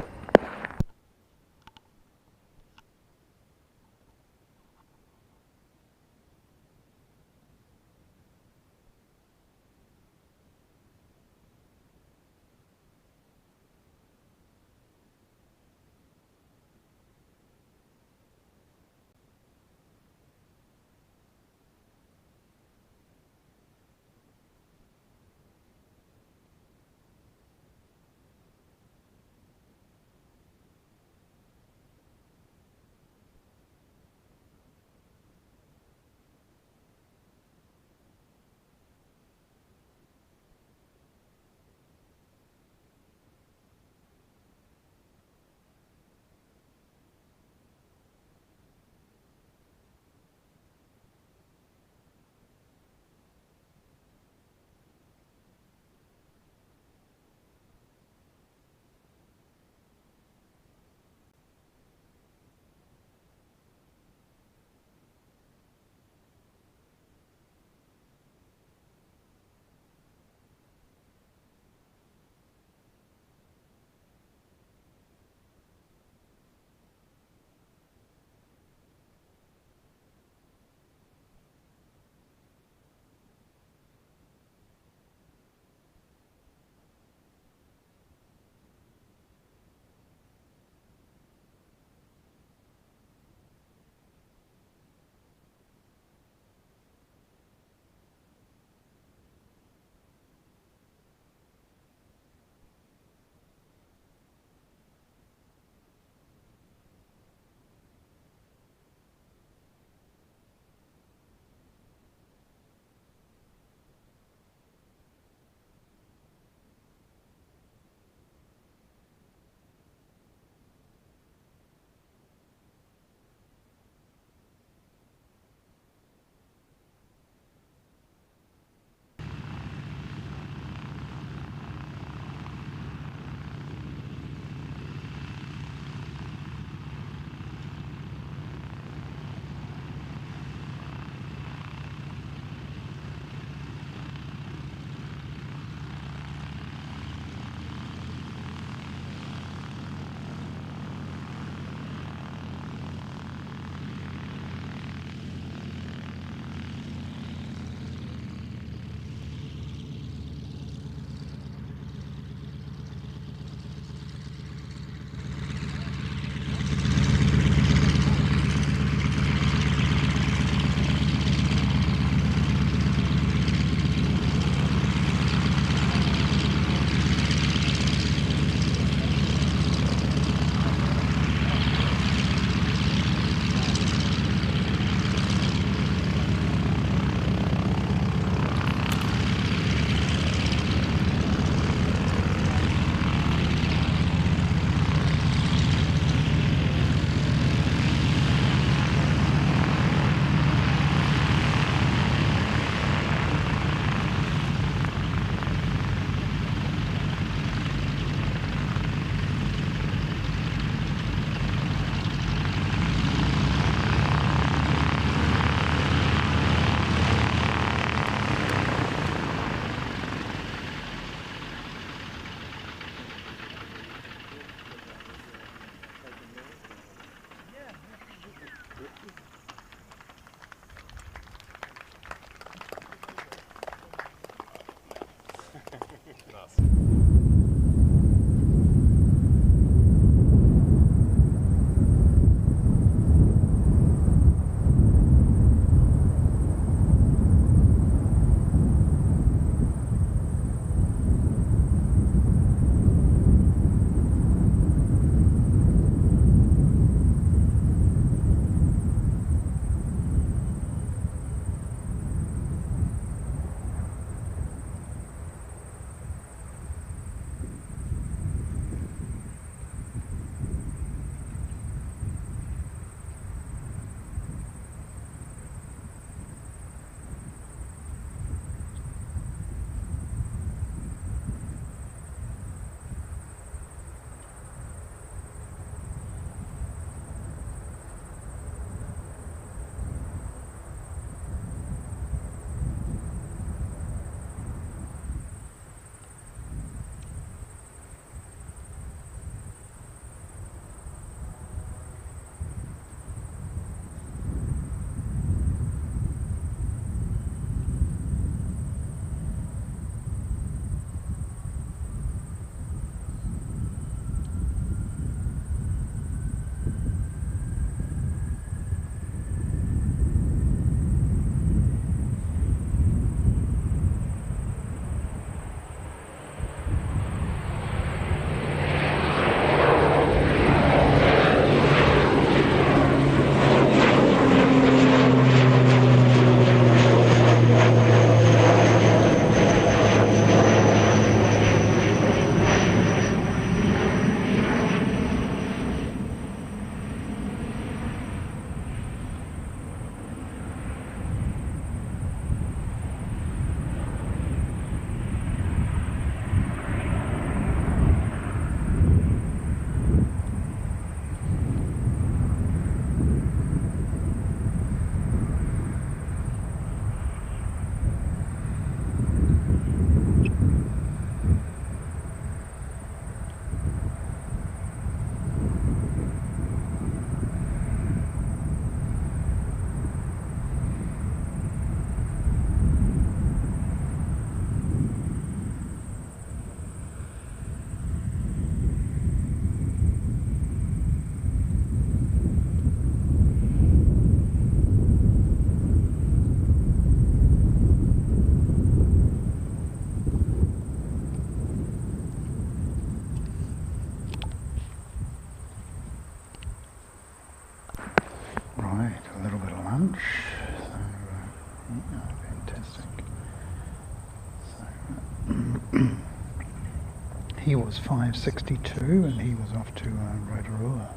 A: he was 562 and he was off to Rotorua.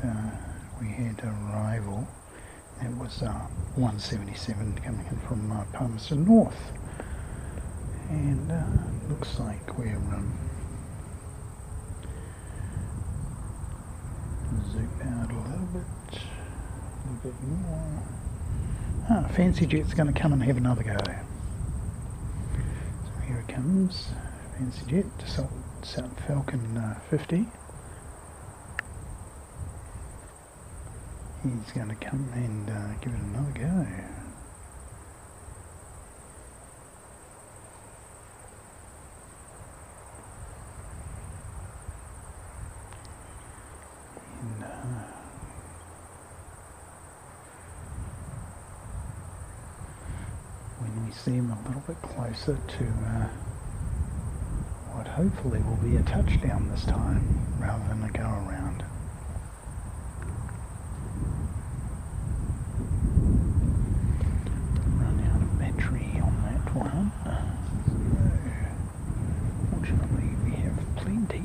A: And we had a rival. It was 177 coming in from Palmerston North. And looks like we're zoom out a little bit more. Fancy Jet's going to come and have another go. So here it comes, Fancy Jet, South Falcon 50. He's going to come and give it another go. And, when we see him a little bit closer to what hopefully will be a touchdown this time rather than a go around. Run out of battery on that one. So, fortunately we have plenty.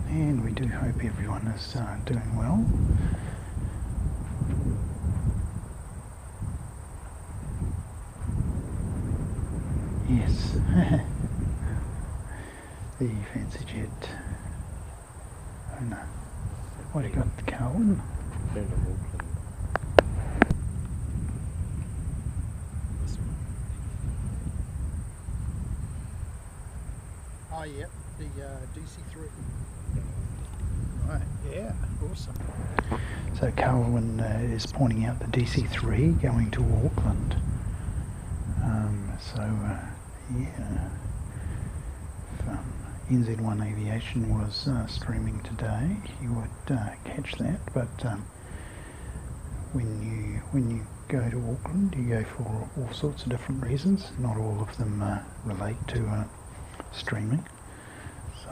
A: And we do hope everyone is doing well. Yes, the Fancy Jet owner. What do you got, Carwin?
B: Down to Auckland.
D: Oh, yep, the DC3. Right, yeah, awesome.
A: So Carwin is pointing out the DC3 going to Auckland. Yeah, if NZ1 Aviation was streaming today, you would catch that. But when you go to Auckland, you go for all sorts of different reasons. Not all of them relate to streaming. So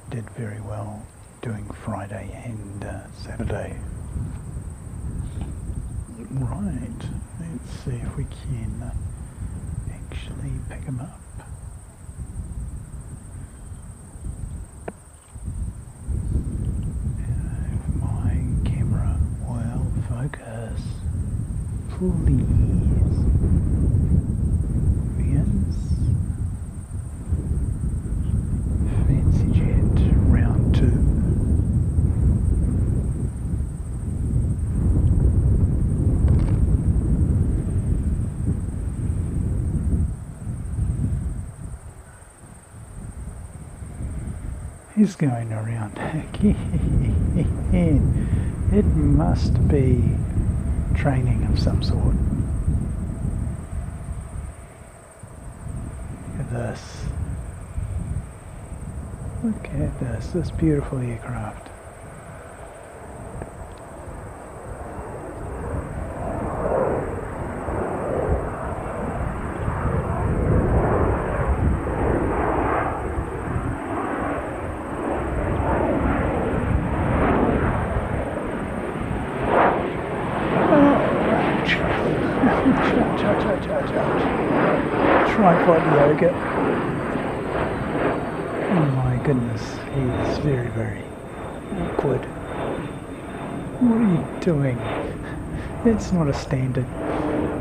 A: did very well doing Friday and Saturday. Right, let's see if we can actually pick him up. If my camera will focus, please. Yes. Fancy Jet, round 2. He's going around again. It must be training of some sort. Look at this. Look at this beautiful aircraft. Tripod yoga. Oh my goodness, he is very, very awkward. What are you doing? It's not a standard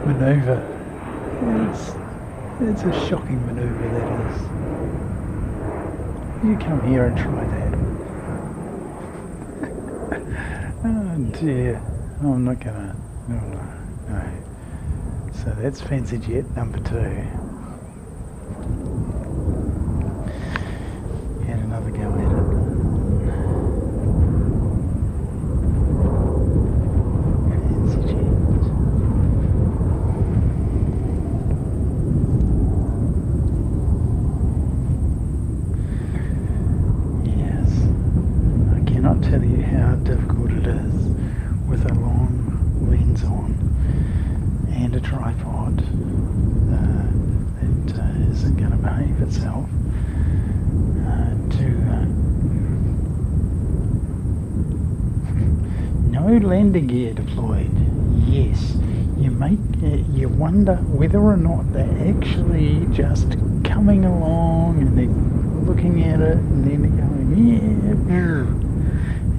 A: manoeuvre. It's a shocking manoeuvre, that is. You come here and try that. Oh dear. I'm not gonna. No. So that's Fancy Jet number 2. And another go at it. Fancy Jet. Yes. tell you how difficult it is with a long lens on and a tripod that isn't going to behave itself no landing gear deployed. Yes, you wonder whether or not they're actually just coming along and they're looking at it and then they're going, yeah,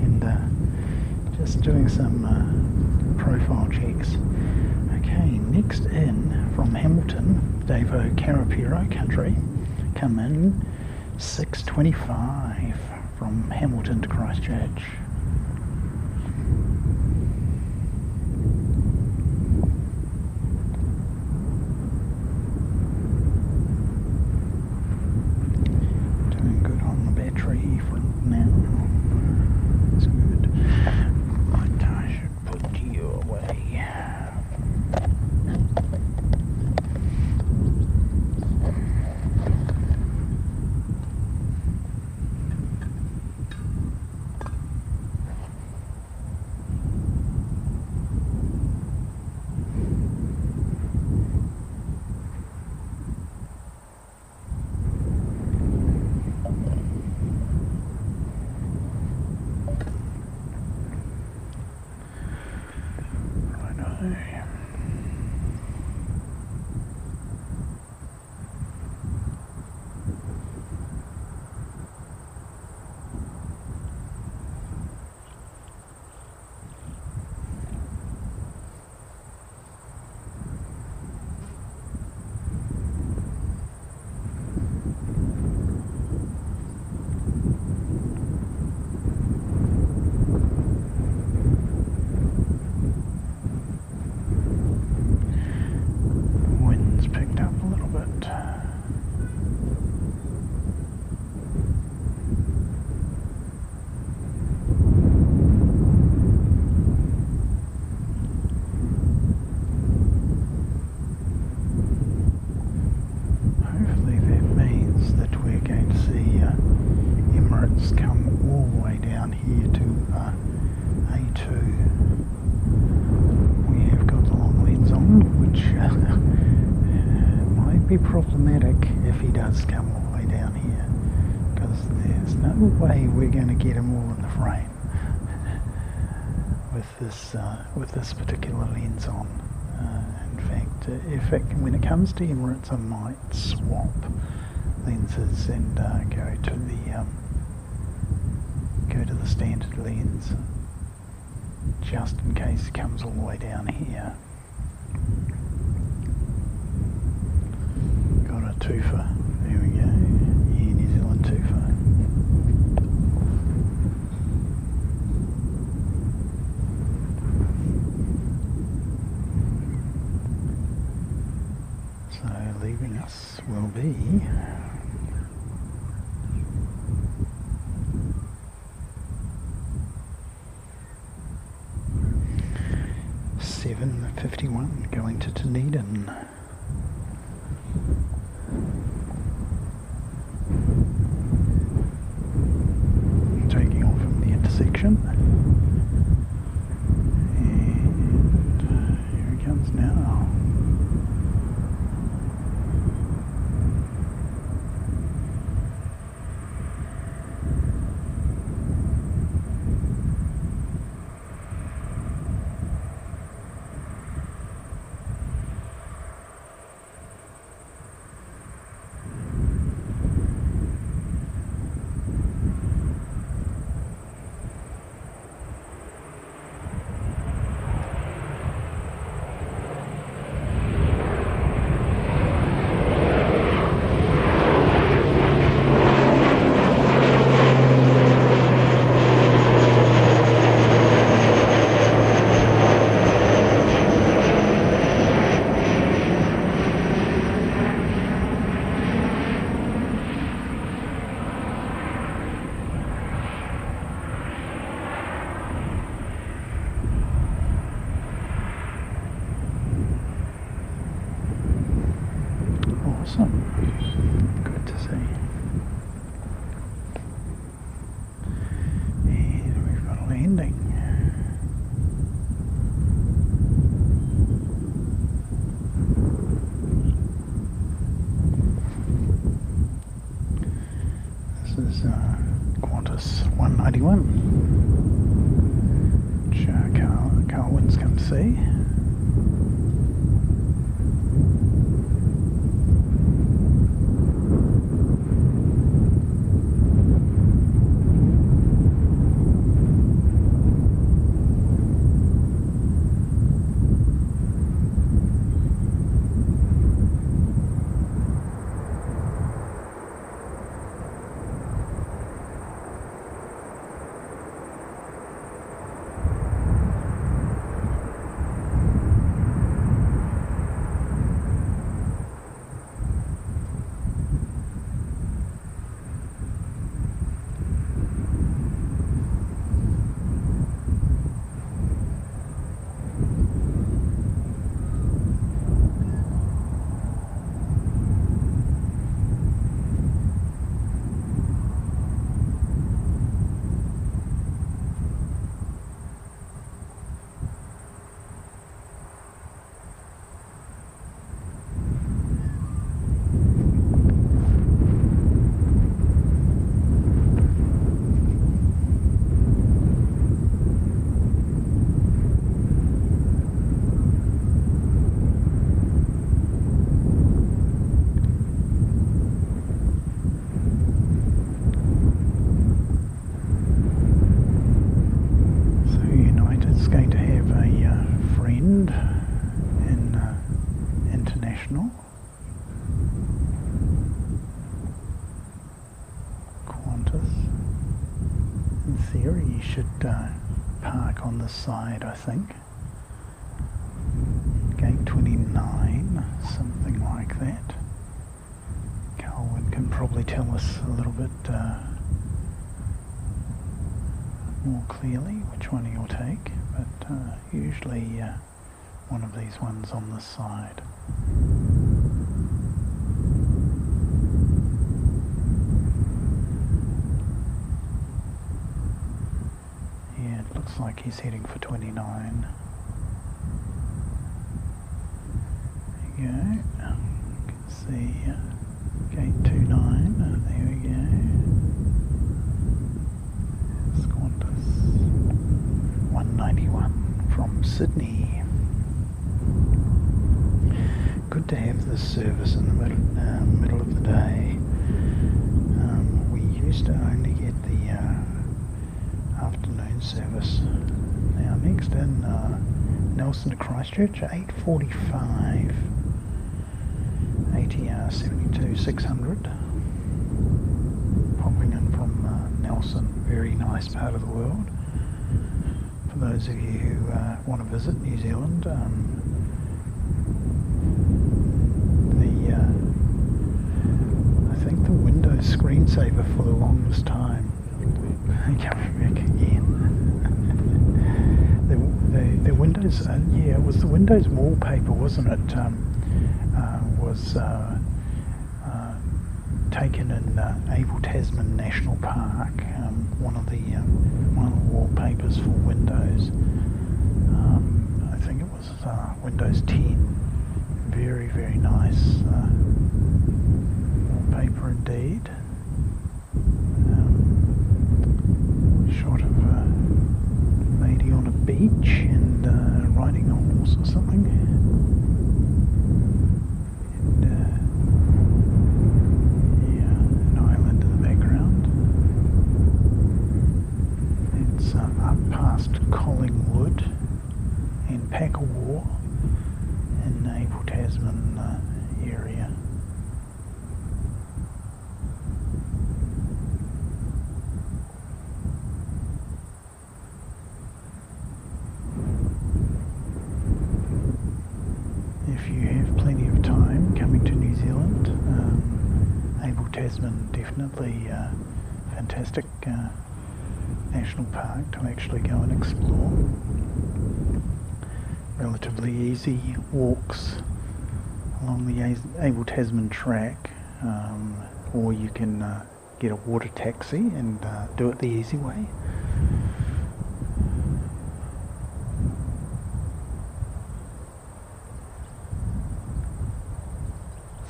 A: and just doing some profile checks. Okay, next in from Hamilton, Davo Karapiro country, come in 6:25 from Hamilton to Christchurch. Doing good on the battery front now. That's good. Right, I should put you away. Righto. 2. We have got the long lens on, which might be problematic if he does come all the way down here, because there's no way we're going to get him all in the frame with this particular lens on. In fact, when it comes to Emirates, I might swap lenses and go to the standard lens, just in case it comes all the way down here. Got a twofer. There we go. Yeah, New Zealand twofer. So leaving us will be 7:51 going to Dunedin. Taking off from the intersection. And here he comes now. expanding. This is Qantas 191, which Carwin's come to see. Qantas. In theory you should park on the side, I think. Gate 29, something like that. Carwin can probably tell us a little bit more clearly which one you'll take, but usually one of these ones on the side. Yeah, it looks like he's heading for 29. There you go. You can see gate 29. There we go. It's Qantas 191 from Sydney. Good to have this service in the middle of the day. We used to only get the afternoon service. Now next in Nelson to Christchurch, 8:45, ATR 72 600. Popping in from Nelson, very nice part of the world. For those of you who want to visit New Zealand, I think the Windows screensaver for the longest time. Coming back again. the Windows, yeah, it was the Windows wallpaper, wasn't it? Was taken in Abel Tasman National Park. One of the wallpapers for Windows. I think it was Windows 10. Very, very nice wallpaper indeed. Shot of a lady on a beach and riding a horse or something. And yeah, an island in the background. It's up past Collingwood and Packawar in Abel Tasman area. If you have plenty of time coming to New Zealand, Abel Tasman definitely fantastic national park to actually go and explore. Relatively easy walks along the Abel Tasman track, or you can get a water taxi and do it the easy way.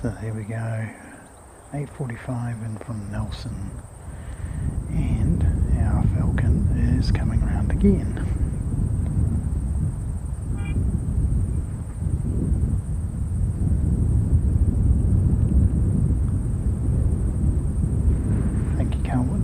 A: So there we go, 8:45 in from Nelson, and our falcon is coming around again. Thank you, Calvin.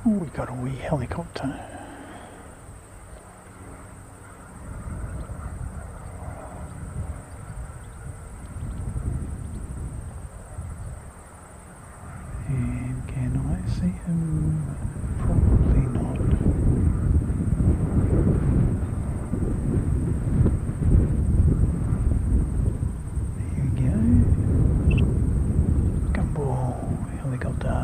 A: Oh, we got a wee helicopter. And can I see him? Probably not. There we go. Gumball helicopter.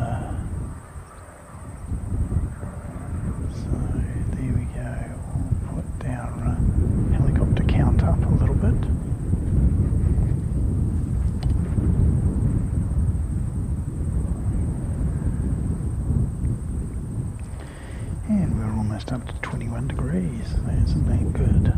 A: Helicopter count up a little bit. And we're almost up to 21 degrees. Isn't that good?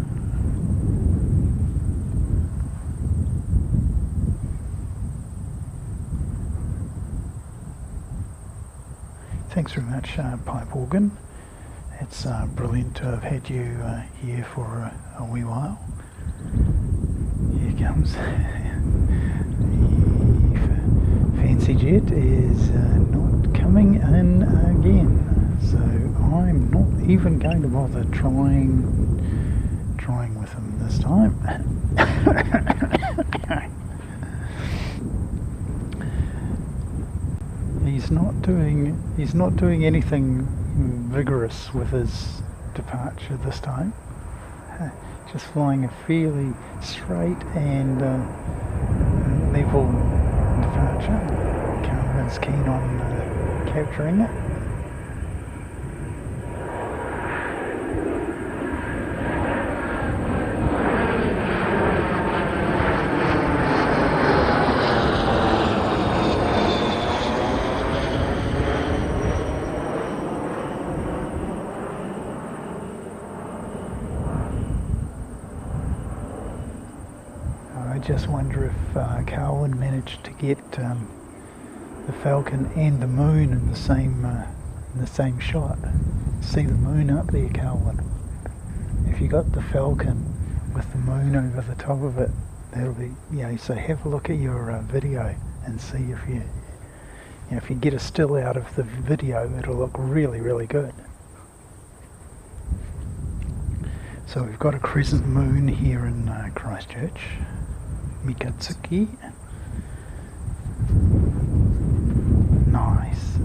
A: Thanks very much, Pipe Organ. It's brilliant to have had you here for a wee while. Here comes the fancy jet is not coming in again, so I'm not even going to bother trying with him this time. He's not doing anything vigorous with his departure this time. Just flying a fairly straight and level departure. Carmen's keen on capturing it. I just wonder if Carwin managed to get the Falcon and the moon in the same shot. See the moon up there, Carwin? If you got the Falcon with the moon over the top of it, that'll be, so have a look at your video and see if you get a still out of the video, it'll look really, really good. So we've got a crescent moon here in Christchurch. Mikatsuki. Nice.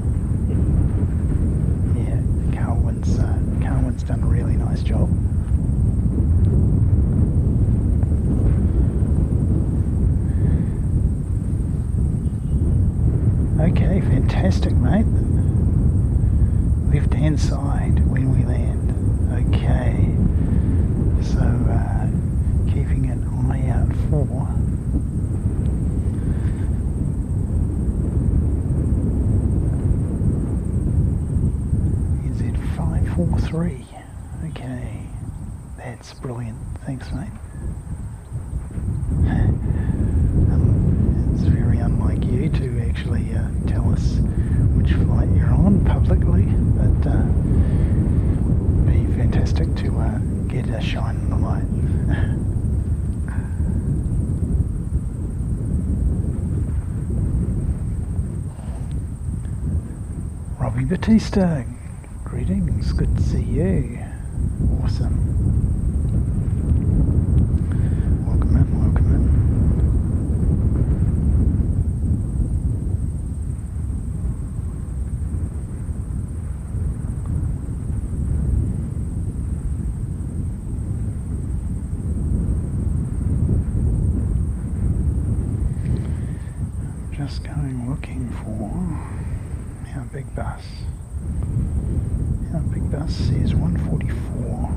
A: Yeah, Carwin's done a really nice job. Okay, fantastic, mate. Left hand side when we land. Okay. So keeping an eye out for NZ543. Okay, that's brilliant. Thanks, mate. It's very unlike you to actually tell us which flight you're on. Batista, greetings, good to see you. Awesome. Welcome in, welcome in. Just going looking for our big bus. Our big bus says 144.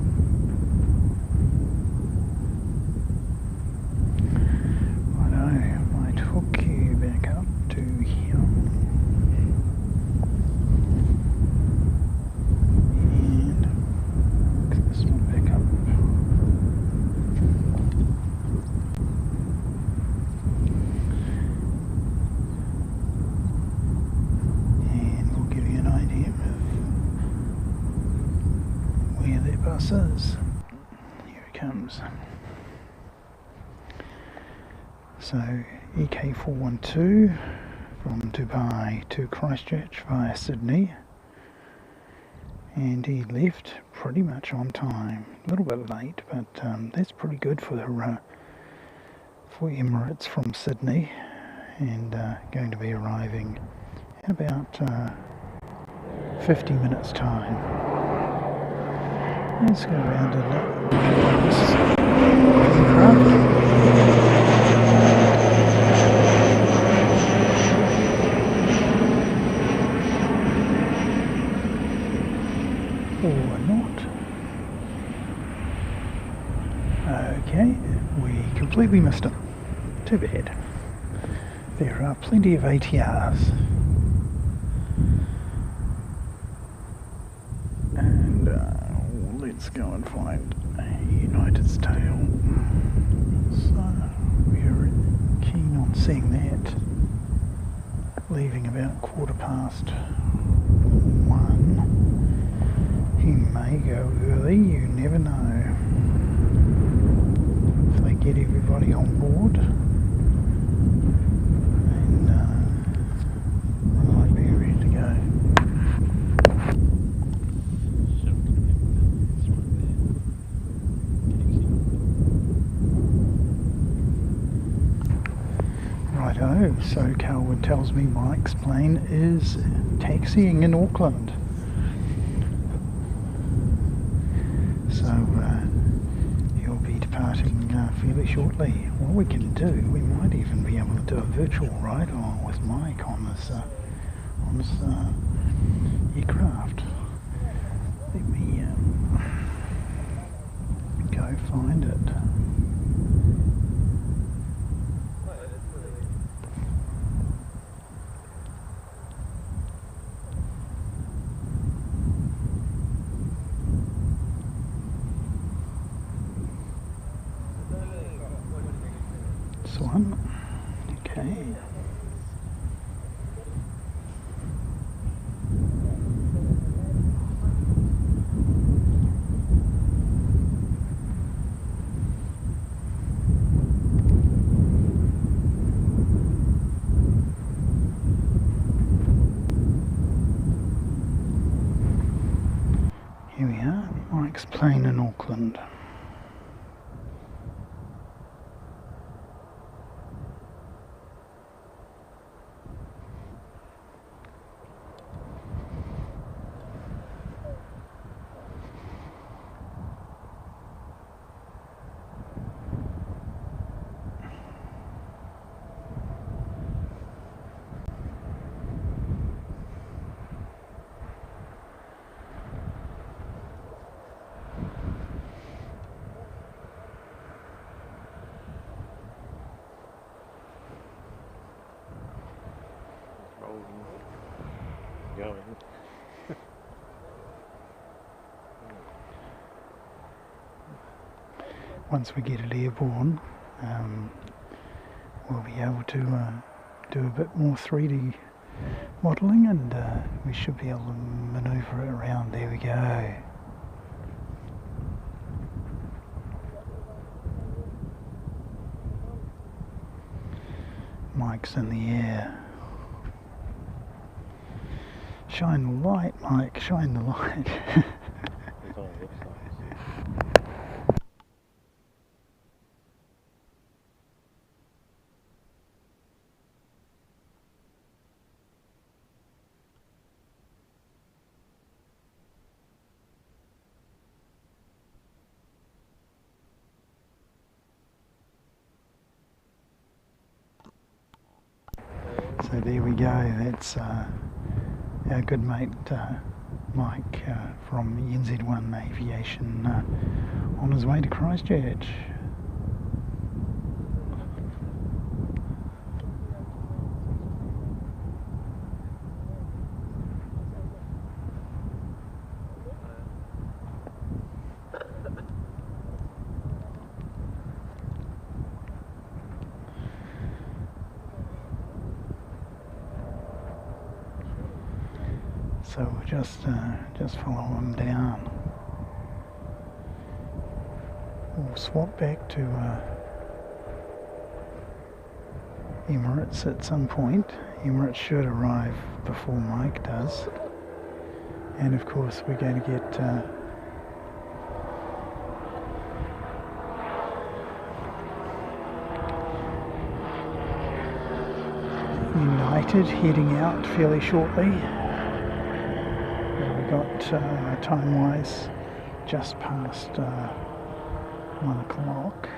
A: Righto, might hook you back up to here. And hook this one back up. And we'll give you an idea of where that bus is. Here it comes. So EK412 from Dubai to Christchurch via Sydney, and he left pretty much on time. A little bit late, but that's pretty good for Emirates from Sydney, and going to be arriving in about 50 minutes time. Let's go around and look at this aircraft. Or not. Okay, we completely missed him. Too bad. There are plenty of ATRs. And let's go and find a United's tail. So we're keen on seeing that. Leaving about 1:15. He may go early, you never know. If they get everybody on board, and we might be ready to go. Righto, so Calvin tells me Mike's plane is taxiing in Auckland. So he'll be departing fairly shortly. What we can do, we might even be able to do a virtual ride along with Mike on this aircraft. Let me go find it. One. Okay. Here we are, Mike's plane in Auckland.
B: Going.
A: Once we get it airborne, we'll be able to do a bit more 3D modelling, and we should be able to manoeuvre it around. There we go. Mike's in the air. shine the light, Mike, shine the light.
B: It's on this side.
A: So there we go, that's our good mate Mike from NZ1 Aviation on his way to Christchurch. So we'll just follow him down. We'll swap back to Emirates at some point. Emirates should arrive before Mike does. And of course we're going to get United heading out fairly shortly. We got time-wise just past 1 o'clock.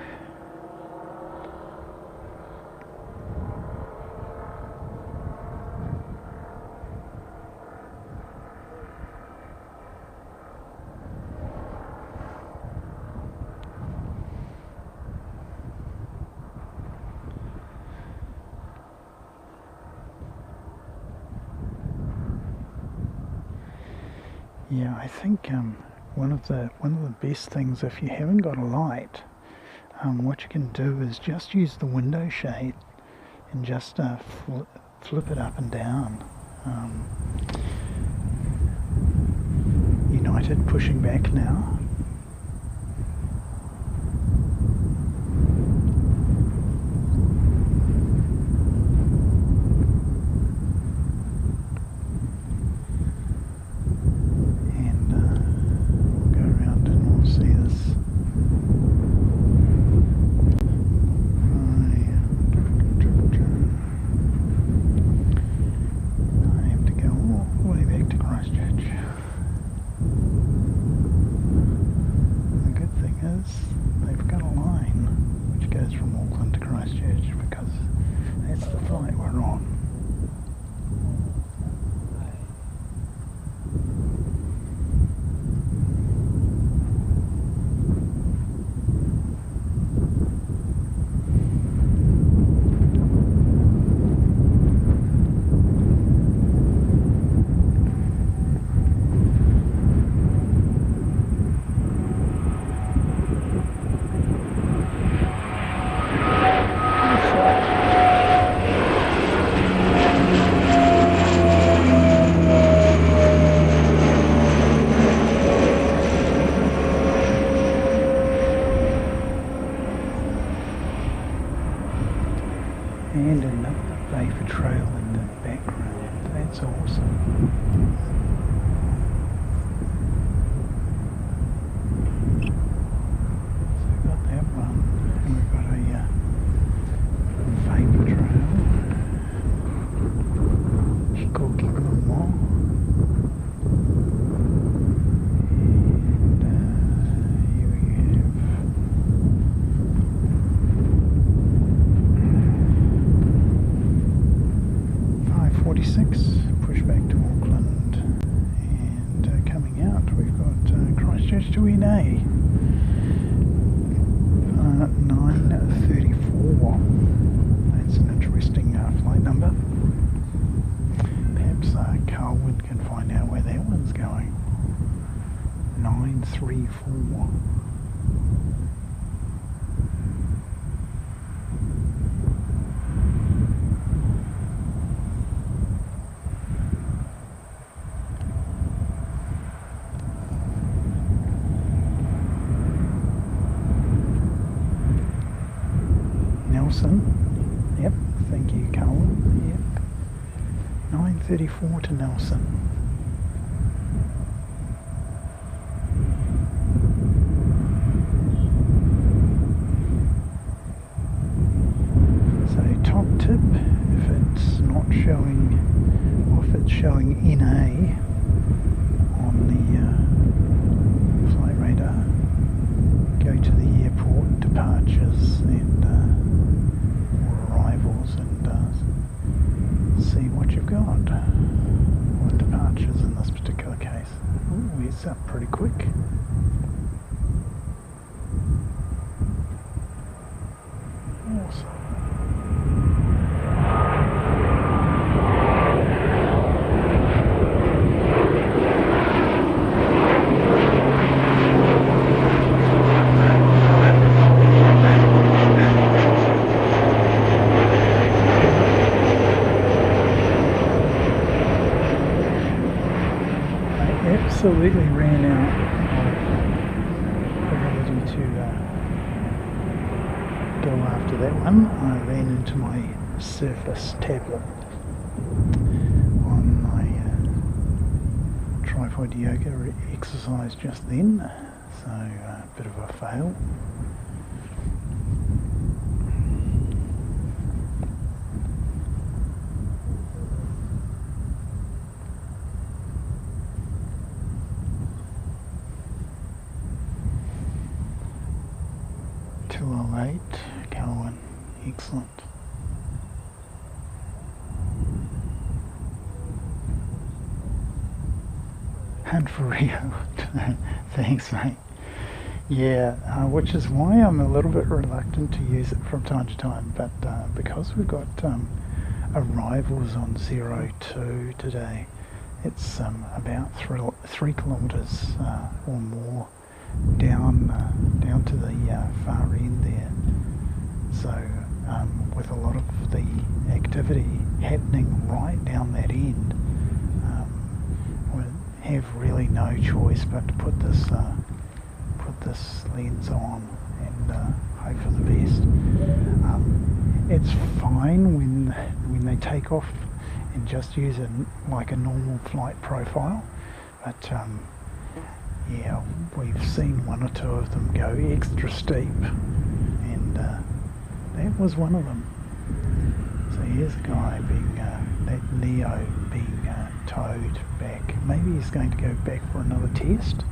A: Yeah, I think one of the best things, if you haven't got a light, what you can do is just use the window shade and just flip it up and down. United pushing back now. They've got a line which goes from Auckland to Christchurch because that's the flight we're on. And another vapor trail in the background. That's awesome. So we've got that one, and we've got a vapor trail. Hikoki Gumo. And here we have 46, push back to Auckland, and coming out we've got Christchurch to NA, 9:34. That's an interesting flight number. Perhaps Carlwood can find out where that one's going. 934. Nelson, yep, thank you Colin, yep, 9:34 to Nelson. showing, or if it's showing NA on the flight radar, go to the airport departures and or arrivals and see what you've got, or departures in this particular case. Ooh, it's up pretty quick. Awesome. Absolutely ran out of ability to go after that one. I ran into my Surface tablet on my tripod yoga exercise just then, so a bit of a fail. Cowan, excellent. Hunt for Rio. Thanks, mate. Yeah, which is why I'm a little bit reluctant to use it from time to time, but because we've got arrivals on 02 today, it's about 3 kilometres or more down to the far end there. So with a lot of the activity happening right down that end, we'll have really no choice but to put this lens on and hope for the best. It's fine when they take off and just use it like a normal flight profile, but yeah, we've seen one or two of them go extra steep, and that was one of them. So here's a guy being, that Neo being towed back. Maybe he's going to go back for another test.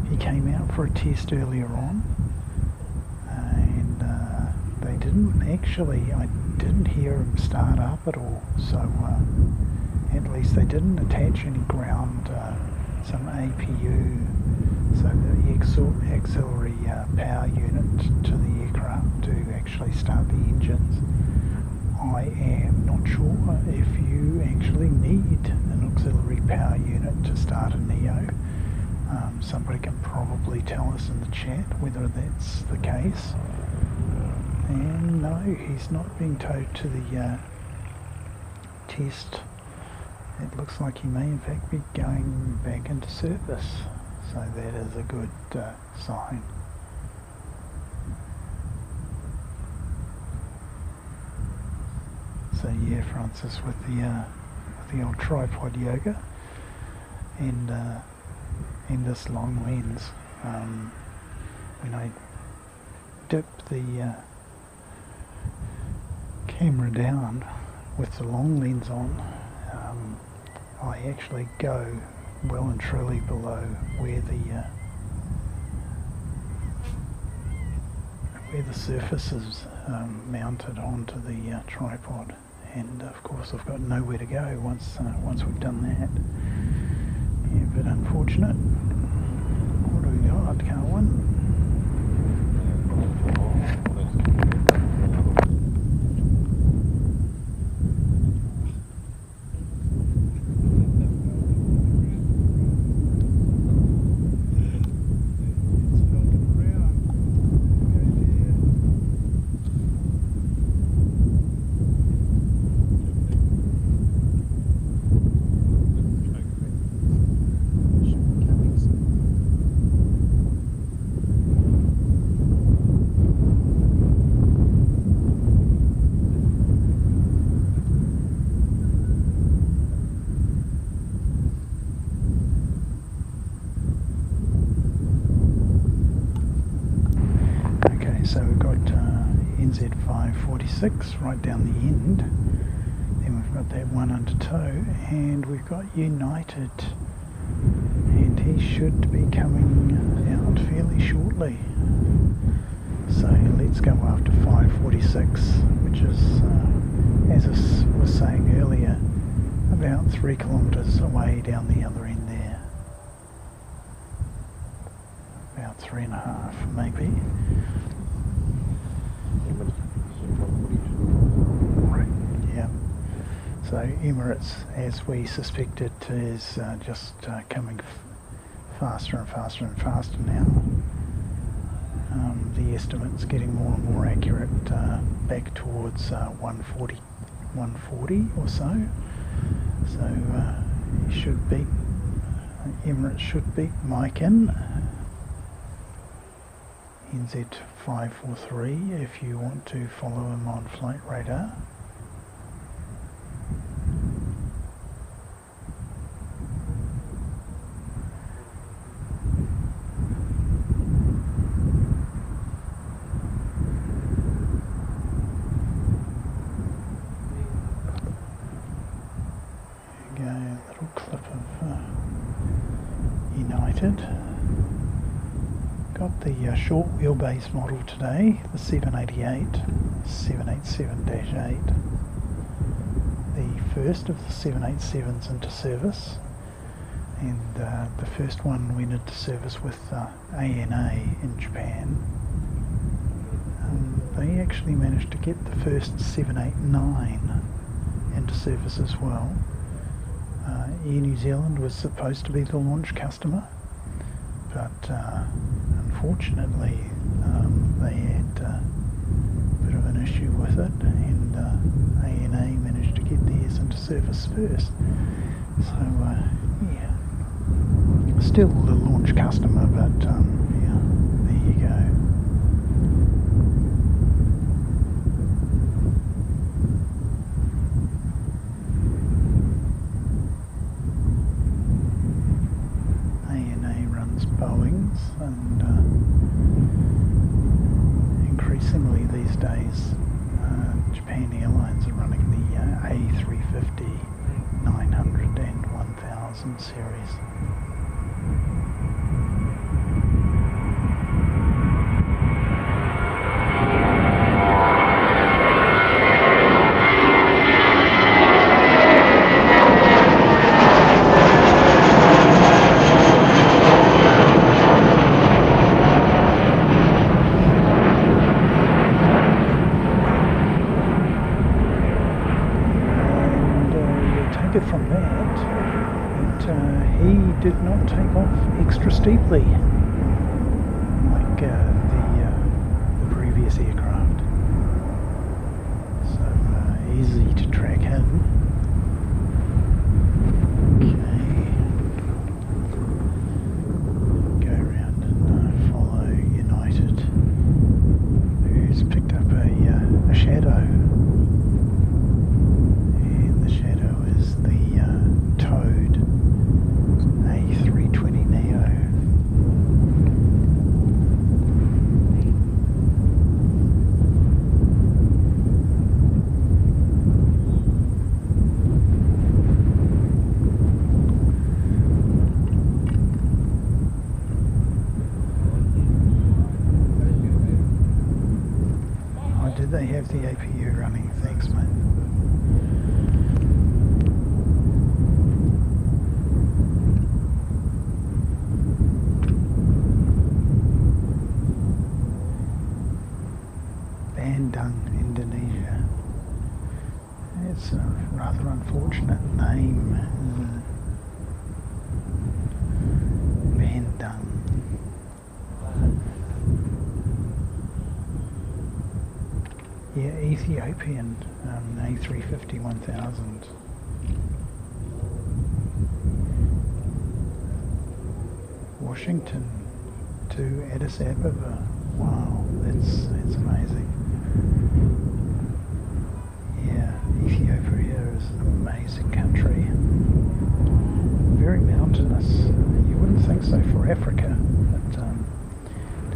A: He came out for a test earlier on, and they didn't actually, I didn't hear him start up at all, so at least they didn't attach any ground, some APU, so the auxiliary power unit to the aircraft to actually start the engines. I am not sure if you actually need an auxiliary power unit to start a Neo. Somebody can probably tell us in the chat whether that's the case. And no, he's not being towed to the test. It looks like he may in fact be going back into service, so that is a good sign. So yeah, Francis, with the old tripod yoga and this long lens, when I dip the camera down with the long lens on, I actually go well and truly below where the surface is mounted onto the tripod, and of course I've got nowhere to go once we've done that. Yeah, a bit unfortunate. What do we got, Carwin? NZ546 right down the end. Then we've got that one under tow, and we've got United, and he should be coming out fairly shortly. So let's go after 546, which is, as I was saying earlier, about 3 kilometres away down the other end there. About 3.5 maybe. Right, yeah. So Emirates, as we suspected, is just coming faster and faster and faster now. The estimate's getting more and more accurate, back towards 140 or so. So he should beat, Emirates should beat Maiken. NZ543 if you want to follow him on Flight Radar. There you go, a little clip of United. Got the short wheelbase model today, the 787-8, the first of the 787s into service, and the first one went into service with ANA in Japan. They actually managed to get the first 789 into service as well. Air New Zealand was supposed to be the launch customer, but unfortunately they had a bit of an issue with it, and ANA managed to get theirs into service first. So yeah, still the launch customer, but yeah, there you go. Boeings, and increasingly these days Japan Airlines are running the A350, 900 and 1000 series. From that, he did not take off extra steeply like the previous aircraft, so easy to track him. Okay, go around and follow United, who's picked up a shadow. Towed A320 Neo. Oh, did they have the APU running? Thanks, mate. Indonesia. It's a rather unfortunate name. Bandung. Yeah, Ethiopian A350 1000. Washington to Addis Ababa. Wow, that's amazing. Yeah, Ethiopia is an amazing country. Very mountainous. You wouldn't think so for Africa, but it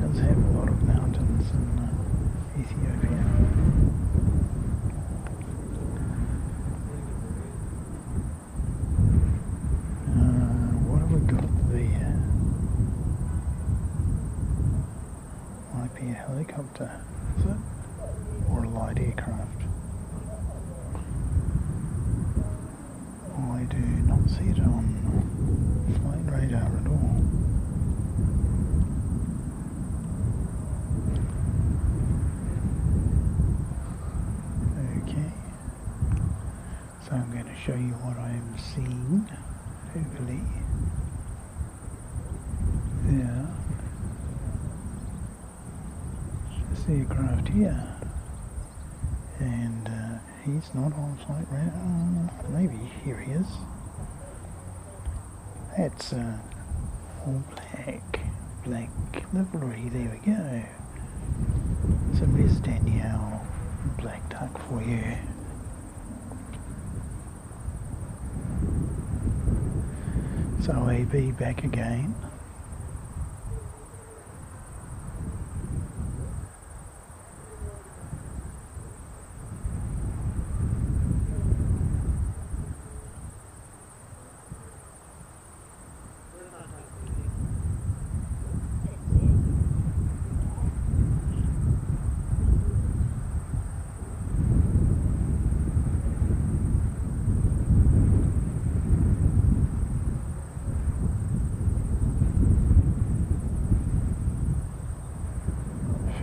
A: does have a lot of mountains in Ethiopia. What have we got there? Might be a helicopter, is it? Or a light aircraft. I do not see it on flight radar at all. Okay, so I'm going to show you what I am seeing. Hopefully, there. This aircraft here, and he's not on flight radar. Maybe here he is. That's all black livery. There we go. So there's Danielle, black duck for you. So AB back again.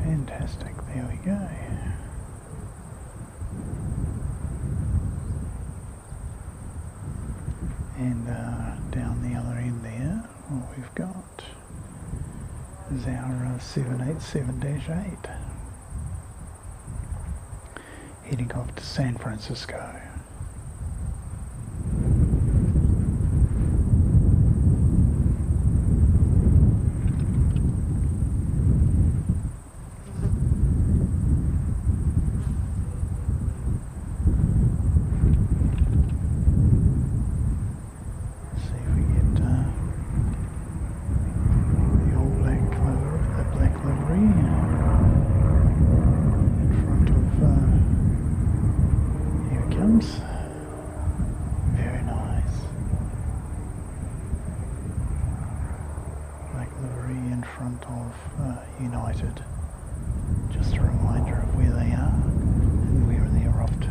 A: Fantastic, there we go. And down the other end there, what we've got is our 787-8 heading off to San Francisco. Very nice. Black livery in front of United. Just a reminder of where they are and where they're off to.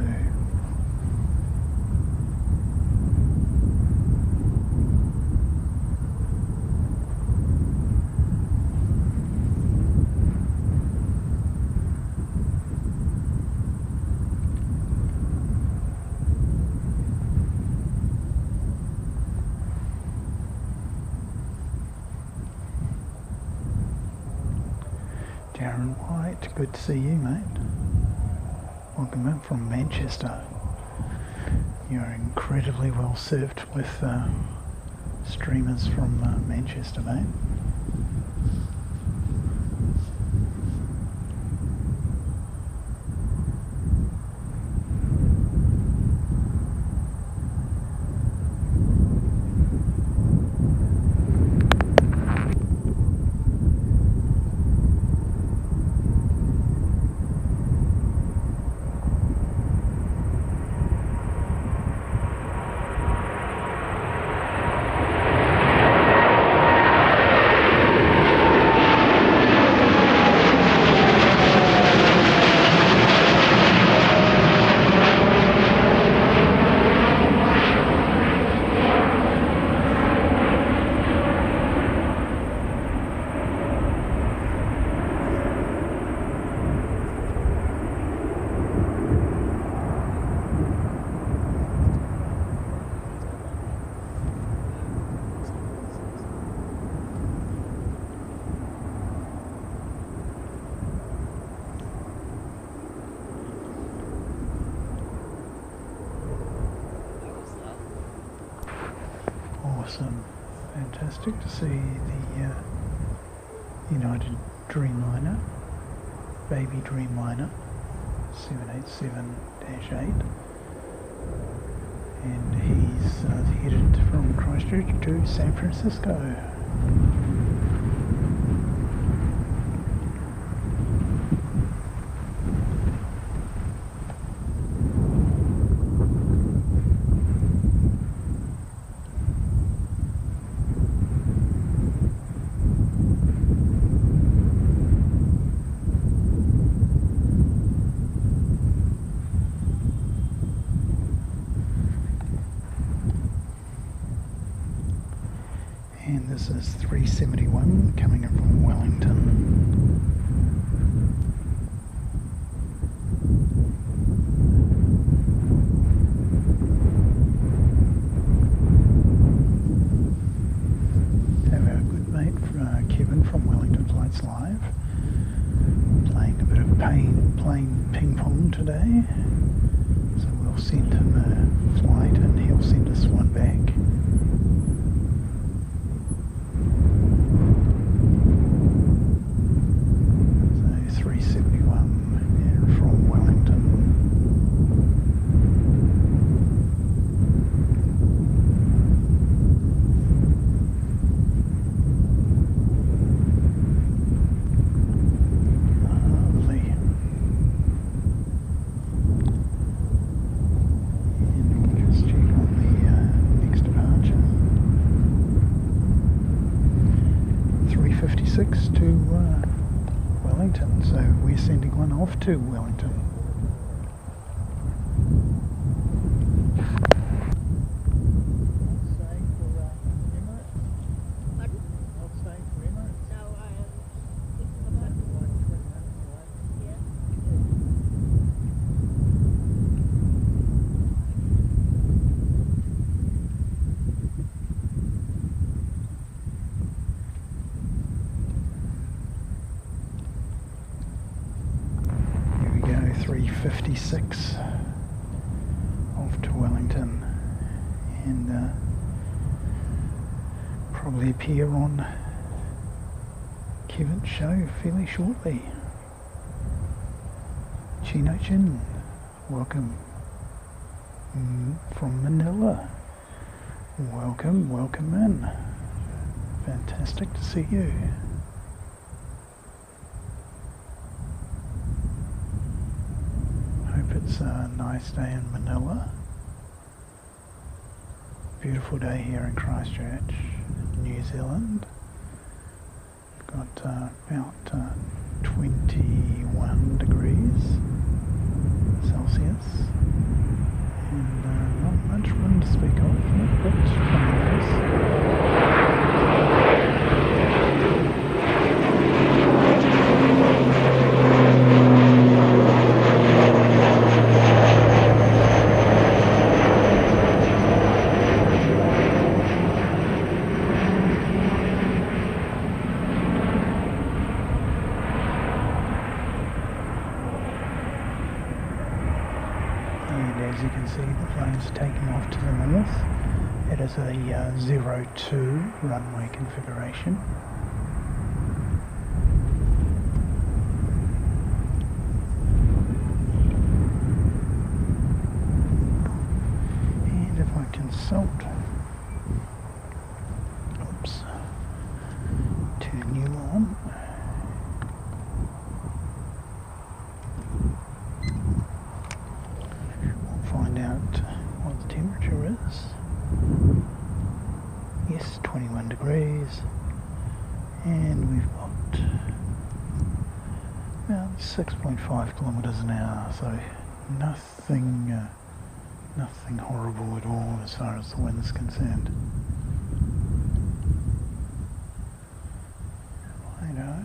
A: Darren White, good to see you, mate. Welcome in from Manchester. You're incredibly well served with streamers from Manchester, mate. Awesome, fantastic to see the United Dreamliner, baby Dreamliner, 787-8, and he's headed from Christchurch to San Francisco. 371 coming in from Wellington. Have our good mate Kevin from Wellington Flights Live playing a bit of plain ping pong today. So we'll send him a flight and he'll send us one back. So 371 here from Wellington. Lovely. And we'll just check on the next departure. 356 to Wellington, so we're sending one off to Wellington.
C: Pardon? No, I am thinking about yeah.
A: Here we go, 356 off to Wellington, and probably appear on Kevin's show fairly shortly. Chino Chin, welcome from Manila. Welcome in. Fantastic to see you. Hope it's a nice day in Manila. Beautiful day here in Christchurch, New Zealand. Got about 21 degrees Celsius, and not much wind to speak of, a bit nice. And as you can see, the plane's taking off to the north. It is a 02 runway configuration. And if I consult, oops, turn you on. Find out what the temperature is. Yes, 21 degrees, and we've got about 6.5 kilometres an hour, so nothing horrible at all as far as the wind is concerned. I know.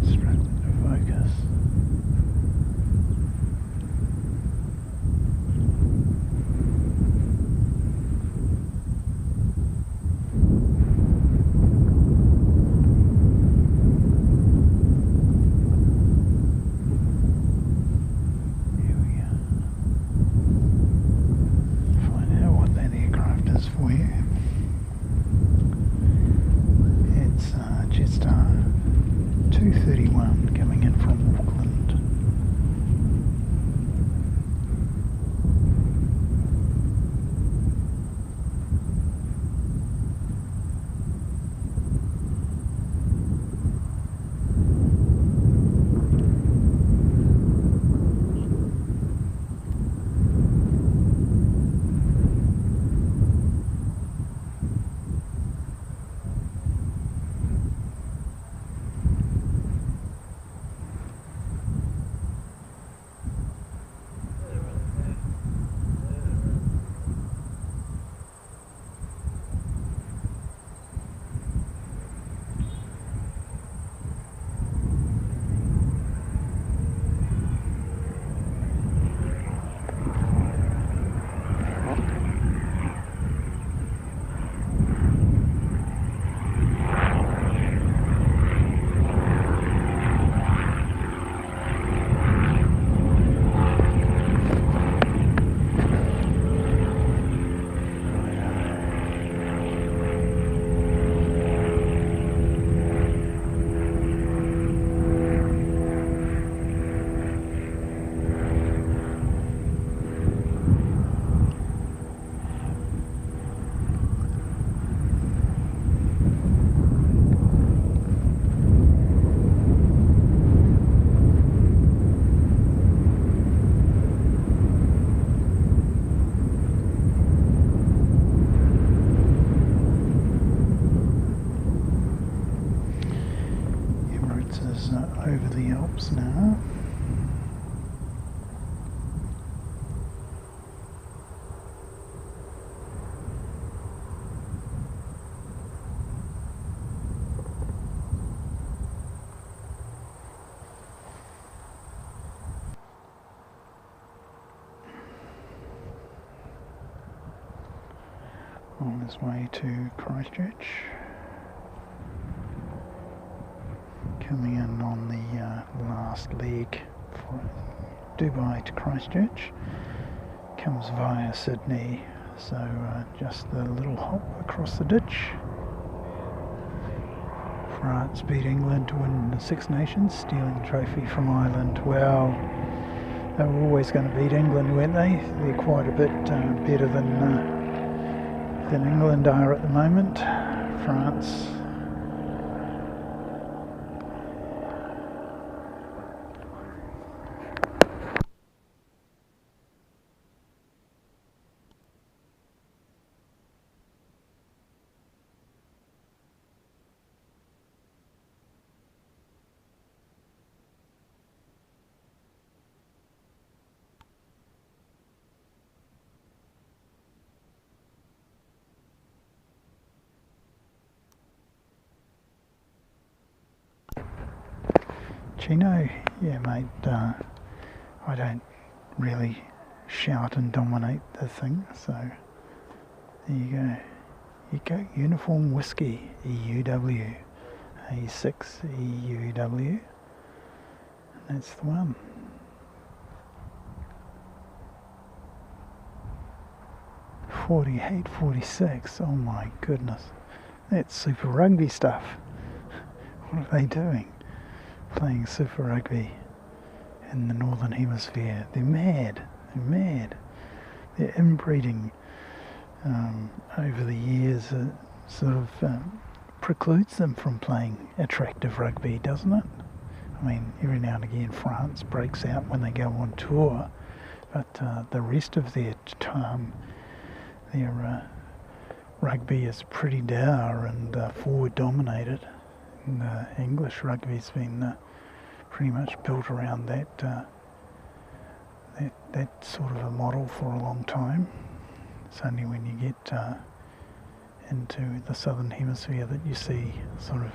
A: Struggling to focus. Here we are. Find out what that aircraft is for you. It's Jetstar 231 coming in from Auckland. over the Alps now. On his way to Christchurch. Coming in on the last leg for Dubai to Christchurch. Comes via Sydney, so just the little hop across the ditch. France beat England to win the Six Nations, stealing the trophy from Ireland. Well, they were always going to beat England, weren't they? They're quite a bit better than England are at the moment. France. Chino, yeah mate, I don't really shout and dominate the thing, so there you go. You go, Uniform Whiskey, EUW, A6 EUW, and that's the one. .48, 46, oh my goodness, that's Super Rugby stuff. What are they doing? Playing Super Rugby in the Northern Hemisphere. They're mad. They're mad. Their inbreeding over the years sort of precludes them from playing attractive rugby, doesn't it? I mean, every now and again France breaks out when they go on tour, but the rest of their rugby is pretty dour and forward dominated. English rugby's been pretty much built around that sort of a model for a long time. It's only when you get into the southern hemisphere that you see sort of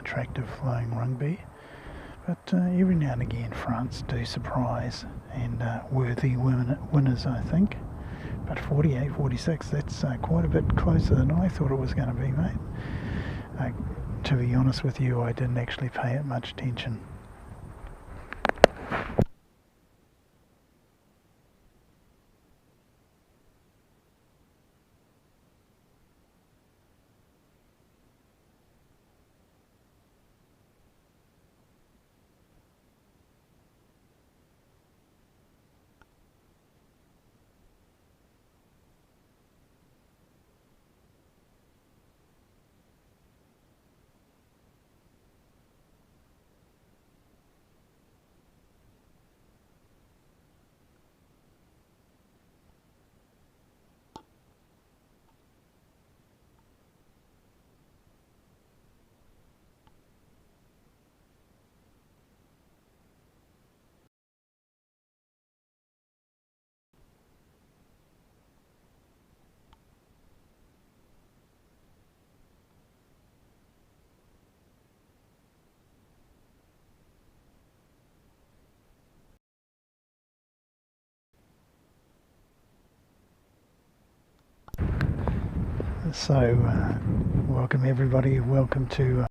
A: attractive flowing rugby. But every now and again France do surprise, and worthy winners, I think. But 48, 46, that's quite a bit closer than I thought it was going to be, mate. To be honest with you, I didn't actually pay it much attention. So, welcome everybody, welcome to,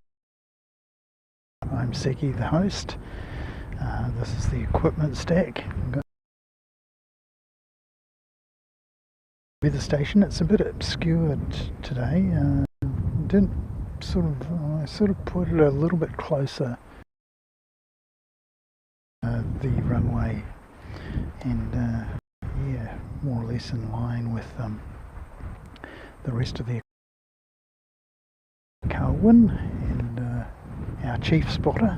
A: I'm Seki, the host. This is the equipment stack. Weather station, it's a bit obscured today. I sort of put it a little bit closer the runway, and yeah, more or less in line with the rest of the Carwin and our chief spotter,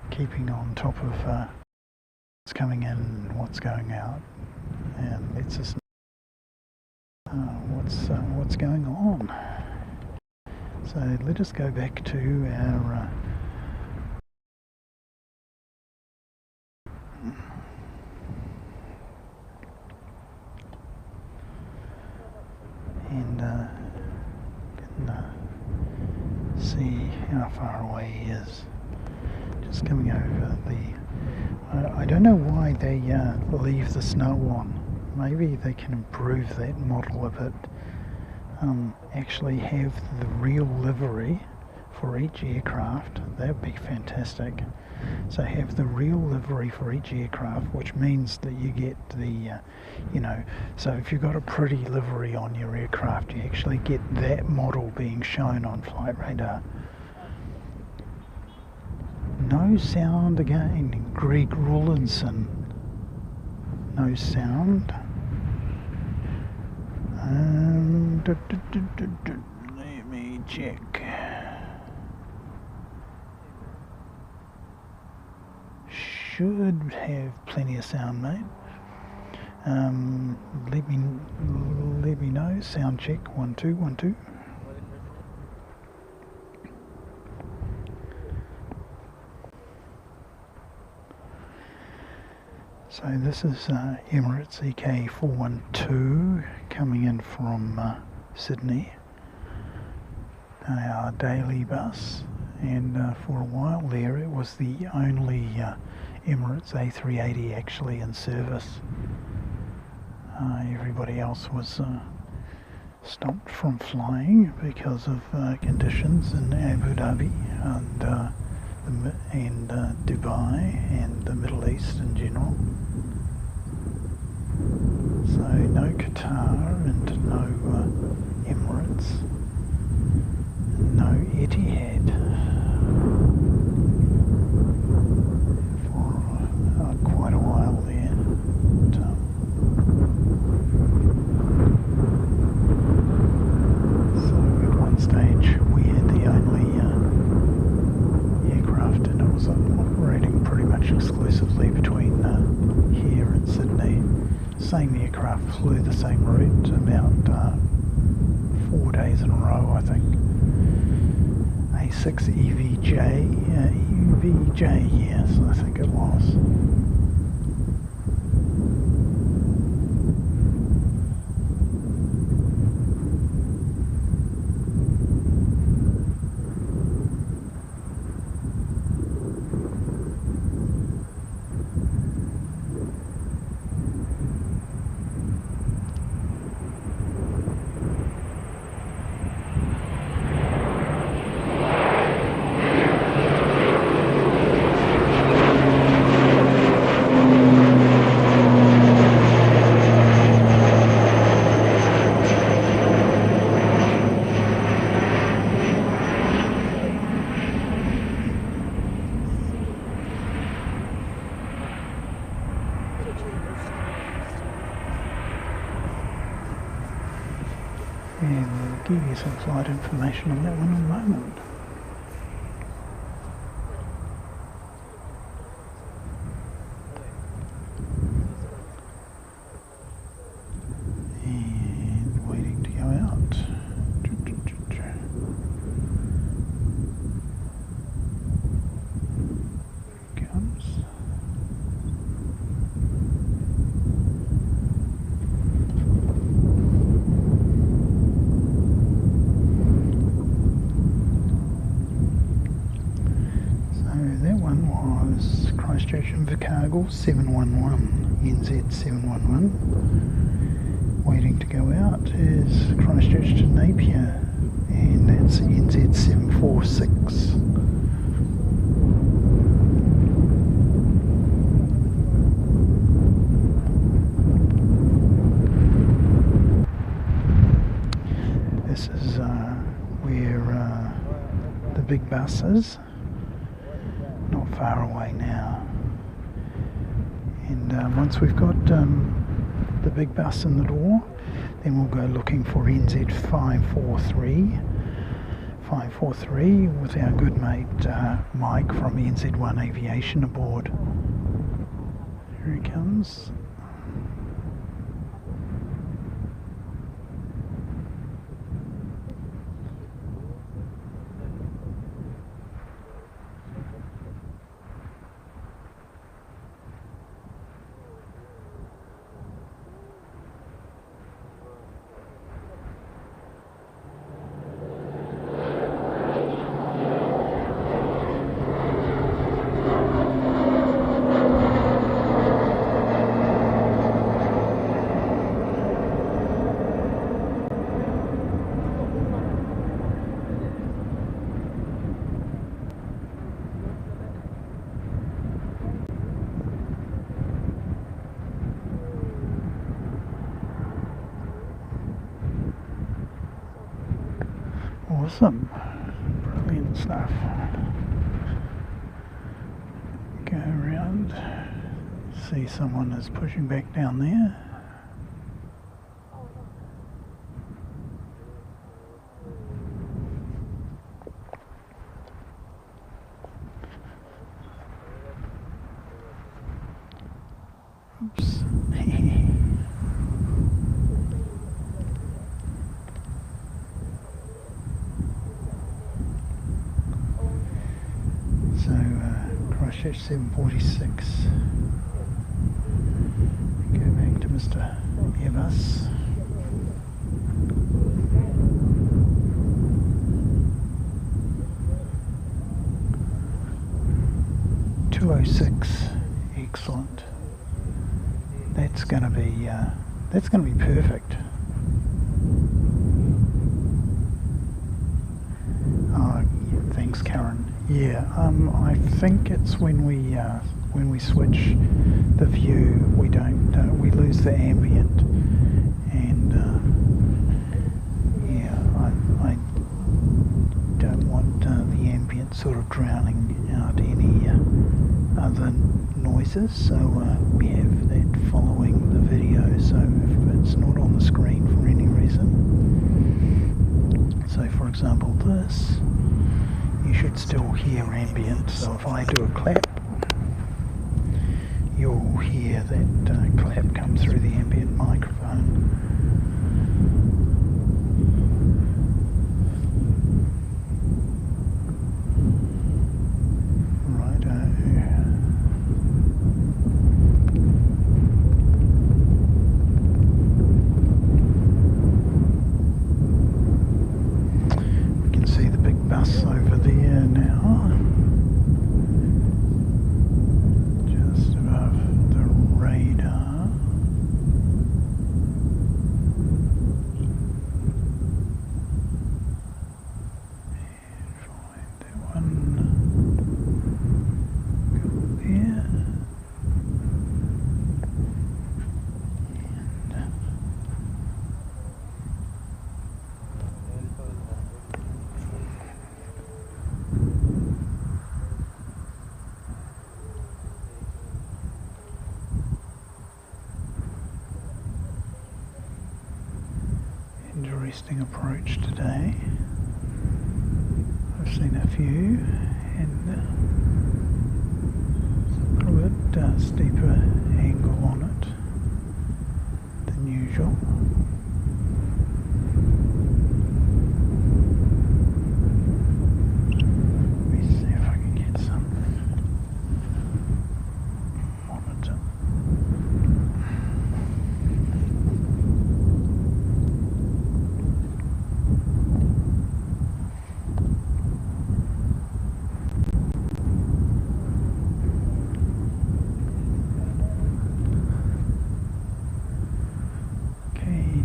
A: keeping on top of what's coming in and what's going out, and lets us know what's going on. So let us go back to our and can see how far away he is. Just coming over the... I don't know why they leave the snow on. Maybe they can improve that model a bit. Actually have the real livery for each aircraft. That would be fantastic. So have the real livery for each aircraft, which means that you get the, so if you've got a pretty livery on your aircraft, you actually get that model being shown on flight radar. No sound again, Greg Rawlinson. No sound. Let me check. Should have plenty of sound, mate. Let me know. Sound check. 1 2 1 2. So this is Emirates EK412 coming in from Sydney, our daily bus, and for a while there it was the only Emirates A380 actually in service. Everybody else was stopped from flying because of conditions in Abu Dhabi and Dubai and the Middle East in general. So no Qatar and no Emirates, no Etihad for quite a while there. So at one stage we had the only aircraft, and it was operating pretty much exclusively between here and Sydney. Same aircraft flew the same route about 4 days in a row, I think. A6 EVJ, yes, I think it was. And we'll give you some flight information on that one in a moment. And waiting to go out. Here it comes. Christchurch and Invercargill 711, NZ 711. Waiting to go out is Christchurch to Napier, and that's NZ 746. This is where the big bus is. Not far away now, and once we've got the big bus in the door, then we'll go looking for NZ 543 with our good mate Mike from NZ1 Aviation aboard. Here he comes. Awesome. Brilliant stuff. Go around. See someone is pushing back down there. Oops. So, Christchurch 746. Go back to Mr. Evans. .206. Excellent. That's going to be perfect. Oh, yeah, thanks, Karen. Yeah, I think it's when we switch the view, we we lose the ambient, and yeah, I don't want the ambient sort of drowning out any other noises, so we have that following the video, so if it's not on the screen for any reason, so for example this, you should still hear ambient, so if I do a clap, you'll hear that clap come through the ambient microphone. Over there now, just above the radar. And find that one. Go there. Interesting approach today. I've seen a few, and it's a little bit steeper angle on it than usual. Let me see if I can get some monitor.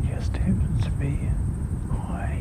A: Just happens to be high.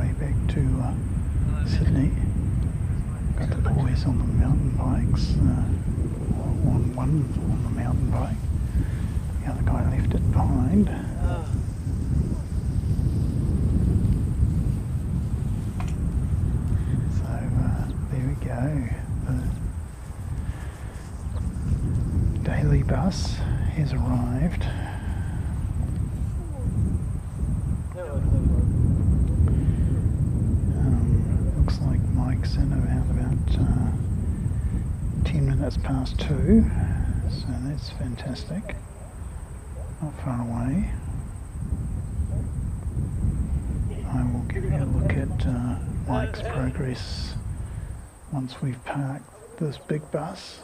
A: way back to Sydney. Got the boys on the mountain bikes, on one on the mountain bike, the other guy left it behind. So there we go, the daily bus has arrived. Looks like Mike's in about 10 minutes past 2, so that's fantastic. Not far away. I will give you a look at Mike's progress once we've parked this big bus.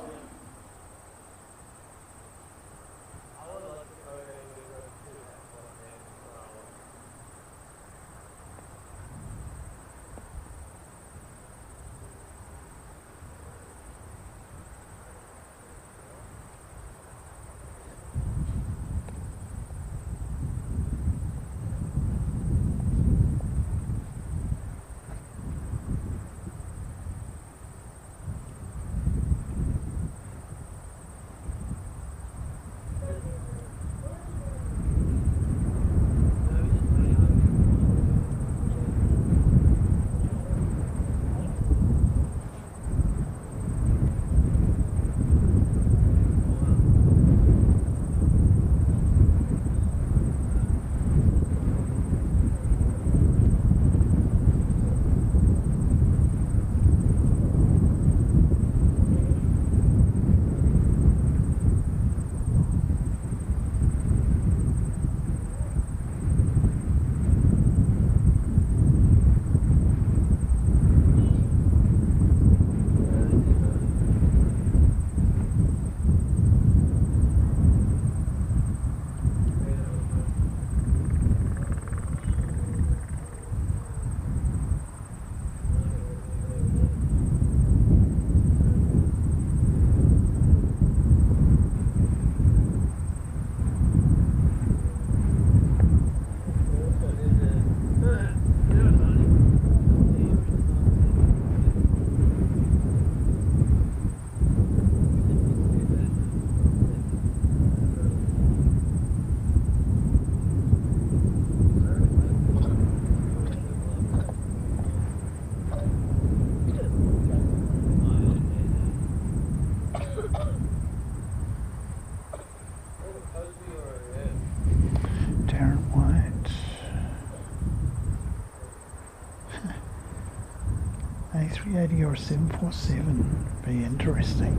A: A380 or a 747 be interesting.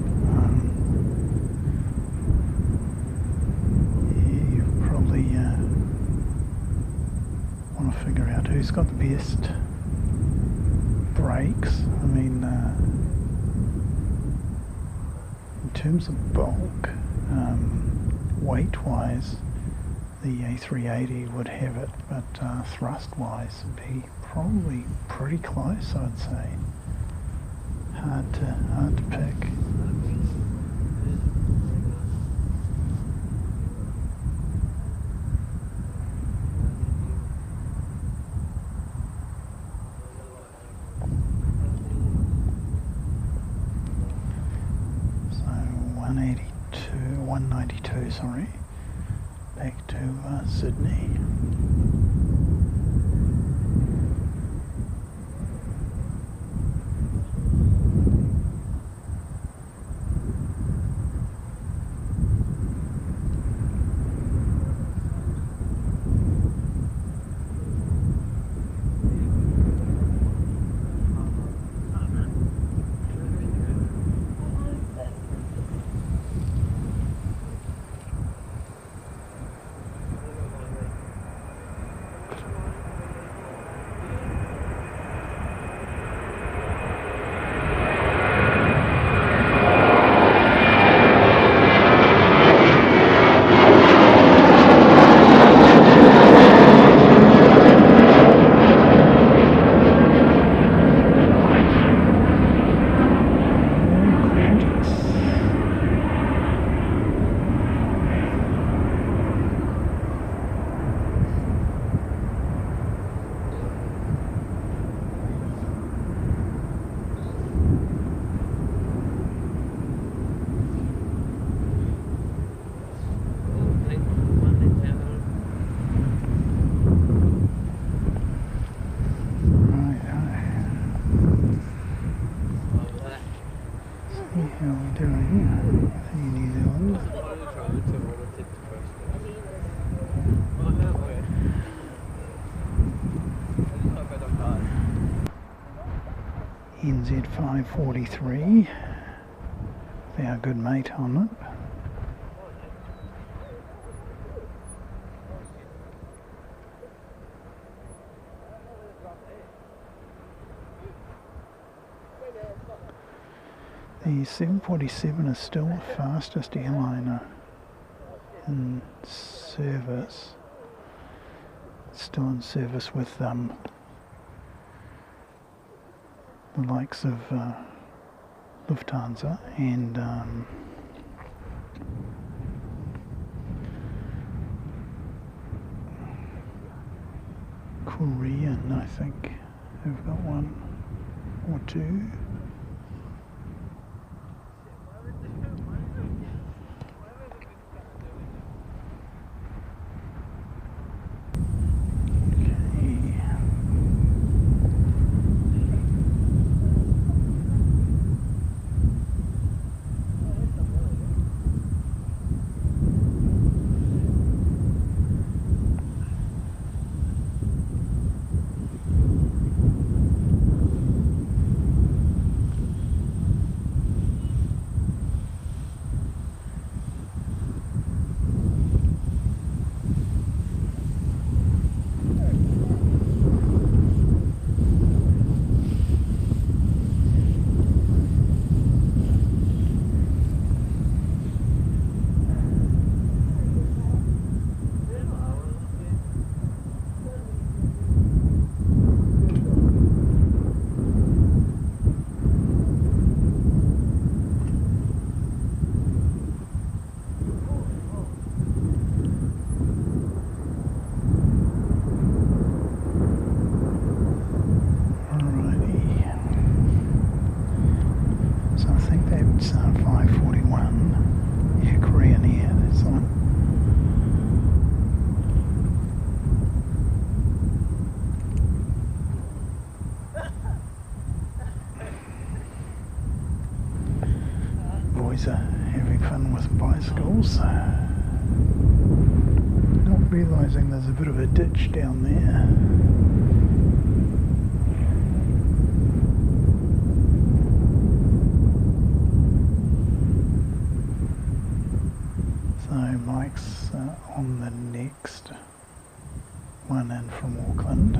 A: Yeah, you probably want to figure out who's got the best brakes. I mean, in terms of bulk, weight-wise, the A380 would have it, but thrust-wise would be probably pretty close, I'd say. Hard to pick. So 192, sorry, back to Sydney. New Zealand. NZ 543. Our good mate on it. The 747 is still the fastest airliner in service. It's still in service with the likes of Lufthansa and Korean, I think, have got one or two. It's 541. Yeah, Korean Air, that's the one. Boys are having fun with bicycles. Not realising there's a bit of a ditch down there. So Mike's on the next one in from Auckland.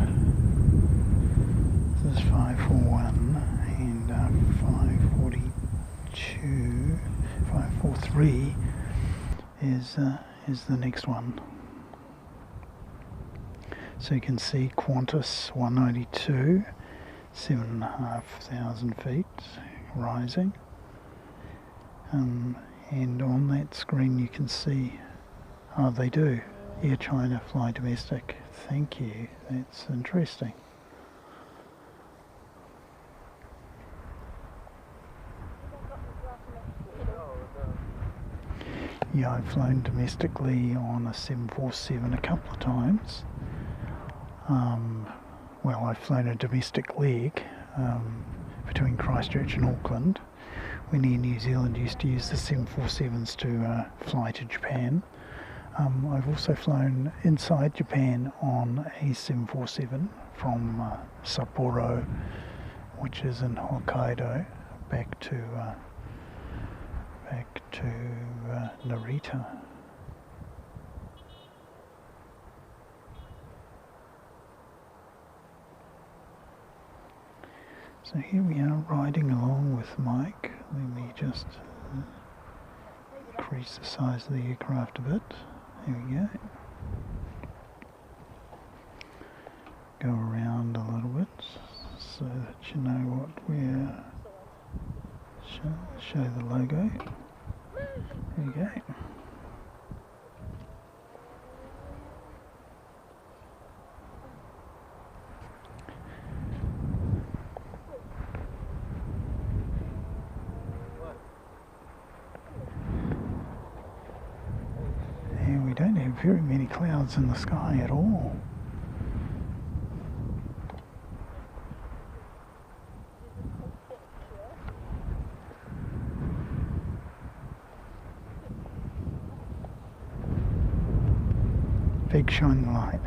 A: This is 541 and 542, 543 is the next one. So you can see Qantas 192, 7,500 feet rising. And on that screen you can see, oh, they do, Air China fly domestic. Thank you, that's interesting. Yeah, I've flown domestically on a 747 a couple of times. Well, I've flown a domestic leg between Christchurch and Auckland, when Air New Zealand used to use the 747s to fly to Japan. I've also flown inside Japan on a 747 from Sapporo, which is in Hokkaido, back to Narita. So here we are riding along with Mike. Let me just increase the size of the aircraft a bit. There we go. Go around a little bit so that you know what we're... Show the logo. There we go. And we don't have very many clouds in the sky at all. Big shine the light.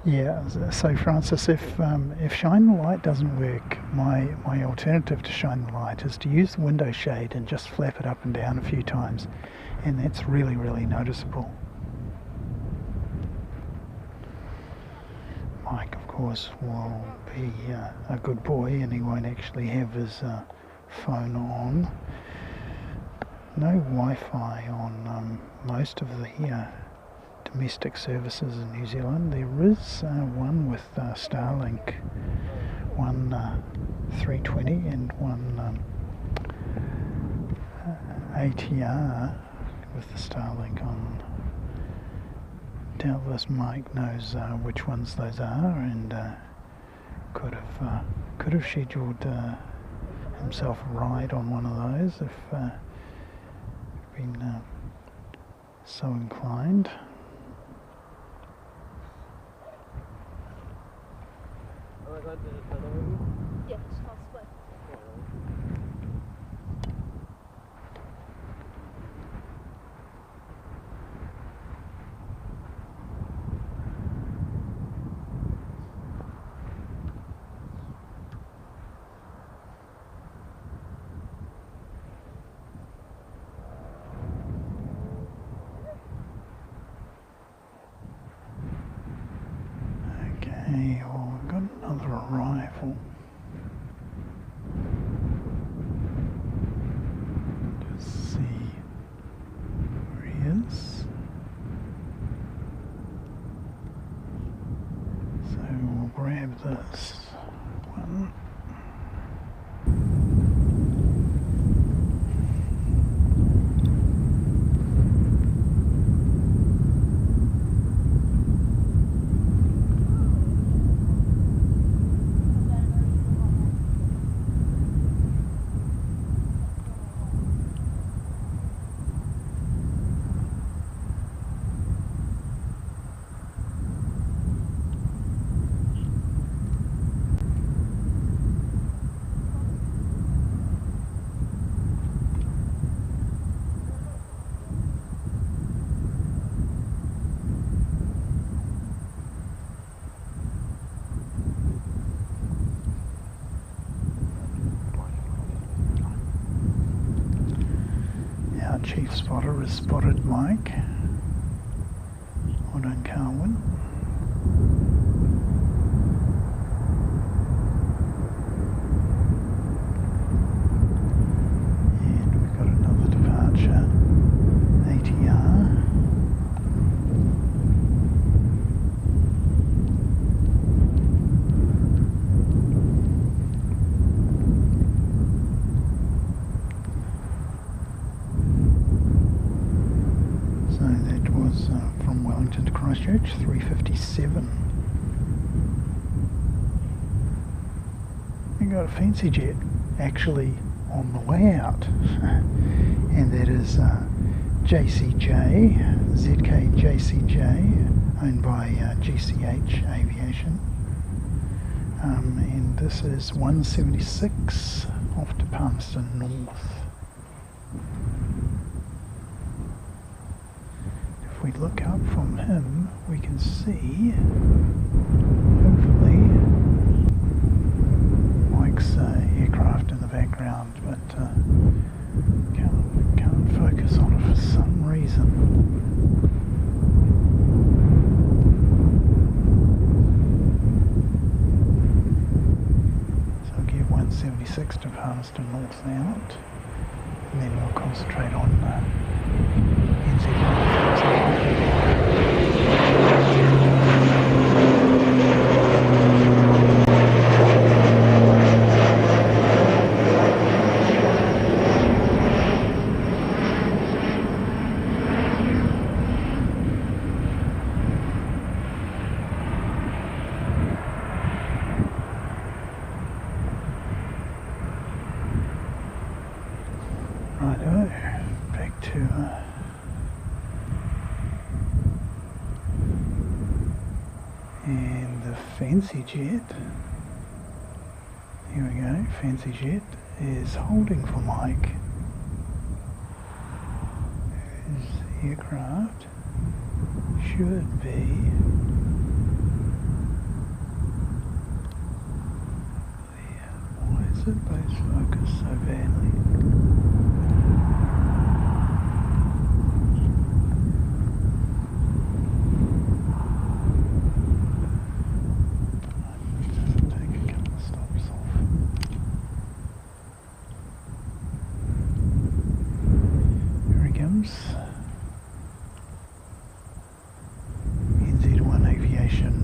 A: Yeah, so Francis, if shine the light doesn't work, my alternative to shine the light is to use the window shade and just flap it up and down a few times, and that's really, really noticeable. Mike, of course, will be a good boy and he won't actually have his phone on. No Wi-Fi on most of the domestic services in New Zealand. There is one with Starlink, one 320 and one ATR with the Starlink on. Doubtless Mike knows which ones those are, and could have scheduled himself a ride on one of those if been so inclined.
C: Yes, I'll split.
A: Okay, well, we've got another arrival. Just see where he is. So we'll grab this one. Chief spotter has spotted Mike. Well done, Carwin. And we've got another departure, ATR. From Wellington to Christchurch, 3:57. We got a fancy jet actually on the way out, and that is JCJ, ZK JCJ, owned by GCH Aviation, and this is 176 off to Palmerston North. If we look up from him, we can see, hopefully, Mike's aircraft in the background, but can't focus on it for some reason. So I'll get 176 to Palmerston North out, and then we'll concentrate on NZ. Righto, back to and the fancy jet, here we go, fancy jet is holding for Mike, his aircraft. should be why is it base focus so badly? Take a couple of stops off. Here he comes. NZ1 Aviation.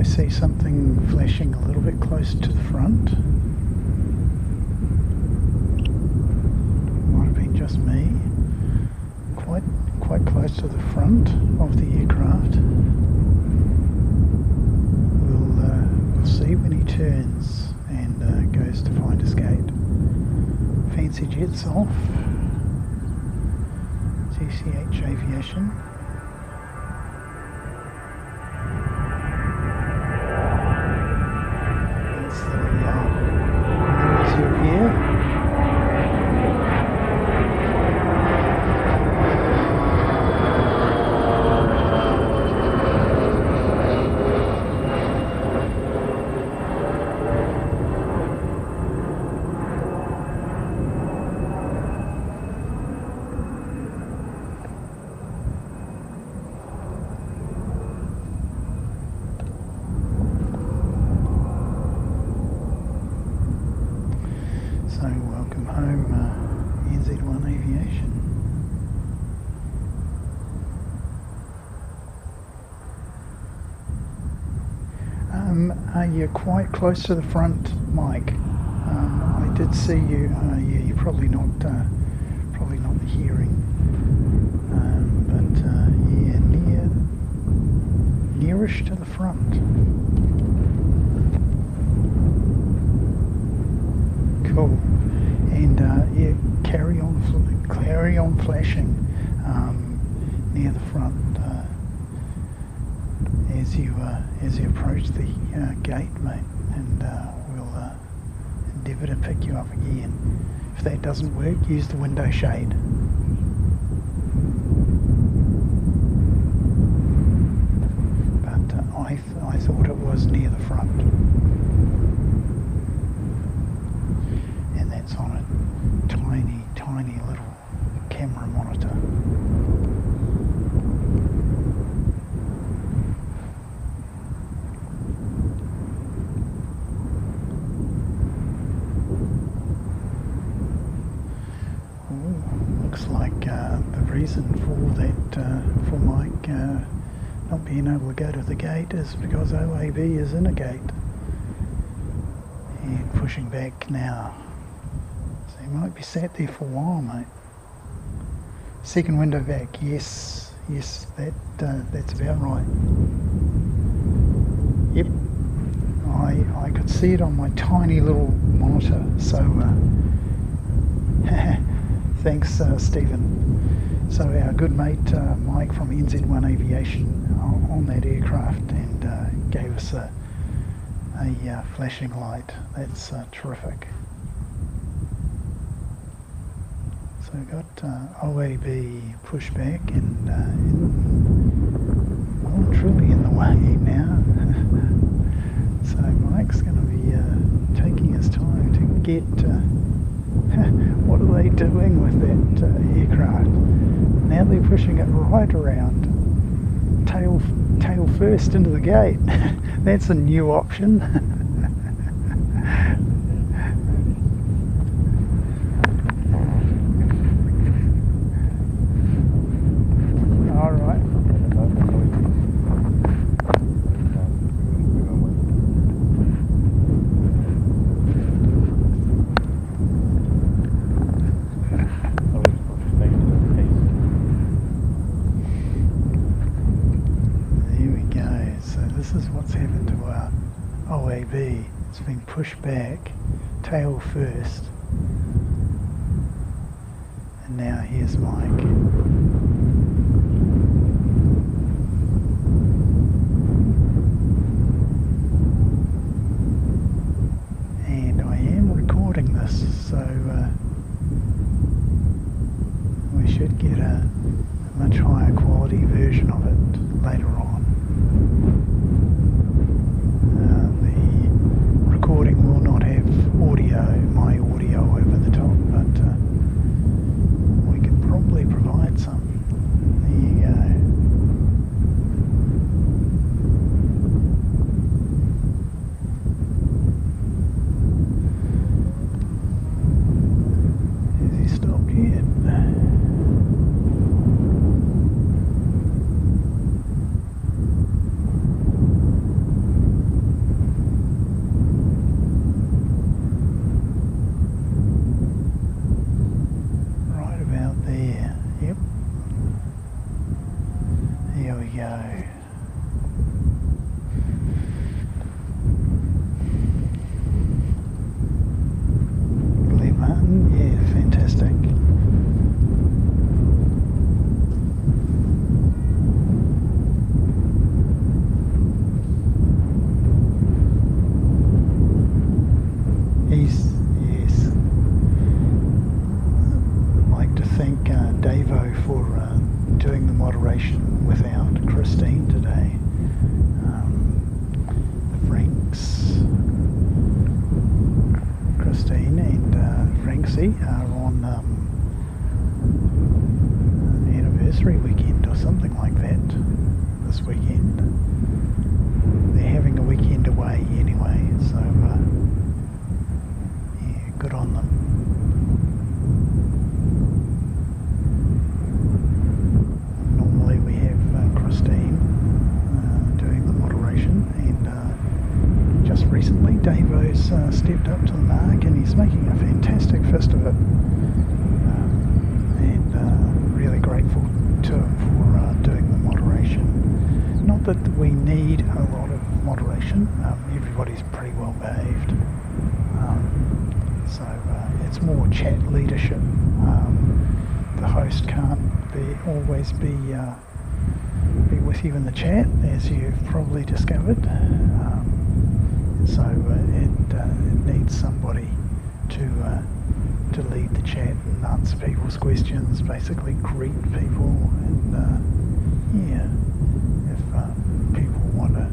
A: See something flashing a little bit close to the front. Might have been just me. Quite close to the front of the aircraft. We'll see when he turns and goes to find his gate. Fancy jets off. GCH Aviation. So welcome home, NZ1 Aviation. You're quite close to the front, Mike. I did see you. Yeah, you're probably not hearing, but yeah, nearish to the front. Cool. And yeah, carry on flashing near the front as you approach the gate, mate, and we'll endeavour to pick you up again. If that doesn't work, use the window shade. But I thought it was near the front. And that's on a tiny little camera monitor. Looks like the reason for that, for Mike not being able to go to the gate is because OAB is in a gate and pushing back now. So he might be sat there for a while, mate. Second window back, yes, that's about right. Yep, I could see it on my tiny little monitor, so thanks Stephen. So our good mate Mike from NZ1 Aviation on that aircraft and gave us a flashing light. That's terrific. So we've got OAB pushback and well and truly in the way now. So Mike's going to be taking his time to get what are they doing with that aircraft. Now they're pushing it right around, tail first into the gate. That's a new option. All right. There we go. So this is what's happened to our OAB. It's been pushed back, tail first. And now here's Mike. And I am recording this, so we should get a much higher quality version of it later on. The recording will not have my audio over the top, but we can probably provide some. There you go. Has he stopped yet? Right about there. Yep. Here we go. Glen Martin, yeah, fantastic. Yes. I'd like to thank Davo for doing the moderation without Christine today. The Franks, Christine and Franksy are on anniversary weekend or something like that this weekend. They're having a weekend away anyway, so yeah, good on them. Normally we have Christine doing the moderation, and just recently Davo's stepped up to the mark and he's making a fantastic fist of it, and really grateful to him for doing the moderation. Not that we need a lot of moderation, everybody's pretty well behaved, so it's more chat leadership. The host can't always be with you in the chat, as you've probably discovered, so it needs somebody to lead the chat and answer people's questions, basically greet people, and yeah, if people want to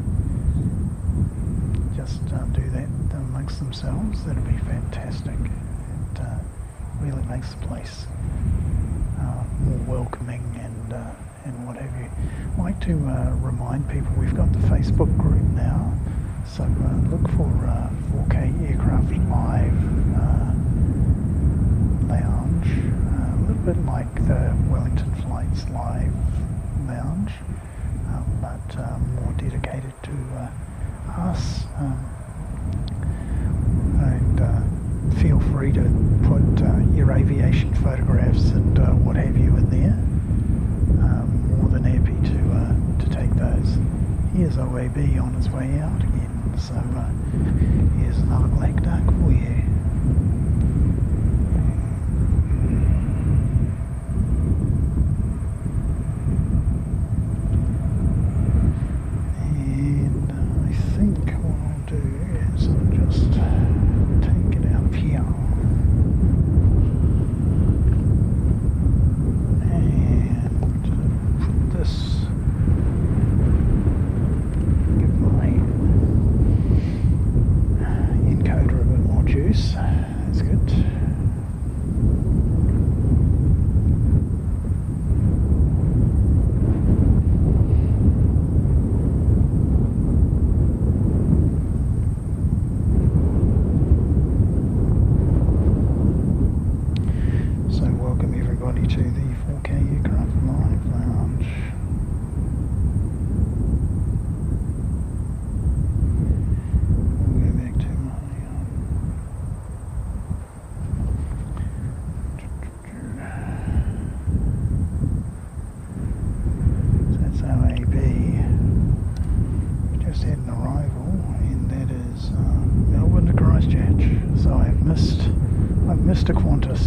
A: just do that amongst themselves, that'd be fantastic. It really makes the place more welcoming and what have you. I'd like to remind people we've got the Facebook group now, so look for 4K Aircraft Live Lounge, a little bit like the Wellington Flights Live Lounge, but more dedicated to us, and feel free to put your aviation photographs and what have you in there. More than happy to take those. Here's OAB on his way out again, so here's another black duck for you. And I think what I'll do is I'll just take it out of here. This give my encoder a bit more juice. That's good. So welcome everybody to the 4K Aircraft Live Lounge. We'll go back to my so that's OAB. We just had an arrival, and that is Melbourne to Christchurch. So I've missed a Qantas.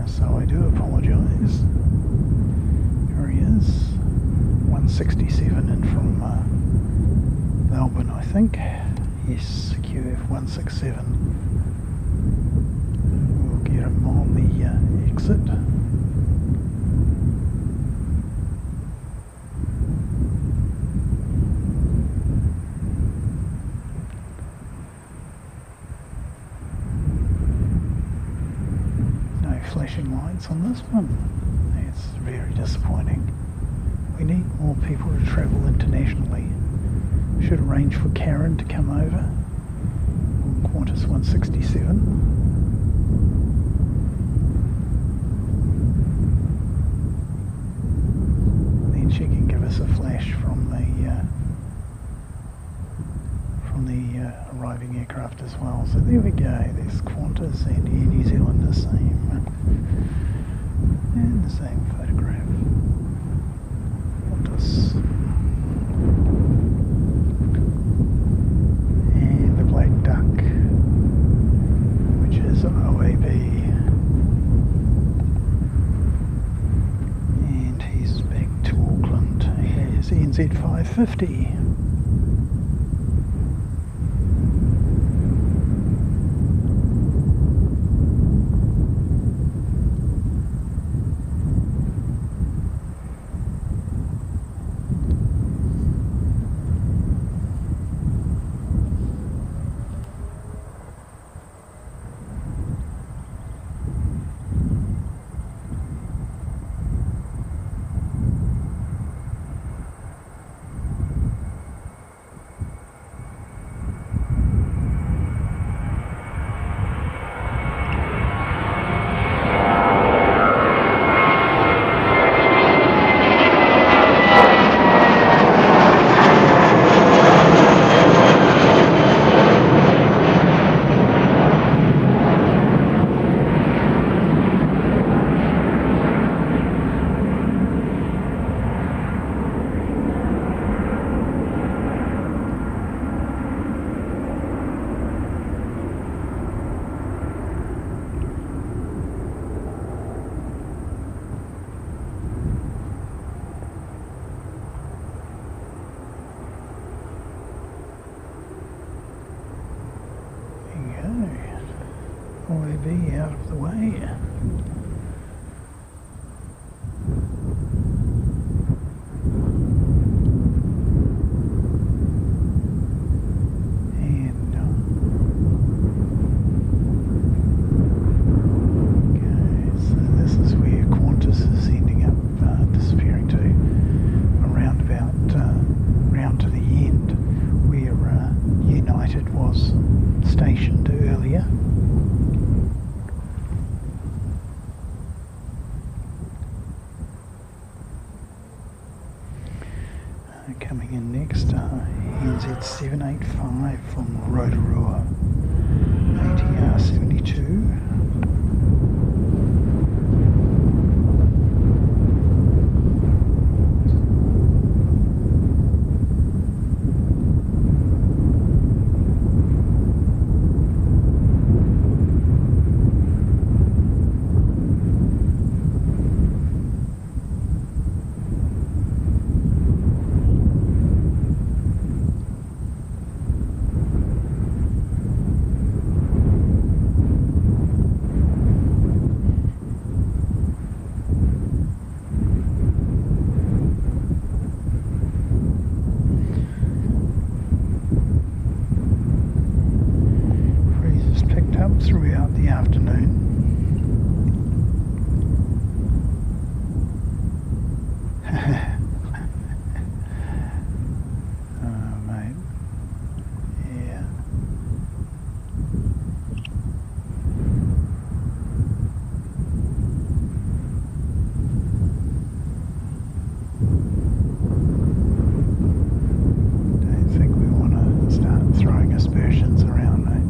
A: So I do apologise. Here he is, 167 in from Melbourne, I think. Yes, QF 167. We'll get him on the exit. Flashing lights on this one. That's very disappointing. We need more people to travel internationally. Should arrange for Karen to come over on Qantas 167. Then she can give us a flash from the arriving aircraft as well. So there we go. There's Qantas and Air New Zealand the same. And the same photograph. Qantas. And the black duck, which is OAB. And he's back to Auckland. Here's NZ 550. OAB out of the way. Coming Coming in next, NZ 785 from Rotorua, ATR 72. Throughout the afternoon. Oh, mate. Yeah. Don't think we want to start throwing aspersions around, mate.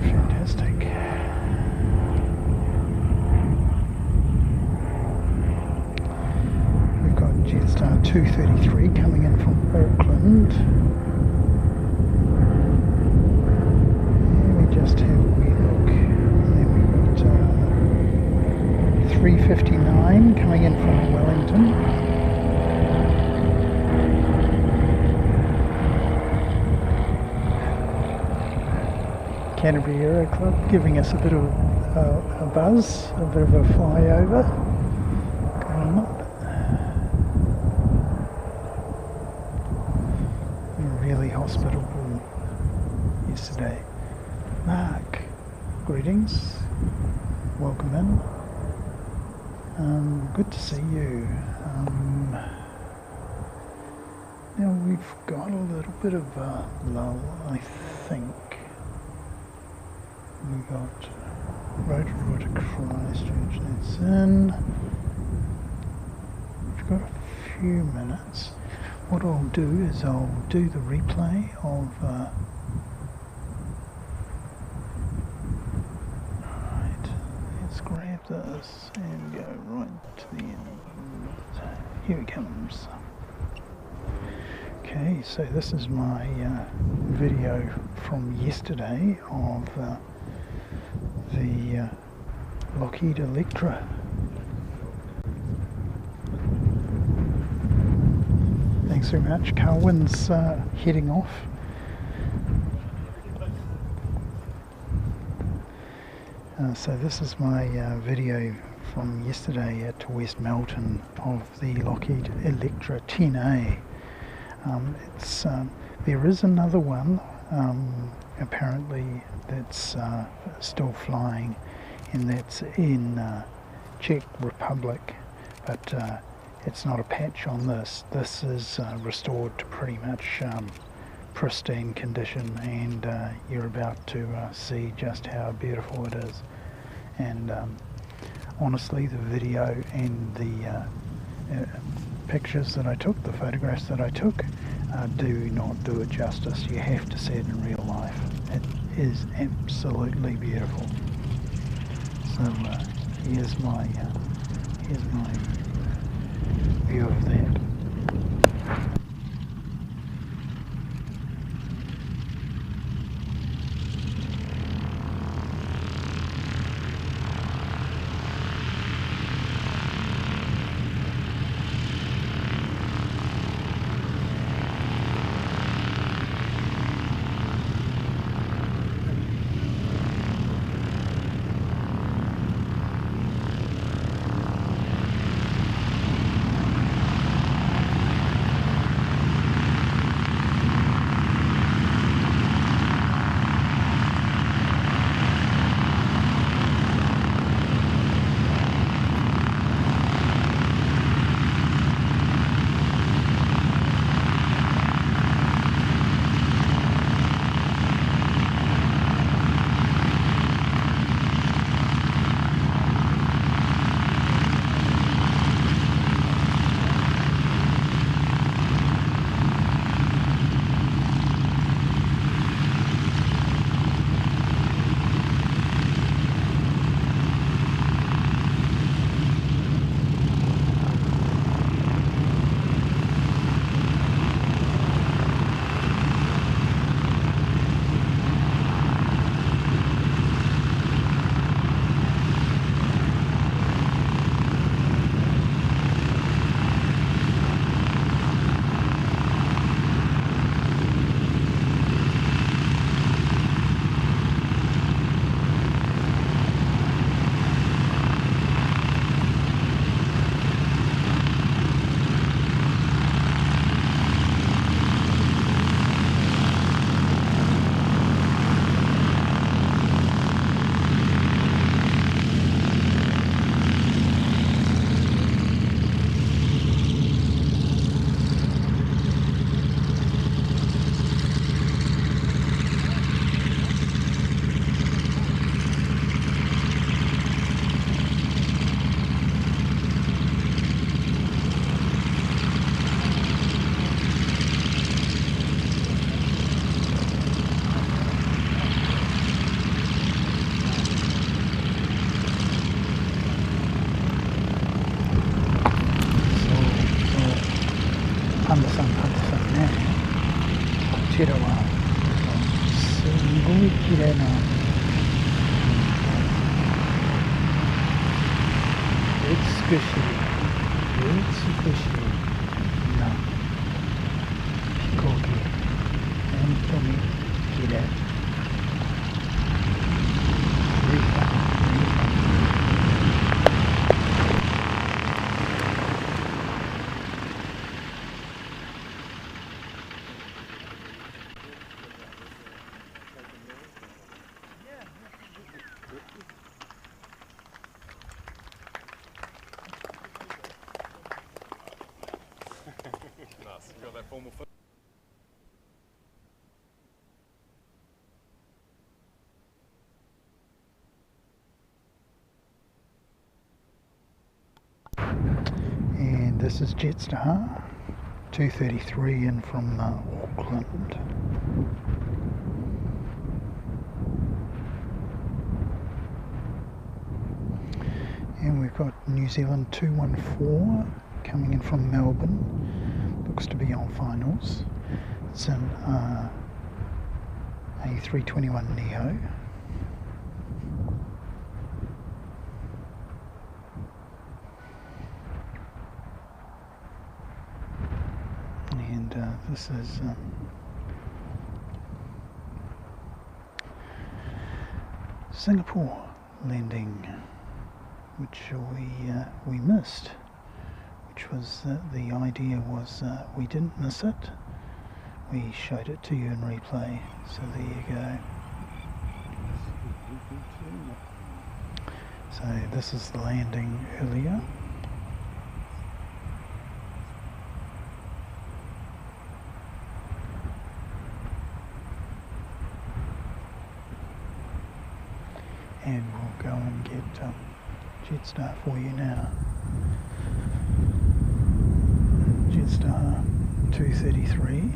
A: Fantastic. We've got Jetstar 233 coming in from Auckland. And we just have a wee look. And then we've got 359 coming in from Wellington. Canterbury Aero Club giving us a bit of a buzz, a bit of a flyover going on. Really hospitable yesterday. Mark, greetings, welcome in. Good to see you. Now we've got a little bit of a lull, I think. We got Rotorua to Christchurch, that's in. We've got a few minutes. What I'll do is I'll do the replay of right, let's grab this and go right to the end. Here he comes. Okay, so this is my video from yesterday of the Lockheed Electra. Thanks very much. Carwin's heading off. So this is my video from yesterday to West Melton of the Lockheed Electra 10A. There is another one apparently that's still flying, and that's in Czech Republic, but it's not a patch on this. This is restored to pretty much pristine condition, and you're about to see just how beautiful it is. And honestly, the video and the pictures that I took, the photographs that I took, do not do it justice. You have to see it in real life. It is absolutely beautiful. So here's my view of that. Pandasanね、こちらはすごい綺麗な美しいな飛行機、本当に綺麗。
B: Nice. You got that formal foot.
A: And this is Jetstar 233 in from Auckland. And we've got New Zealand 214 coming in from Melbourne. Looks to be on finals. It's an A321 Neo. And this is Singapore landing, which we missed. Which was the idea was we didn't miss it. We showed it to you in replay. So there you go. So this is the landing earlier. and we'll go and get Jetstar for you now. Jetstar 233.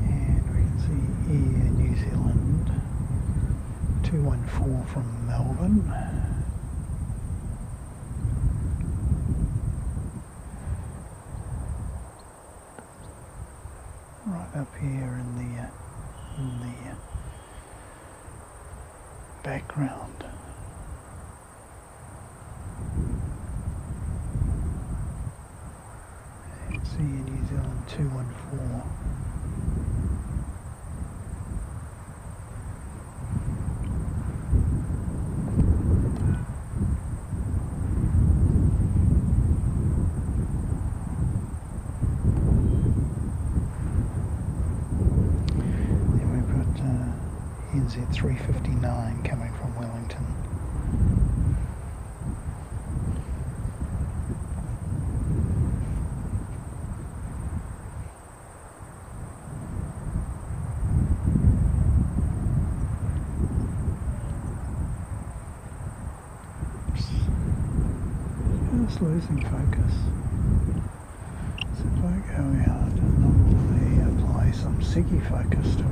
A: And we can see Air New Zealand 214 from Melbourne. Right up here in the background. See New Zealand 214. NZ 359 coming from Wellington. Oops. Just losing focus. So if I go out and normally apply some seki focus to it.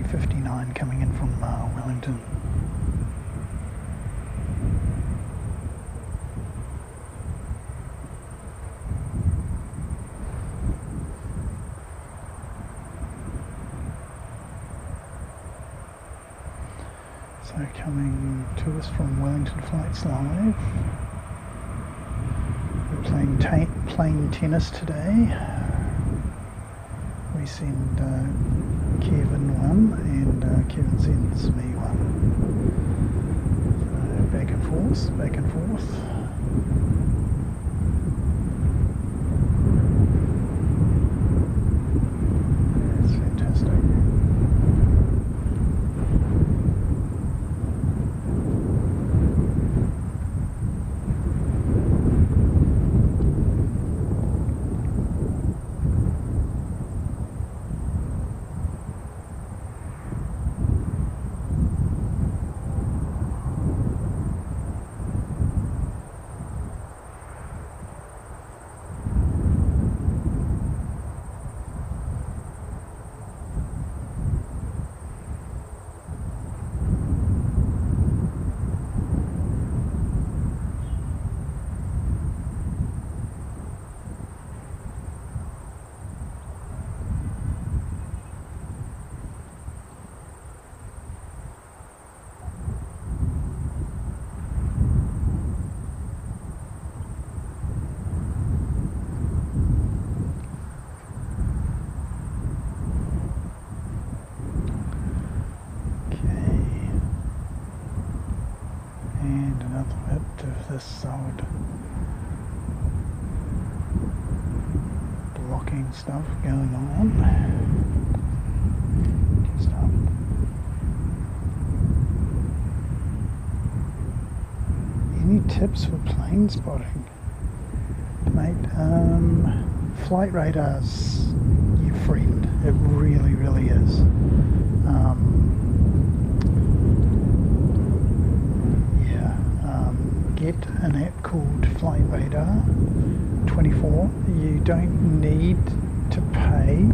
A: 359 coming in from Wellington. So coming to us from Wellington Flights Live. We're playing tennis today. We send Kevin one and Kevin sends me one. So back and forth, back and forth. That's fantastic. And another bit of this side blocking stuff going on. Just up. Any tips for plane spotting? Mate, flight radar's your friend. It really, really is. Get an app called Flight Radar 24. You don't need to pay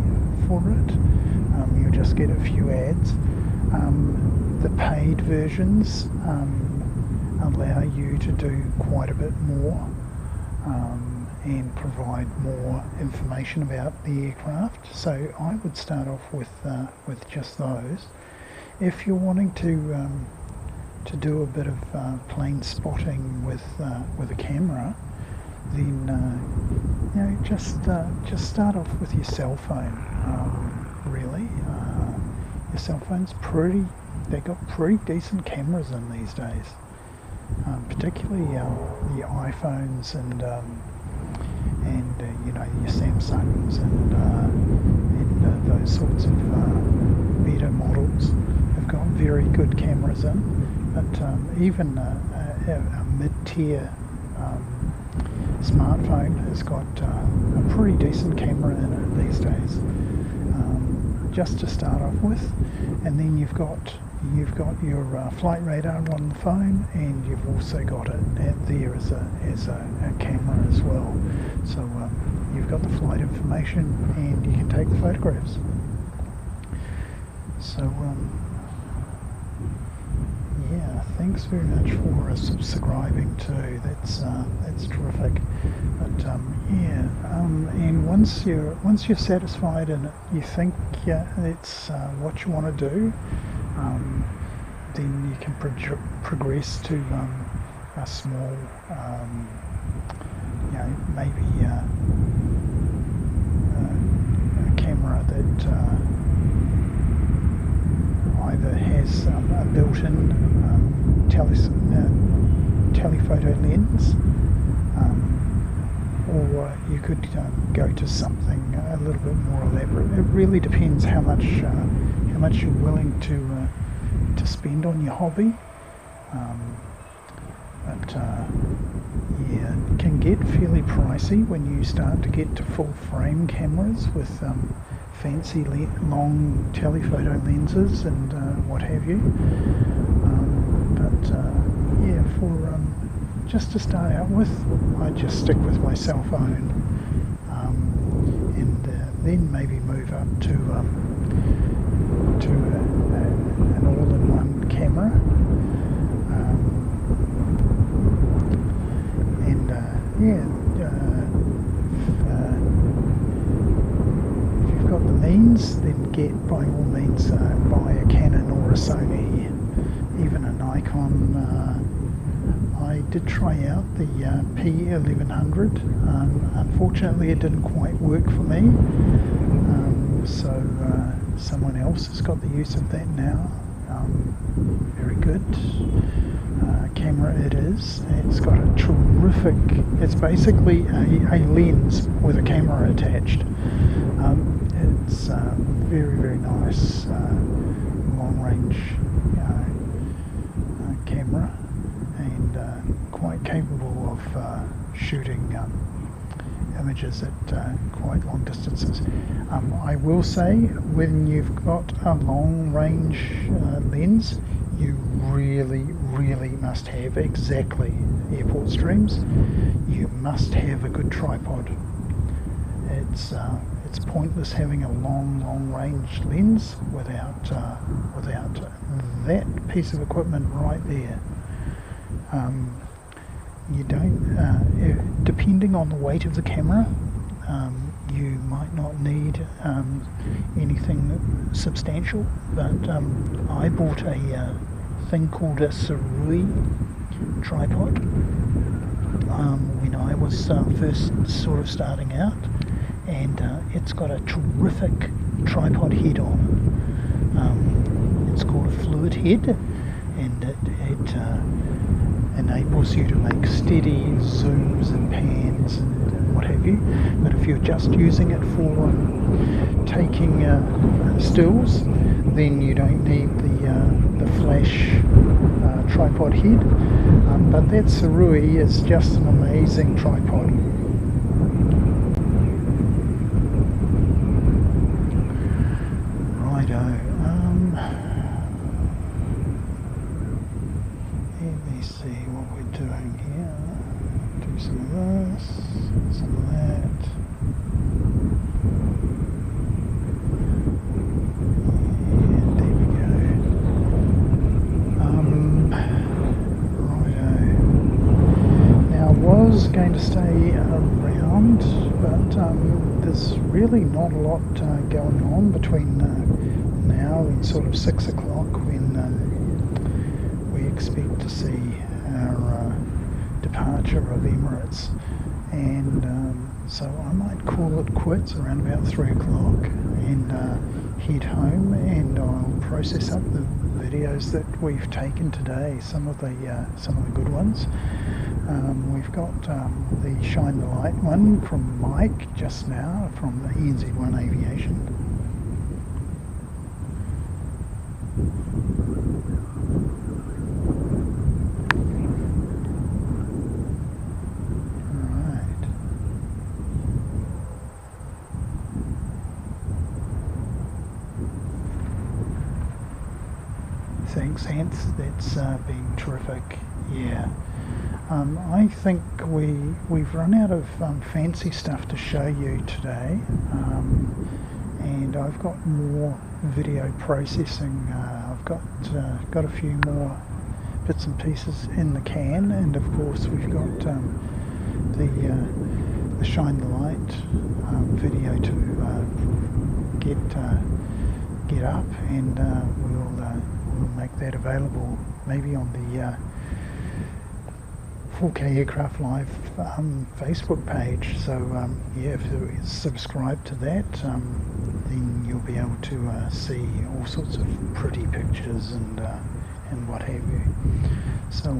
A: for it. You'll just get a few ads. The paid versions allow you to do quite a bit more and provide more information about the aircraft. So I would start off with just those. If you're wanting to do a bit of plane spotting with a camera, then just start off with your cell phone. Really, your cell phone's they've got pretty decent cameras in these days, particularly the iPhones and your Samsungs and those sorts of better models have got very good cameras in. But even a mid-tier smartphone has got a pretty decent camera in it these days, just to start off with. And then you've got your flight radar on the phone, and you've also got it there as a camera as well. So you've got the flight information, and you can take the photographs. So yeah, thanks very much for subscribing too. That's terrific. But and once you're satisfied and you think it's what you want to do, then you can progress to a small, maybe a camera that either has a built-in telephoto lens, or you could go to something a little bit more elaborate. It really depends how much you're willing to spend on your hobby. But yeah, it can get fairly pricey when you start to get to full frame cameras with fancy long telephoto lenses and what have you. Yeah, for just to start out with, I just stick with my cell phone, and then maybe move up to I did try out the P1100. Unfortunately, it didn't quite work for me. So someone else has got the use of that now. Very good camera it is. It's got a terrific, it's basically a lens with a camera attached. It's very, very nice long range camera, and quite capable of shooting images at quite long distances. I will say, when you've got a long range lens, you really must have, exactly, airport streams, you must have a good tripod. It's pointless having a long range lens without that piece of equipment right there. You don't, depending on the weight of the camera, you might not need anything substantial, but I bought a thing called a Sarui tripod when I was first sort of starting out, and it's got a terrific tripod head on it. It's called a fluid head, and it enables you to make steady zooms and pans and what have you. But if you're just using it for taking stills, then you don't need the flash tripod head. But that Sarui is just an amazing tripod. Righto. Let me see what we're doing here. Do some of this, some of that. And there we go. Righto. Now I was going to stay around, but there's really not a lot going on between now and sort of 6 o'clock, when we expect to see our departure of Emirates, and so I might call it quits around about 3 o'clock and head home, and I'll process up the videos that we've taken today, some of the good ones. We've got the Shine the Light one from Mike just now from the ENZ1 Aviation. Thanks, Hans. That's been terrific. Yeah. I think we've run out of fancy stuff to show you today, and I've got more video processing. I've got a few more bits and pieces in the can, and of course we've got the Shine the Light video to get up, and we'll make that available maybe on the 4K Aircraft Live Facebook page. So yeah, if you subscribe to that, then you'll be able to see all sorts of pretty pictures and what have you. So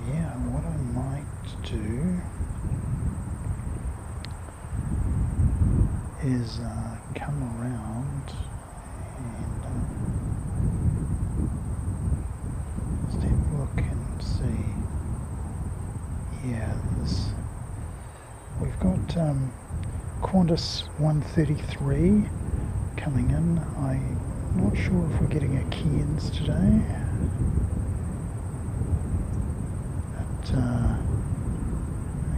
A: yeah, what I might do is come around and just have a look and see. Yeah, we've got Qantas 133 coming in. I'm not sure if we're getting a Cairns today, but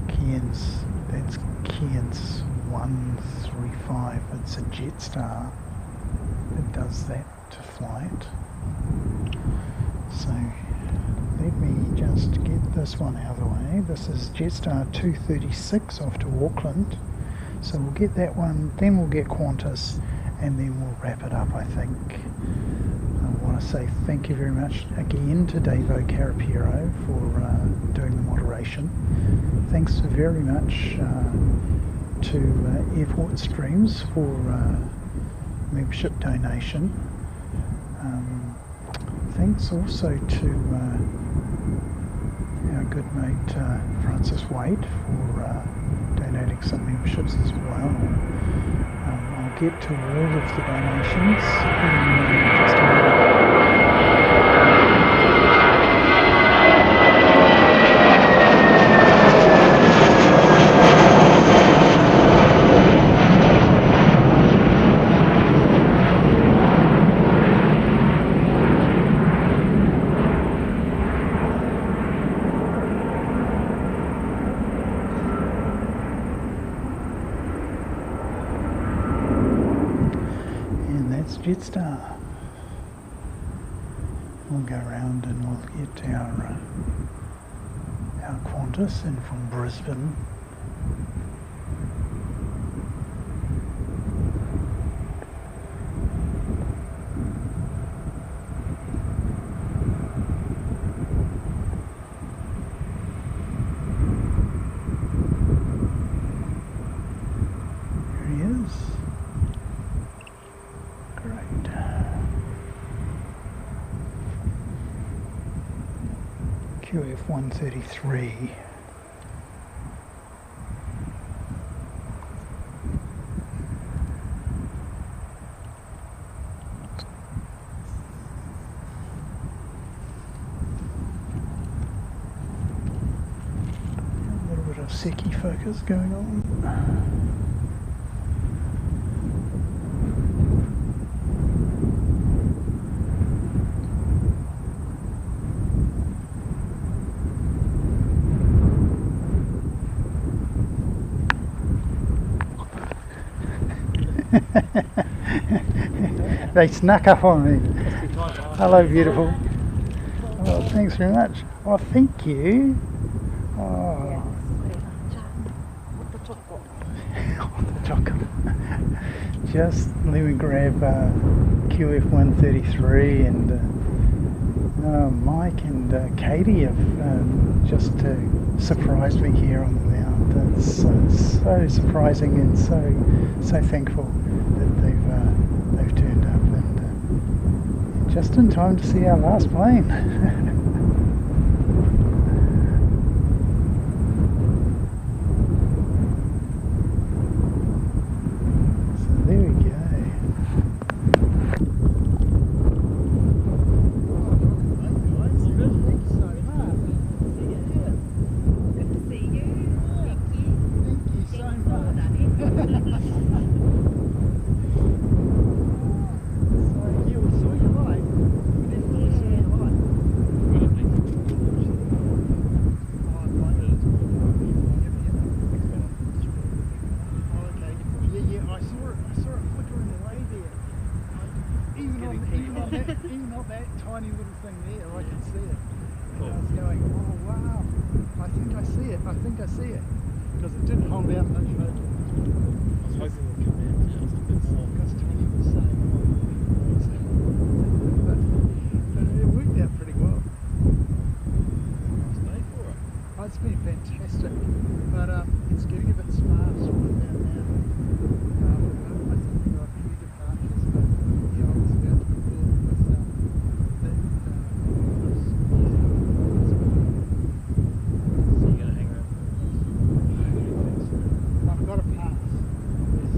A: Cairns, that's Cairns 135. It's a Jetstar that does that flight. So let me just get this one out of the way. This is Jetstar 236 off to Auckland. So we'll get that one, then we'll get Qantas, and then we'll wrap it up, I think. What want to say thank you very much again to Davo Carapiro for doing the moderation. Thanks very much to Airport Streams for membership donation. Thanks also to our good mate Francis Wade for donating some memberships as well. I'll get to all of the donations in just a moment. Jetstar. We'll go around and we'll get our Qantas in from Brisbane. Here he is. QF 133. A little bit of seki focus going on. They snuck up on me. Hello, beautiful. Oh, thanks very much. Oh, thank you. Oh, the chocolate. Just let me grab QF 133 and Mike and Katie have just surprised me here on the mound. It's so surprising and so thankful that they've turned up and just in time to see our last plane. So there we go.
D: Even on that tiny little thing there, I can see it. And I was going, oh wow, I think I see it. Because it didn't hold out much further.
B: I was hoping it would come out just a bit more.
D: Because Tony was saying, but it worked out pretty well.
B: Nice day for it.
D: Oh, it's been fantastic, but it's getting a bit sparse right now. I think we've got a few departures, but yeah, I was about to prepare with that.
B: So you're going to hang around for
D: I've got a pass. There's,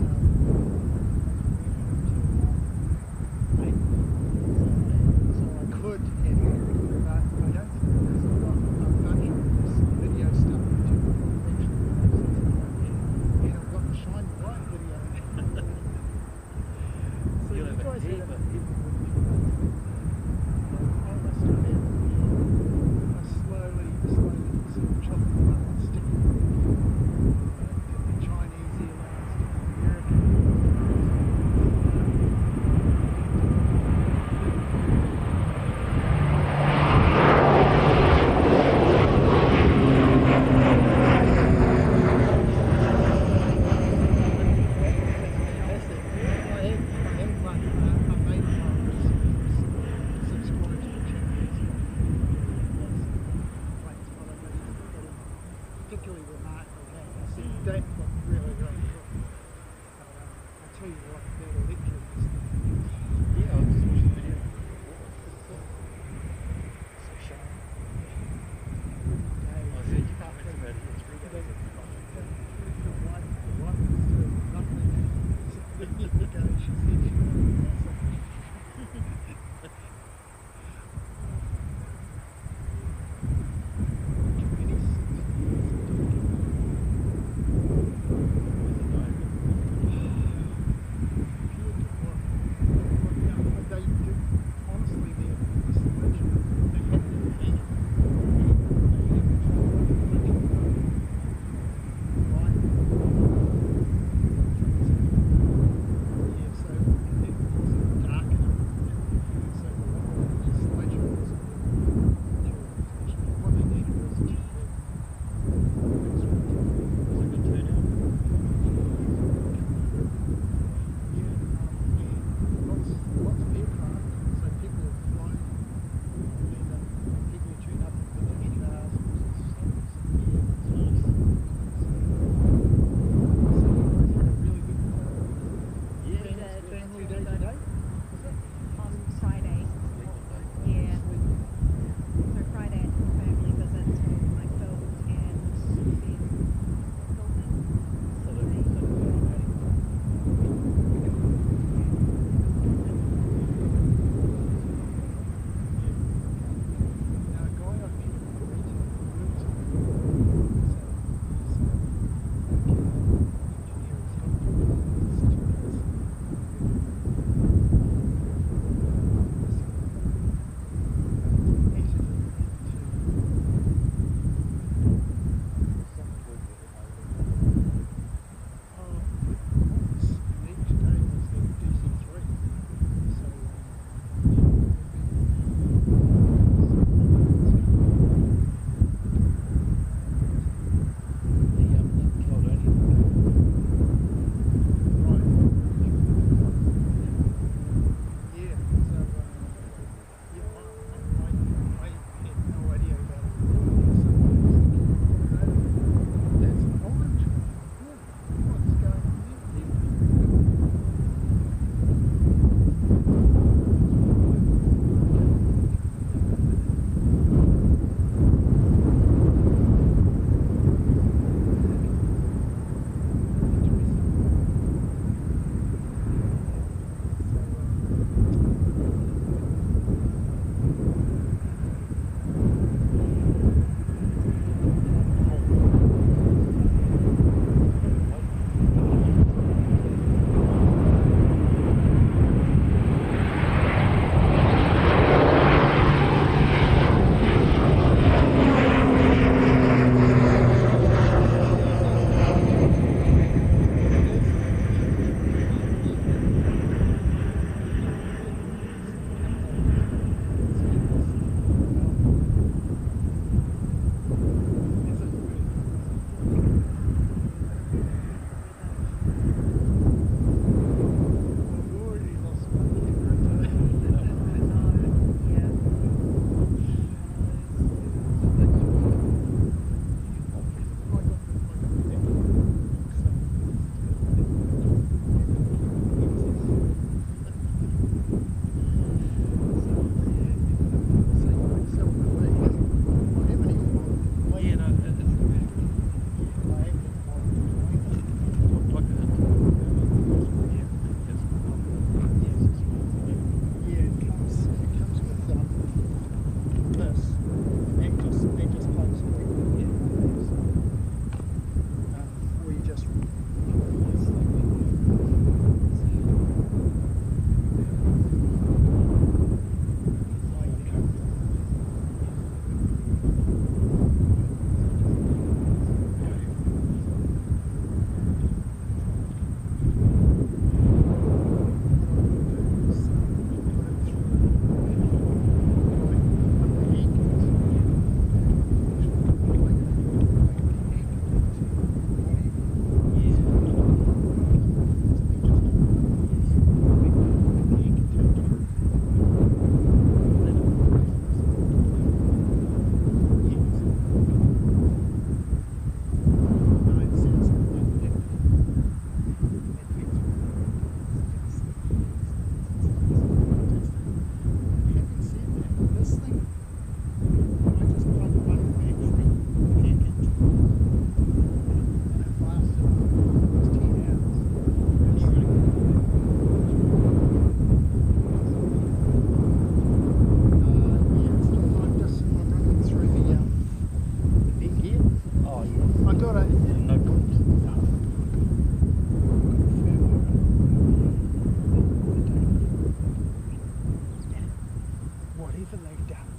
D: they've done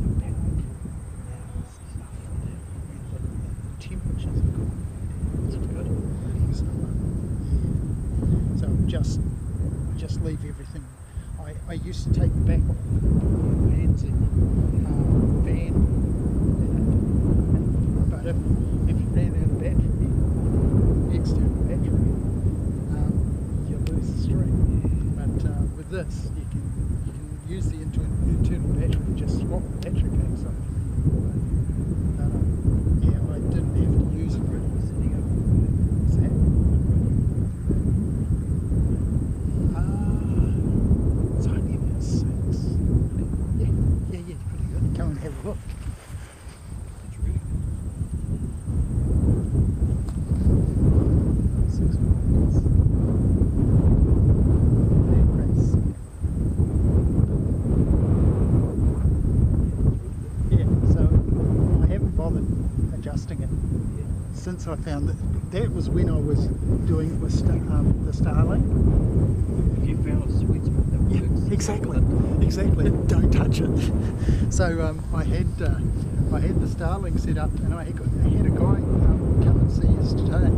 D: the paddock now and stuff, and the temperatures are good. It's good. So, yeah. So just leave everything. I used to take the back off the Nancy van, but if you ran out of battery, external battery, you lose the string. But with this, you can use the internal battery and just swap the battery packs on. Yeah, I didn't have to use it. What's that? It's only about 6. Yeah, pretty good. Come and have a look.
B: It's really good.
D: 6 miles. Yeah, so I haven't bothered adjusting it since I found that was when I was doing it with the Starlink.
B: If you found a sweet spot that works.
D: Yeah, exactly. Don't touch it. So I had the Starlink set up, and I had a guy come and see us today,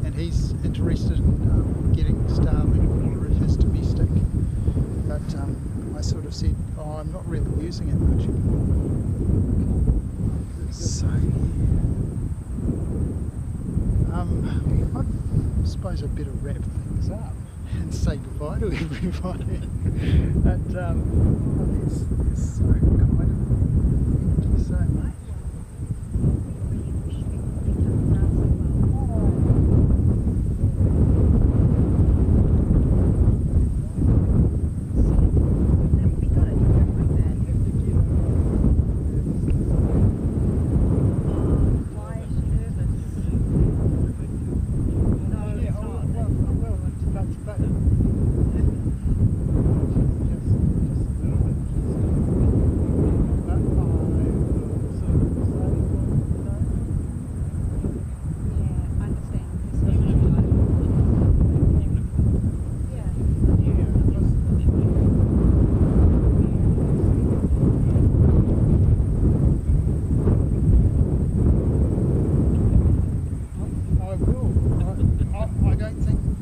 D: and he's interested in getting Starlink for his domestic. But I sort of said, oh, I'm not really using it much anymore. So I suppose I better wrap things up and say goodbye to everybody. But it's so kind of you. Thank you so much.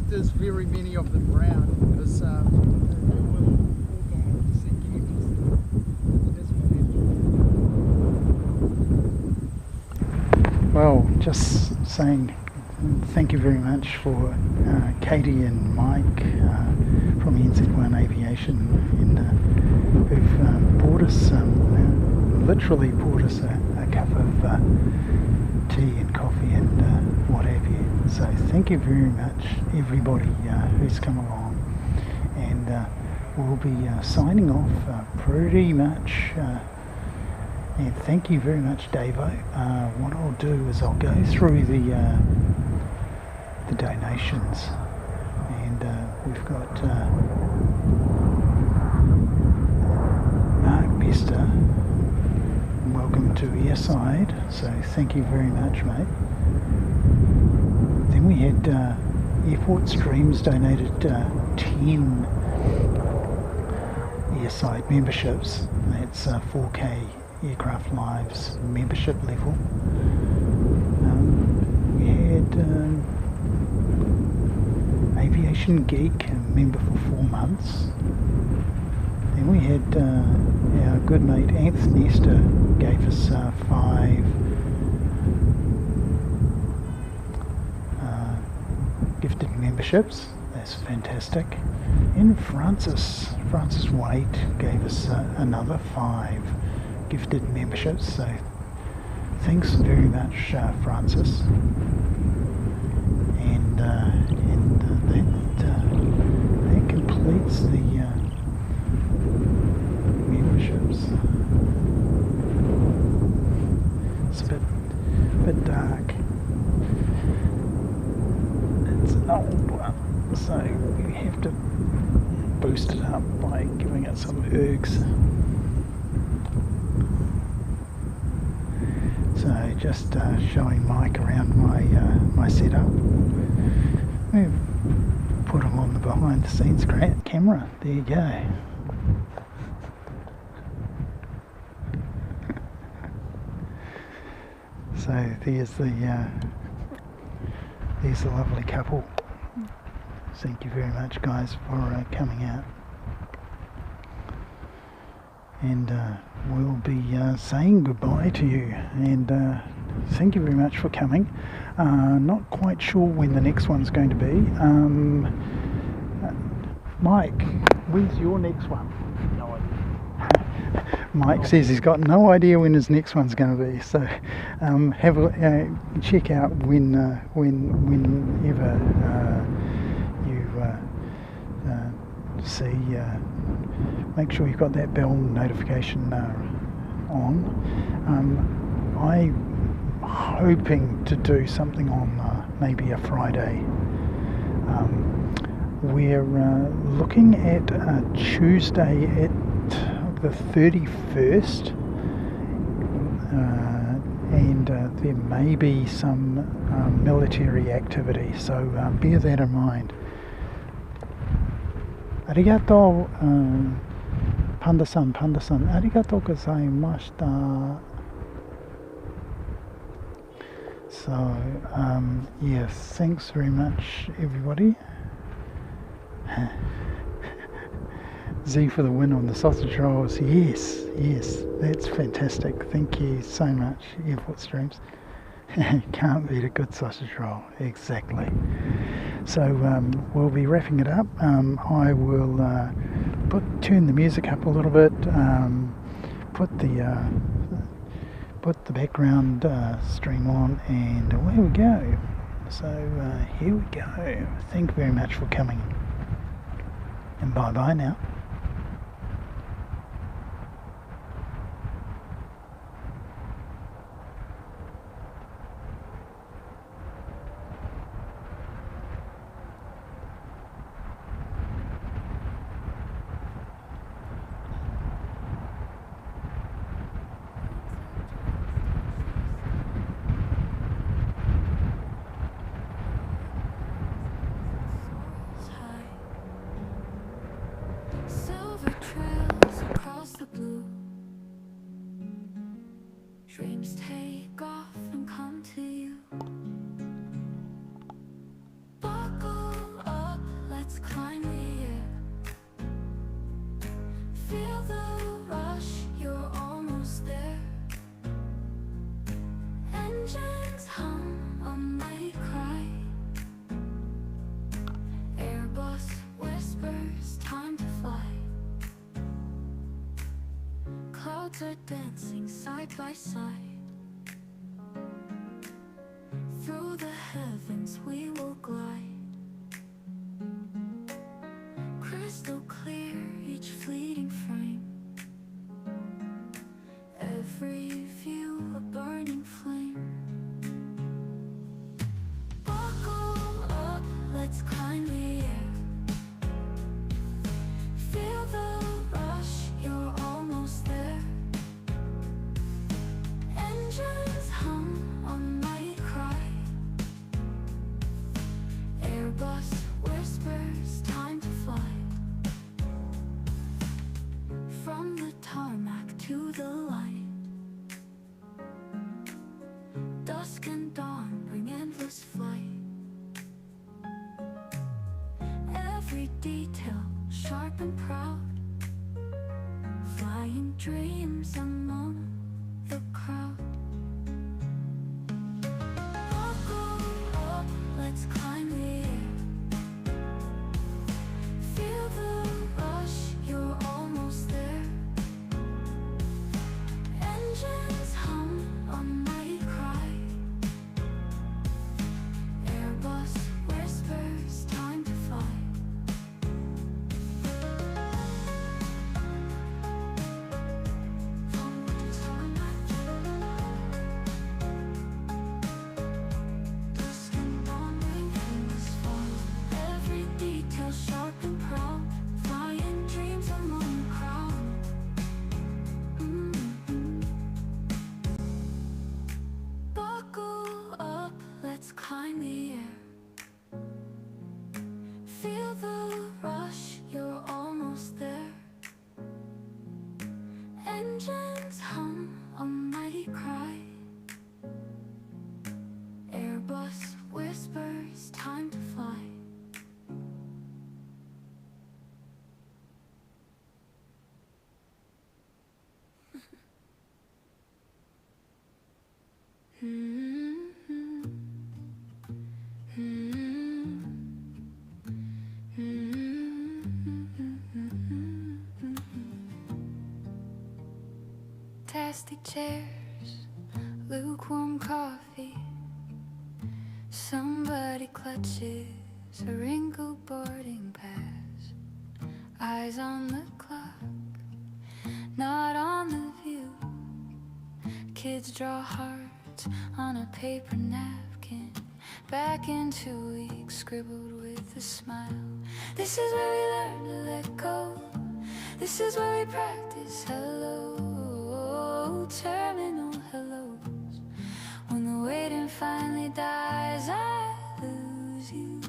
D: There's very many of them around because they will all go on to seki. Well, just saying thank you very much for Katie and Mike from NZ1 Aviation, and who've bought us, literally bought us a cup of tea and coffee and what have you. So thank you very much everybody who's come along, and we'll be signing off pretty much. And thank you very much, Davo. What I'll do is I'll go through the donations, and we've got Mark Bester. Welcome to Airside, so thank you very much, mate. Then we had Airport Streams donated 10 Airside memberships. That's 4K Aircraft Lives membership level. We had Aviation Geek, a member for 4 months. Then we had our good mate Anthony Nester gave us 5 gifted memberships. That's fantastic. And Francis White gave us another 5 gifted memberships. So thanks very much, Francis. And that completes the memberships. It's a bit dark. It's an old one, so we have to boost it up by giving it some ergs. So just showing Mike around my setup. We've put him on the behind the scenes camera. There you go.
A: So there's the lovely couple. Thank you very much, guys, for coming out. And we'll be saying goodbye to you. And thank you very much for coming. Not quite sure when the next one's going to be. Mike, when's your next one?
B: No idea.
A: Mike says he's got no idea when his next one's going to be. So have a check out whenever you see. Make sure you've got that bell notification on. I'm hoping to do something on maybe a Friday. We're looking at Tuesday at the 31st, and there may be some military activity, so bear that in mind. Arigato, Panda-san, arigato gozaimashita. So, yes, thanks very much, everybody. Z for the win on the sausage rolls. Yes, that's fantastic. Thank you so much, Airport Streams. Can't beat a good sausage roll. Exactly. So we'll be wrapping it up. I will turn the music up a little bit. Put the background stream on, and away we go. So here we go. Thank you very much for coming. And bye-bye now.
F: Silver trails across the blue. Dreams take off and come to you. Buckle up, let's climb the air. Feel the rush, you're almost there. Engines hum, I might cry. Airbus whispers, time to fly. Clouds are dancing side by side. Through the heavens we will glide. Crystal clear, each fleeting frame. Every view a burning flame. Buckle up, let's climb the air. Feel the rush, you're almost there. Engines hum, I might cry. Airbus whispers, time to fly. From the tarmac to the light. Dusk and dawn bring endless flight. Every detail sharp and proud. Flying dreams among the crowd. Buckle up, let's climb the air. Feel the rush, you're almost there. Engines hum, I might cry. Airbus whispers, time to fly. Plastic chairs, lukewarm coffee. Somebody clutches a wrinkled boarding pass. Eyes on the clock, not on the view. Kids draw hearts on a paper napkin. Back in 2 weeks, scribbled with a smile. This is where we learn to let go. This is where we practice hello, terminal hellos. When the waiting finally dies, I lose you.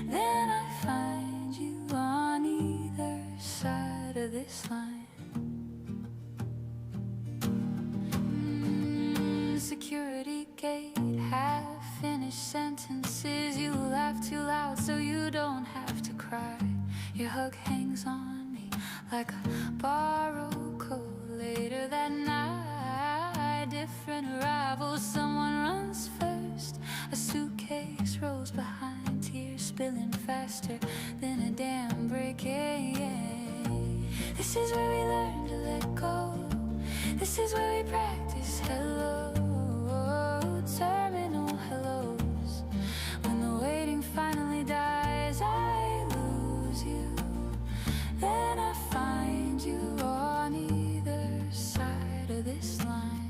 F: Then I find you on either side of this line. Security gate, half-finished sentences. You laugh too loud so you don't have to cry. Your hug hangs on me like a borrowed coat. Later that night, different arrivals. Someone runs first, a suitcase rolls behind, tears spilling faster than a dam breaking. This is where we learn to let go. This is where we practice hello, terminal hellos. When the waiting finally dies, I lose you. Then I find you on either side of this line.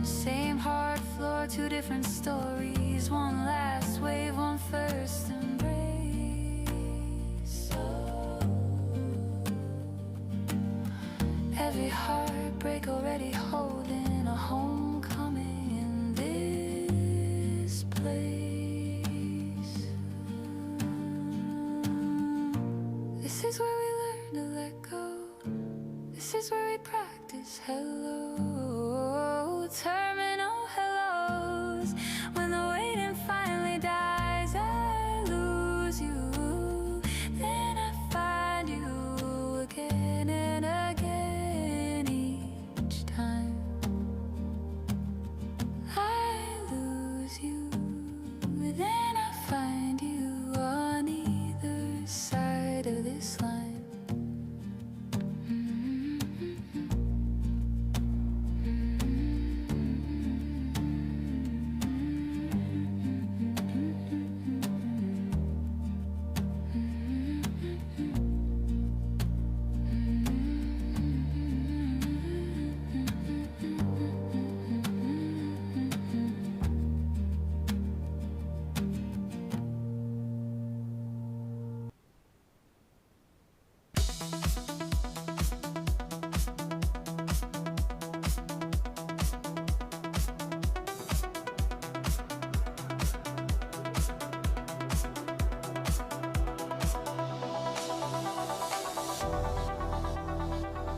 F: Same hard floor, two different stories. One last wave, one first embrace. Every heartbreak already holding a homecoming in this place. This is where we learn to let go. This is where we practice hello, terminal